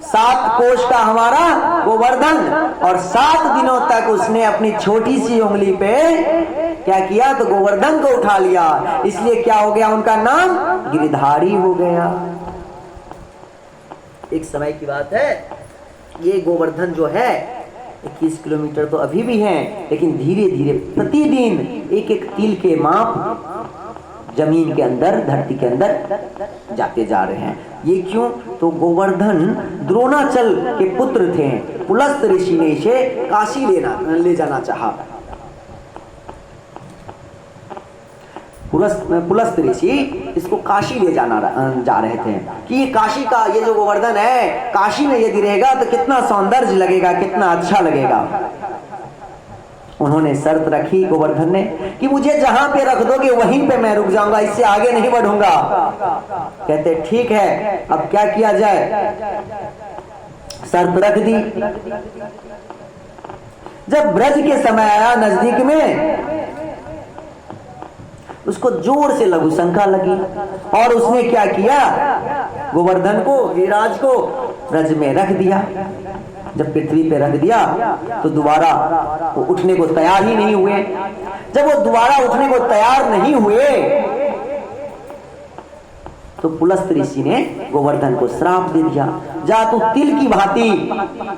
7 कोष का हमारा गोवर्धन, और 7 दिनों तक उसने अपनी छोटी सी उंगली पे क्या किया, तो गोवर्धन को उठा लिया। इसलिए क्या हो गया, उनका नाम गिरिधारी हो गया। एक समय की बात है, ये गोवर्धन जो है 21 किलोमीटर तो अभी भी है, लेकिन धीरे धीरे प्रतिदिन एक एक तिल के माप जमीन के अंदर, धरती के अंदर जाते जा रहे हैं। ये क्यों? तो गोवर्धन द्रोणाचल के पुत्र थे। पुलस्त ऋषि ने इसे काशी ले जाना चाहा। पुलस्त ऋषि इसको काशी ले जाना जा रहे थे कि ये काशी का, ये जो गोवर्धन है, काशी में यदि रहेगा तो कितना सौंदर्य लगेगा, कितना अच्छा लगेगा। उन्होंने शर्त रखी गोवर्धन ने कि मुझे जहां पे रख दोगे वहीं पे मैं रुक जाऊंगा, इससे आगे नहीं बढ़ूंगा। कहते ठीक है, अब क्या किया जाए? शर्त रख दी। जब ब्रज के समय आया नजदीक में, उसको जोर से लघु शंका लगी और उसने क्या किया? गोवर्धन को, गिरिराज को ब्रज में रख दिया। जब पृथ्वी पे रख दिया तो दोबारा वो उठने को तैयार ही नहीं हुए। जब वो दोबारा उठने को तैयार नहीं हुए तो पुलस्त ऋषि ने गोवर्धन को श्राप दे दिया, जा तू तिल की भांति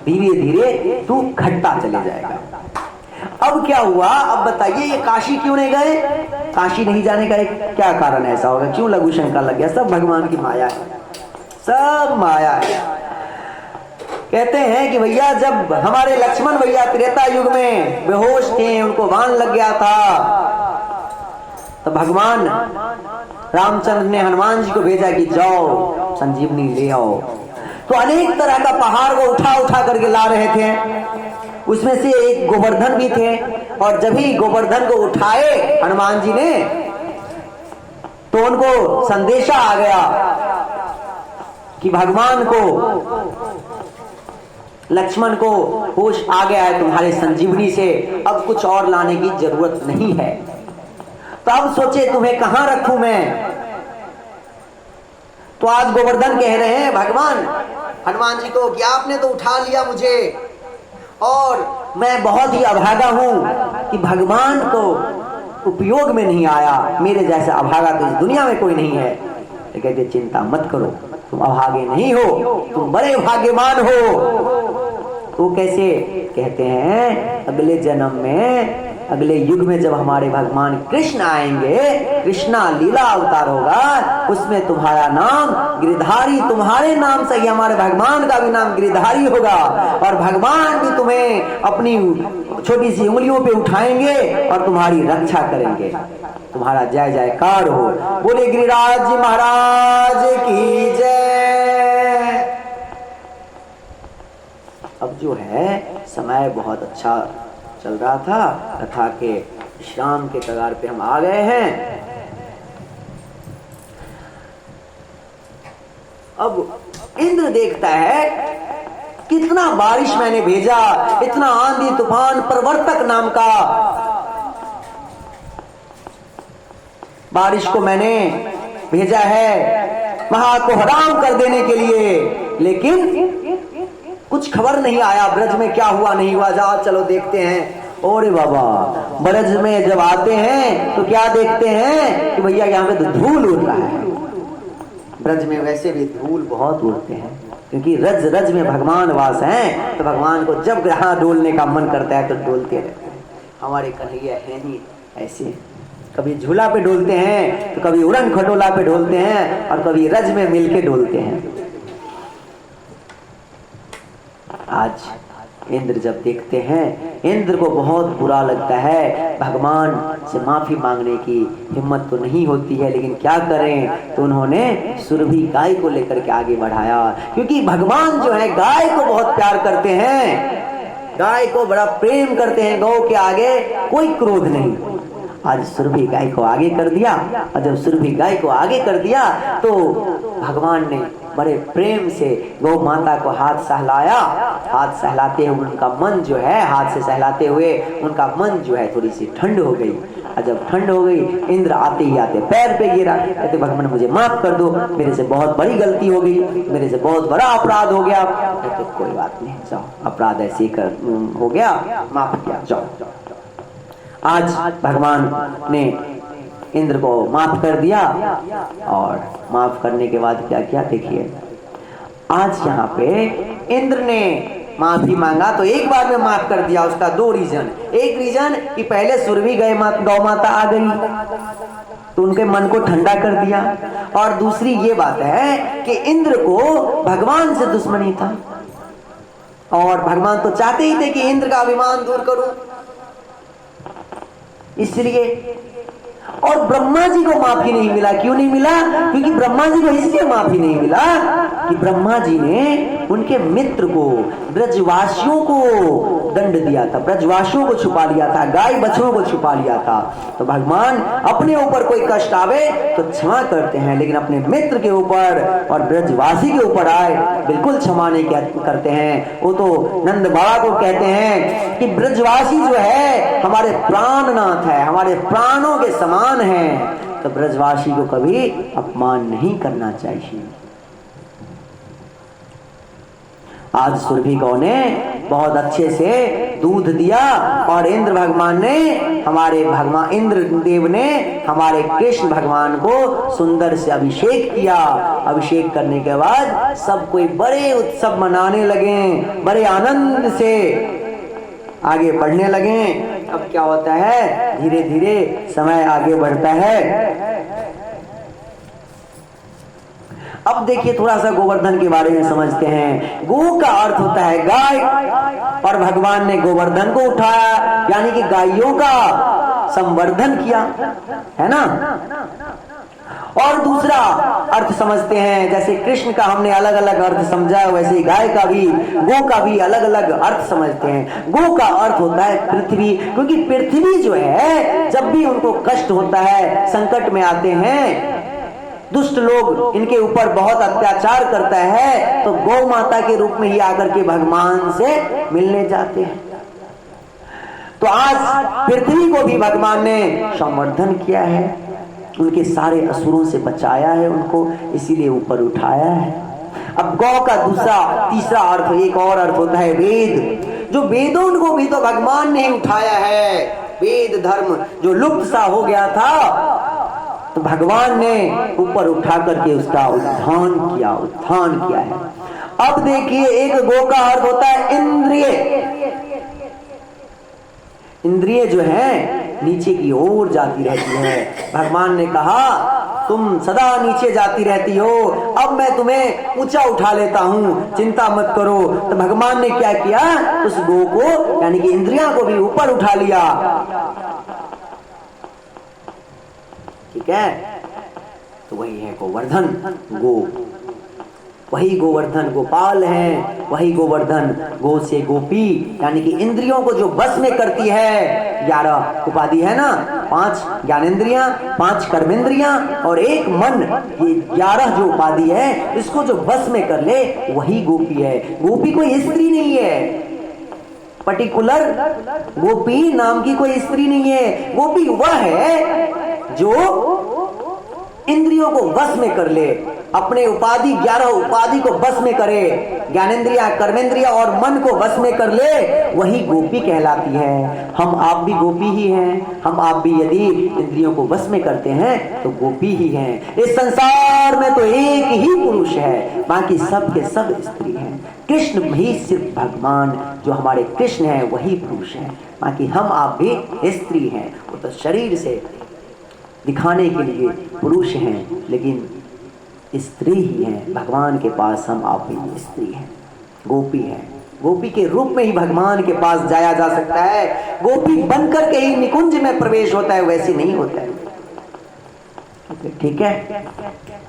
धीरे धीरे तू घटता चले जाएगा। अब क्या हुआ? अब बताइए, ये काशी क्यों नहीं गए? काशी नहीं जाने का एक क्या कारण ऐसा होगा? क्यों लघु शंका लग गया? सब भगवान की माया है, सब माया है। कहते हैं कि भैया जब हमारे लक्ष्मण भैया त्रेता युग में बेहोश थे, उनको बाण लग गया था, तो भगवान रामचंद्र ने हनुमान जी को भेजा कि जाओ संजीवनी ले आओ। तो अनेक तरह का पहाड़ को उठा उठा करके ला रहे थे, उसमें से एक गोवर्धन भी थे। और जब ही गोवर्धन को उठाए हनुमान जी ने, तो उनको संदेशा आ गया कि भगवान को, लक्ष्मण को होश आ गया है तुम्हारे संजीवनी से, अब कुछ और लाने की जरूरत नहीं है। तो अब सोचे तुम्हें कहां रखूं मैं? तो आज गोवर्धन कह रहे हैं भगवान हनुमान जी को कि आपने तो उठा लिया मुझे, और मैं बहुत ही अभागा हूं कि भगवान को उपयोग में नहीं आया। मेरे जैसा अभागा तो इस दुनिया में कोई नहीं है। तो कहते चिंता मत करो, तुम अभागे नहीं हो, तुम बड़े भाग्यवान हो। तो कैसे? कहते हैं अगले जन्म में, अगले युग में जब हमारे भगवान कृष्ण आएंगे, कृष्णा लीला अवतार होगा, उसमें तुम्हारा नाम गिरधारी, तुम्हारे नाम से ही हमारे भगवान का भी नाम गिरधारी होगा। और भगवान भी तुम्हें अपनी छोटी सी उंगलियों पे उठाएंगे और तुम्हारी रक्षा करेंगे। तुम्हारा जय जयकार हो। बोले गिरिराज जी महाराज की जय। अब जो है समय बहुत अच्छा चल रहा था, कथा के विश्राम के कगार पे हम आ गए हैं। अब इंद्र देखता है कितना बारिश मैंने भेजा, इतना आंधी तूफान, प्रवर्तक नाम का बारिश को मैंने भेजा है महाकोहराम कर देने के लिए, लेकिन कुछ खबर नहीं आया ब्रज में क्या हुआ नहीं हुआ। जाओ चलो देखते हैं। ओरे बाबा, ब्रज में जब आते हैं तो क्या देखते हैं कि भैया यहाँ पे तो धूल उड़ रहा है। ब्रज में वैसे भी धूल बहुत उड़ते हैं, क्योंकि रज रज में भगवान वास हैं, तो भगवान को जब ग्रह डोलने का मन करता है तो डोलते रहते हैं। हमारे कन्हैया है ही ऐसे, कभी झूला पे डोलते हैं तो कभी उड़न खटोला पे डोलते हैं और कभी रज में मिलके डोलते हैं। आज इंद्र जब देखते हैं, इंद्र को बहुत बुरा लगता है। भगवान से माफी मांगने की हिम्मत तो नहीं होती है, लेकिन क्या करें, तो उन्होंने सुरभि गाय को लेकर के आगे बढ़ाया, क्योंकि भगवान जो है गाय को बहुत प्यार करते हैं, गाय को बड़ा प्रेम करते हैं। गौ के आगे कोई क्रोध नहीं। आज सुरभि गाय को आगे कर दिया, और जब सुरभि गाय को आगे कर दिया तो भगवान ने बड़े प्रेम से गौ माता को हाथ सहलाया। हाथ सहलाते हुए उनका मन जो है, हाथ से सहलाते हुए उनका मन जो है थोड़ी सी ठंड हो गई। और जब ठंड हो गई, इंद्र आते ही आते पैर पे गिरा, कहते भगवान मुझे माफ कर दो, मेरे से बहुत बड़ी गलती हो गई, मेरे से बहुत बड़ा अपराध हो गया। कहते कोई बात नहीं, जाओ, अपराध ऐसे ही हो गया, माफ किया, जाओ। आज भगवान ने इंद्र को माफ कर दिया, और माफ करने के बाद क्या किया देखिए। आज यहाँ पे इंद्र ने माफी मांगा तो एक बार में माफ कर दिया। उसका दो रीजन, एक रीजन कि पहले सुरभि गौ माता आ गई, तो उनके मन को ठंडा कर दिया। और दूसरी ये बात है कि इंद्र को भगवान से दुश्मनी था और भगवान तो चाहते ही थे कि इंद्र का अभिमान दूर करूं, इसलिए। और ब्रह्मा जी को माफी नहीं मिला। क्यों नहीं मिला? क्योंकि ब्रह्मा जी को इसलिए माफी नहीं मिला कि ब्रह्मा जी ने उनके मित्र को, ब्रजवासियों को दंड दिया था, ब्रजवासियों को छुपा लिया था, गाय बछड़ों को छुपा लिया था। तो भगवान अपने ऊपर कोई कष्ट आवे तो क्षमा करते हैं, लेकिन अपने मित्र के ऊपर और ब्रजवासी के ऊपर आए बिल्कुल क्षमा नहीं करते हैं। वो तो नंद बाबा को कहते हैं कि ब्रजवासी जो है हमारे प्राणनाथ है, हमारे प्राणों के समान है, तो ब्रजवासी को कभी अपमान नहीं करना चाहिए। आज सुरभि गौ ने बहुत अच्छे से दूध दिया और इंद्र भगवान ने, हमारे भगवान इंद्र देव ने हमारे कृष्ण भगवान को सुंदर से अभिषेक किया। अभिषेक करने के बाद सब कोई बड़े उत्सव मनाने लगे, बड़े आनंद से आगे बढ़ने लगे। अब क्या होता है, धीरे धीरे समय आगे बढ़ता है। अब देखिए थोड़ा सा गोवर्धन के बारे में समझते हैं। गो का अर्थ होता है गाय, और भगवान ने गोवर्धन को उठाया, यानी कि गायों का संवर्धन किया, है ना। और दूसरा अर्थ समझते हैं, जैसे कृष्ण का हमने अलग अलग अर्थ समझा, वैसे गाय का भी, गो का भी अलग अलग अर्थ समझते हैं। गो का अर्थ होता है पृथ्वी, क्योंकि पृथ्वी जो है जब भी उनको कष्ट होता है, संकट में आते हैं, दुष्ट लोग इनके ऊपर बहुत अत्याचार करता है, तो गौ माता के रूप में ही आकर के भगवान से मिलने जाते हैं। तो आज पृथ्वी को भी भगवान ने संवर्धन किया है, उनके सारे असुरों से बचाया है उनको, इसीलिए ऊपर उठाया है। अब गौ का दूसरा तीसरा अर्थ, एक और अर्थ होता है वेद। जो वेदों को भी तो भगवान ने उठाया है। वेद धर्म जो लुप्त सा हो गया था, तो भगवान ने ऊपर उठा करके उसका उत्थान किया है। अब देखिए, एक गो का अर्थ होता है इंद्रिय। इंद्रिय जो है नीचे की ओर जाती रहती है। भगवान ने कहा तुम सदा नीचे जाती रहती हो, अब मैं तुम्हें ऊंचा उठा लेता हूं, चिंता मत करो। तो भगवान ने क्या किया, उस गो को यानी कि इंद्रियां को भी ऊपर उठा लिया। ठीक है, तो वही है गोवर्धन, गो। वही गोवर्धन गोपाल हैं, वही गोवर्धन गो से गोपी, यानी कि इंद्रियों को जो बस में करती है। 11 उपाधि है ना, 5 ज्ञानेंद्रियां, 5 कर्मेंद्रियां और 1 मन, ये 11 जो उपाधि है, इसको जो बस में कर ले वही गोपी है। गोपी कोई स्त्री नहीं है, पर्टिकुलर गोपी नाम की कोई स्त्री नहीं है। गोपी वह है जो इंद्रियों को वश में कर ले, अपने उपाधि 11 उपाधि को वश में करे, ज्ञानेंद्रिया, कर्मेंद्रिया और मन को वश में कर ले, वही गोपी कहलाती है। हम आप भी गोपी ही हैं। हम आप भी यदि इंद्रियों को वश में करते हैं तो गोपी ही हैं। इस संसार में तो एक ही पुरुष है, बाकी सब के सब स्त्री हैं। कृष्ण भी सिर्फ भगवान जो हमारे कृष्ण हैं वही पुरुष है, बाकी हम आप भी स्त्री हैं। वो तो शरीर से दिखाने के लिए पुरुष हैं, लेकिन स्त्री ही हैं। भगवान के पास हम आप भी स्त्री हैं, गोपी हैं। गोपी के रूप में ही भगवान के पास जाया जा सकता है। गोपी बनकर के ही निकुंज में प्रवेश होता है, वैसे नहीं होता है। ठीक है,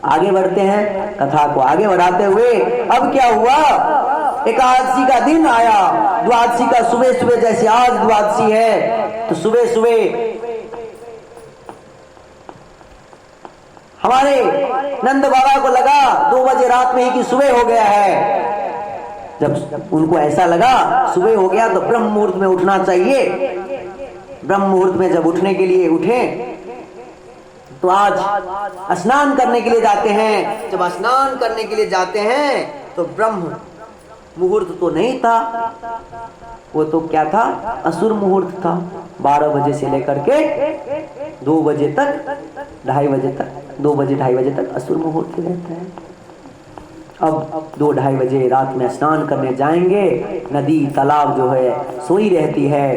आगे बढ़ते हैं कथा को आगे बढ़ाते हुए। अब क्या हुआ, एकादशी का दिन आया, द्वादशी का सुबह सुबह, जैसे आज द्वादशी है तो सुबह सुबह हमारे नंद बाबा को लगा 2 बजे रात में ही कि सुबह हो गया है। जब उनको ऐसा लगा सुबह हो गया तो ब्रह्म मुहूर्त में उठना चाहिए। ब्रह्म मुहूर्त में जब उठने के लिए उठे तो आज स्नान करने के लिए जाते हैं। जब स्नान करने के लिए जाते हैं तो ब्रह्म मुहूर्त तो नहीं था, वो तो क्या था, असुर मुहूर्त था। 12 बजे से लेकर के 2 बजे तक, 2:30 बजे तक, 2 बजे 2:30 बजे तक असुर मुहूर्त रहता है। अब 2 2:30 बजे रात में स्नान करने जाएंगे, नदी तालाब जो है सोई रहती है,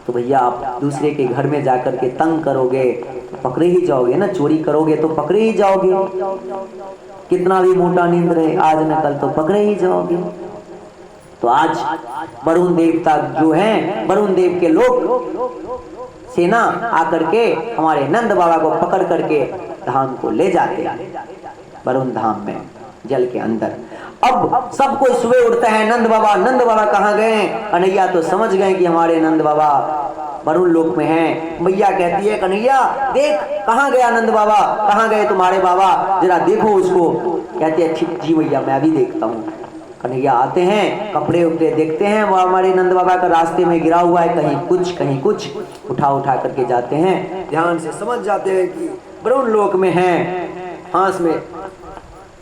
तो भैया आप दूसरे के घर में जाकर के तंग करोगे तो पकड़े ही जाओगे ना, चोरी करोगे तो पकड़े ही जाओगे, कितना भी मोटा नींद रहे आज न कल तो पकड़े ही जाओगे। तो आज वरुण देवता जो हैं, वरुण देव के लोग सेना आकर के हमारे नंद बाबा को पकड़ करके धाम को ले जाते हैं, वरुण धाम में जल के अंदर। अब सब कोई सुबह उठता है, नंद बाबा कहाँ गए? कन्हैया तो समझ गए कि हमारे नंद बाबा वरुण लोक में हैं। मैया कहती है कन्हैया देख कहाँ गया नंद बाबा, कहाँ गए तुम्हारे बाबा, जरा देखो उसको। कहती है ठीक जी मैया मैं भी देखता हूँ। कन्हैया आते हैं, कपड़े उपड़े देखते हैं, वो हमारे नंद बाबा का रास्ते में गिरा हुआ है, कहीं कुछ उठा करके जाते हैं। ध्यान से समझ जाते हैं कि वरुण लोक में हैं, फांस में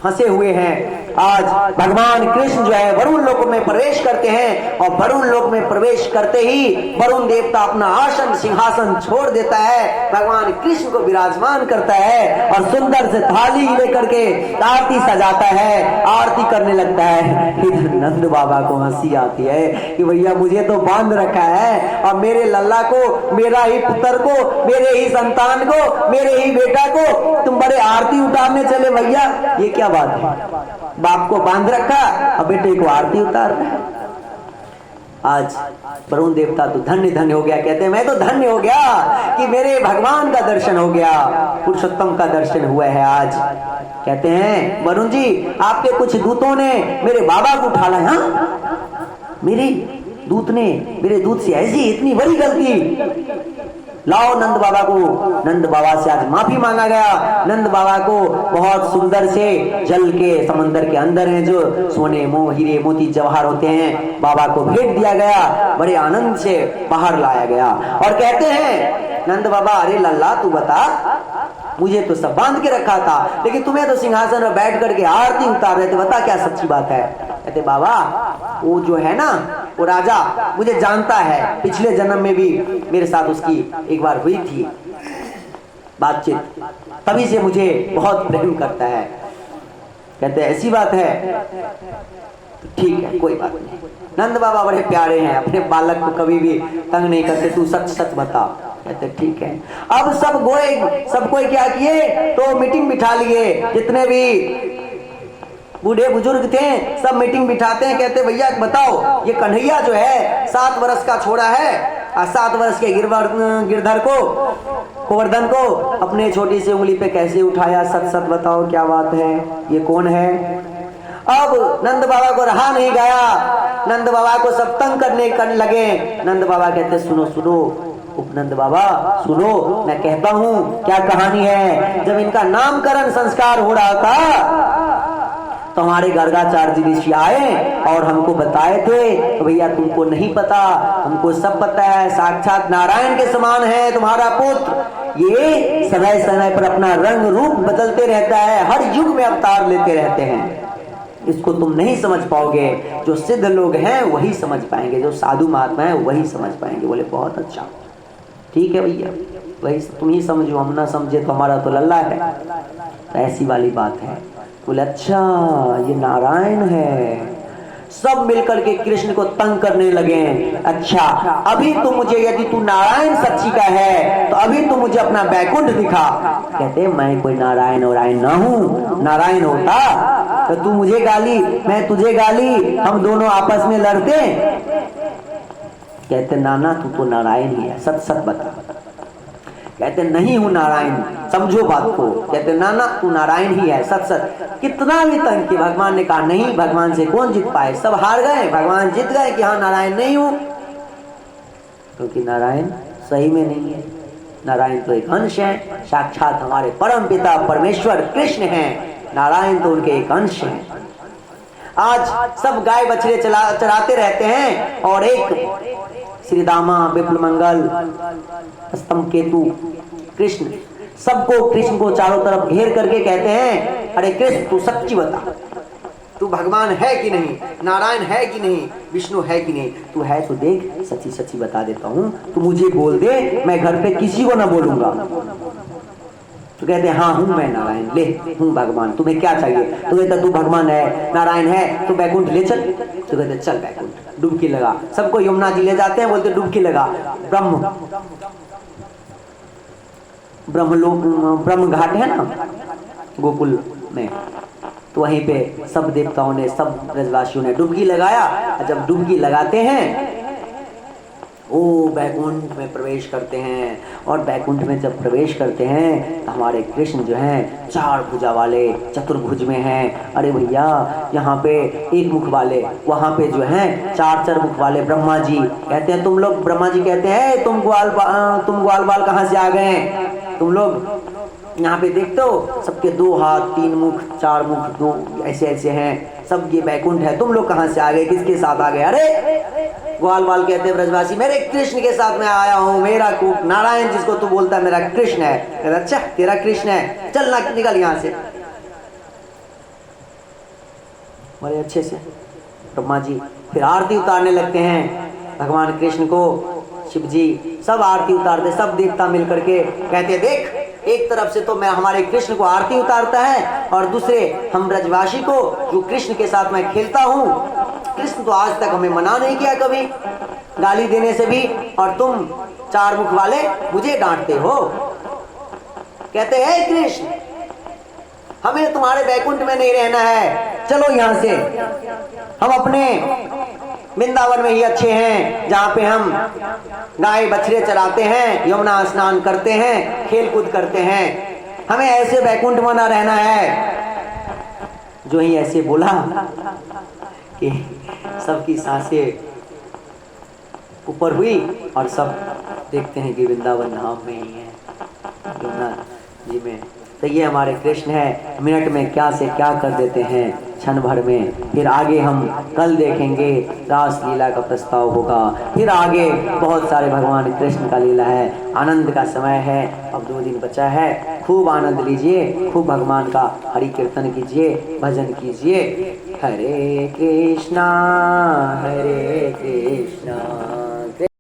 फंसे हुए हैं। आज भगवान कृष्ण जो है वरुण लोक में प्रवेश करते हैं, और वरुण लोक में प्रवेश करते ही वरुण देवता अपना आसन सिंहासन छोड़ देता है, भगवान कृष्ण को विराजमान करता है और सुंदर से थाली लेकर के आरती सजाता है, आरती करने लगता है। इधर नंद बाबा को हंसी आती है कि भैया मुझे तो बांध रखा है, और मेरे लल्ला को, मेरा ही पुत्र को, मेरे ही संतान को, मेरे ही बेटा को तुम बड़े आरती उतारने चले भैया, ये क्या बात है? बाप को बांध रखा और बेटे को आरती उतार रहा है। आज वरुण देवता तो धन्य धन्य हो गया, कहते हैं मैं तो धन्य हो गया कि मेरे भगवान का दर्शन हो गया, पुरुषोत्तम का दर्शन हुआ है आज। कहते हैं वरुण जी आपके कुछ दूतों ने मेरे बाबा को उठा लाया, मेरे दूत ने मेरे दूत से ऐसी इतनी बड़ी गलती, लाओ नंद बाबा को। नंद बाबा से आज माफी मांगा गया। नंद बाबा को बहुत सुंदर से जल के समंदर के अंदर हैं जो सोने हीरे मोती जवाहर होते हैं, बाबा को भेंट दिया गया, बड़े आनंद से बाहर लाया गया। और कहते हैं नंद बाबा अरे लल्ला तू बता, मुझे तो सब बांध के रखा था, लेकिन तुम्हें तो सिंहासन में बैठ करके आरती उतार रहे थे, बता क्या सच्ची बात है? कहते बाबा वो जो है ना वो राजा मुझे जानता है, पिछले जन्म में भी मेरे साथ उसकी एक बार हुई थी बातचीत, तभी से मुझे बहुत प्रेम करता है। कहते ऐसी बात है? ठीक है कोई बात नहीं। नंद बाबा बड़े प्यारे हैं, अपने बालक को कभी भी तंग नहीं करते, तू सच सच बता। कहते ठीक है। अब सब कोई क्या किए तो मीटिंग बिठा लिए, जितने भी बूढ़े बुजुर्ग थे सब मीटिंग बिठाते हैं। कहते भैया बताओ ये कन्हैया जो है 7 वर्ष का छोड़ा है, और 7 वर्ष के गिरधर को गोवर्धन को अपने छोटी सी उंगली पे कैसे उठाया, सच सच बताओ क्या बात है, ये कौन है? अब नंद बाबा को रहा नहीं गया, नंद बाबा को सब तंग करने लगे। नंद बाबा कहते सुनो सुनो उपनंद बाबा सुनो, मैं कहता हूँ क्या कहानी है। जब इनका नामकरण संस्कार हो रहा था तो हमारे गर्गाचार्य ऋषि आए और हमको बताए थे तो भैया तुमको नहीं पता, हमको सब पता है, साक्षात नारायण के समान है तुम्हारा पुत्र, ये समय समय पर अपना रंग रूप बदलते रहता है, हर युग में अवतार लेते रहते हैं। इसको तुम नहीं समझ पाओगे, जो सिद्ध लोग हैं वही समझ पाएंगे, जो साधु महात्मा है वही समझ पाएंगे। बोले बहुत अच्छा ठीक है भैया, वही तुम ही समझो, हम ना समझे तो हमारा तो लल्ला है। तो ऐसी वाली बात है। बोले अच्छा ये नारायण है। सब मिलकर के कृष्ण को तंग करने लगे। अच्छा अभी तो मुझे, यदि तू नारायण सच्ची का है तो अभी तो मुझे अपना बैकुंठ दिखा। कहते मैं कोई नारायण ना हूँ, नारायण होता तो तू मुझे गाली मैं तुझे गाली, हम दोनों आपस में लड़ते। कहते नाना तू तो नारायण ही है, सच सच बता। कहते नहीं हूं नारायण, समझो बात को। कहते ना तू नारायण ही है, सच सच। कितना भी तंग किया, भगवान ने कहा नहीं, भगवान से कौन जीत पाए, सब हार गए, भगवान जीत गए कि हाँ नारायण नहीं हूं, क्योंकि नारायण सही में नहीं है। नारायण तो एक अंश है, साक्षात हमारे परम पिता परमेश्वर कृष्ण हैं, नारायण तो उनके एक अंश हैं। आज सब गाय बछड़े चराते रहते हैं और एक श्री दामा विपुल मंगल स्तंभ केतु कृष्ण, सबको कृष्ण को चारों तरफ घेर करके कहते हैं अरे कृष्ण तू सच्ची बता, तू भगवान है कि नहीं, नारायण है कि नहीं, विष्णु है कि नहीं, तू है तो देख, सच्ची सच्ची बता देता हूँ, तू मुझे बोल दे, मैं घर पे किसी को ना बोलूंगा। तो कहते हैं हाँ हूँ मैं नारायण, ले हूँ भगवान, तुम्हें क्या चाहिए? तो कहता तू भगवान है, नारायण है, तो बैकुंठ ले चल। तो कहते चल बैकुंठ, डुबकी लगा। सबको यमुना जी ले जाते हैं, बोलते डुबकी लगा। ब्रह्म ब्रह्म घाट है ना गोकुल में, तो वहीं पे सब देवताओं ने, सब ब्रजवासियों ने डुबकी लगाया। जब डुबकी लगाते हैं वो बैकुंठ में प्रवेश करते हैं, और बैकुंठ में जब प्रवेश करते हैं तो हमारे कृष्ण जो हैं 4 भुजा वाले चतुर्भुज में हैं। अरे भैया, यहाँ पे 1 मुख वाले, वहाँ पे जो हैं 4 मुख वाले ब्रह्मा जी कहते हैं, तुम लोग, ब्रह्मा जी कहते हैं तुम ग्वाल बाल कहाँ से आ गए, तुम लोग यहाँ पे देखते हो सबके 2 हाथ 3 मुख 4 मुख 2 ऐसे ऐसे हैं, सब ये बैकुंठ है, तुम लोग कहाँ से आ गए, किसके साथ आ गए। अरे ग्वाल बाल कहते हैं ब्रजवासी, मेरे कृष्ण के साथ मैं आया हूँ, मेरा कूप नारायण जिसको तू बोलता है मेरा कृष्ण है। कहते अच्छा तेरा कृष्ण है, चल ना निकल यहाँ से। बड़े अच्छे से ब्रह्मा जी फिर आरती उतारने लगते हैं भगवान कृष्ण को। शिव जी सब आरती उतारते, सब देवता मिलकर के कहते देख, एक तरफ से तो मैं हमारे कृष्ण को आरती उतारता है, और दूसरे हम ब्रजवासी को जो कृष्ण के साथ मैं खेलता हूँ, कृष्ण तो आज तक हमें मना नहीं किया कभी गाली देने से भी, और तुम 4 मुख वाले मुझे डांटते हो। कहते हैं कृष्ण, हमें तुम्हारे बैकुंठ में नहीं रहना है, चलो यहाँ से, हम अपने वृंदावन में ही अच्छे हैं, जहाँ पे हम गाय बछड़े चराते हैं, यमुना स्नान करते हैं, खेल कूद करते हैं, हमें ऐसे बैकुंठ में ना रहना है। जो ही ऐसे बोला कि सबकी सांसें ऊपर हुई, और सब देखते हैं कि वृंदावन धाम में ही है, यमुना जी में। तो ये हमारे कृष्ण है, मिनट में क्या से क्या कर देते हैं, क्षण भर में। फिर आगे हम कल देखेंगे, रास लीला का प्रस्ताव होगा, फिर आगे बहुत सारे भगवान कृष्ण का लीला है। आनंद का समय है, अब 2 दिन बचा है, खूब आनंद लीजिए, खूब भगवान का हरि कीर्तन कीजिए, भजन कीजिए। हरे कृष्णा हरे कृष्णा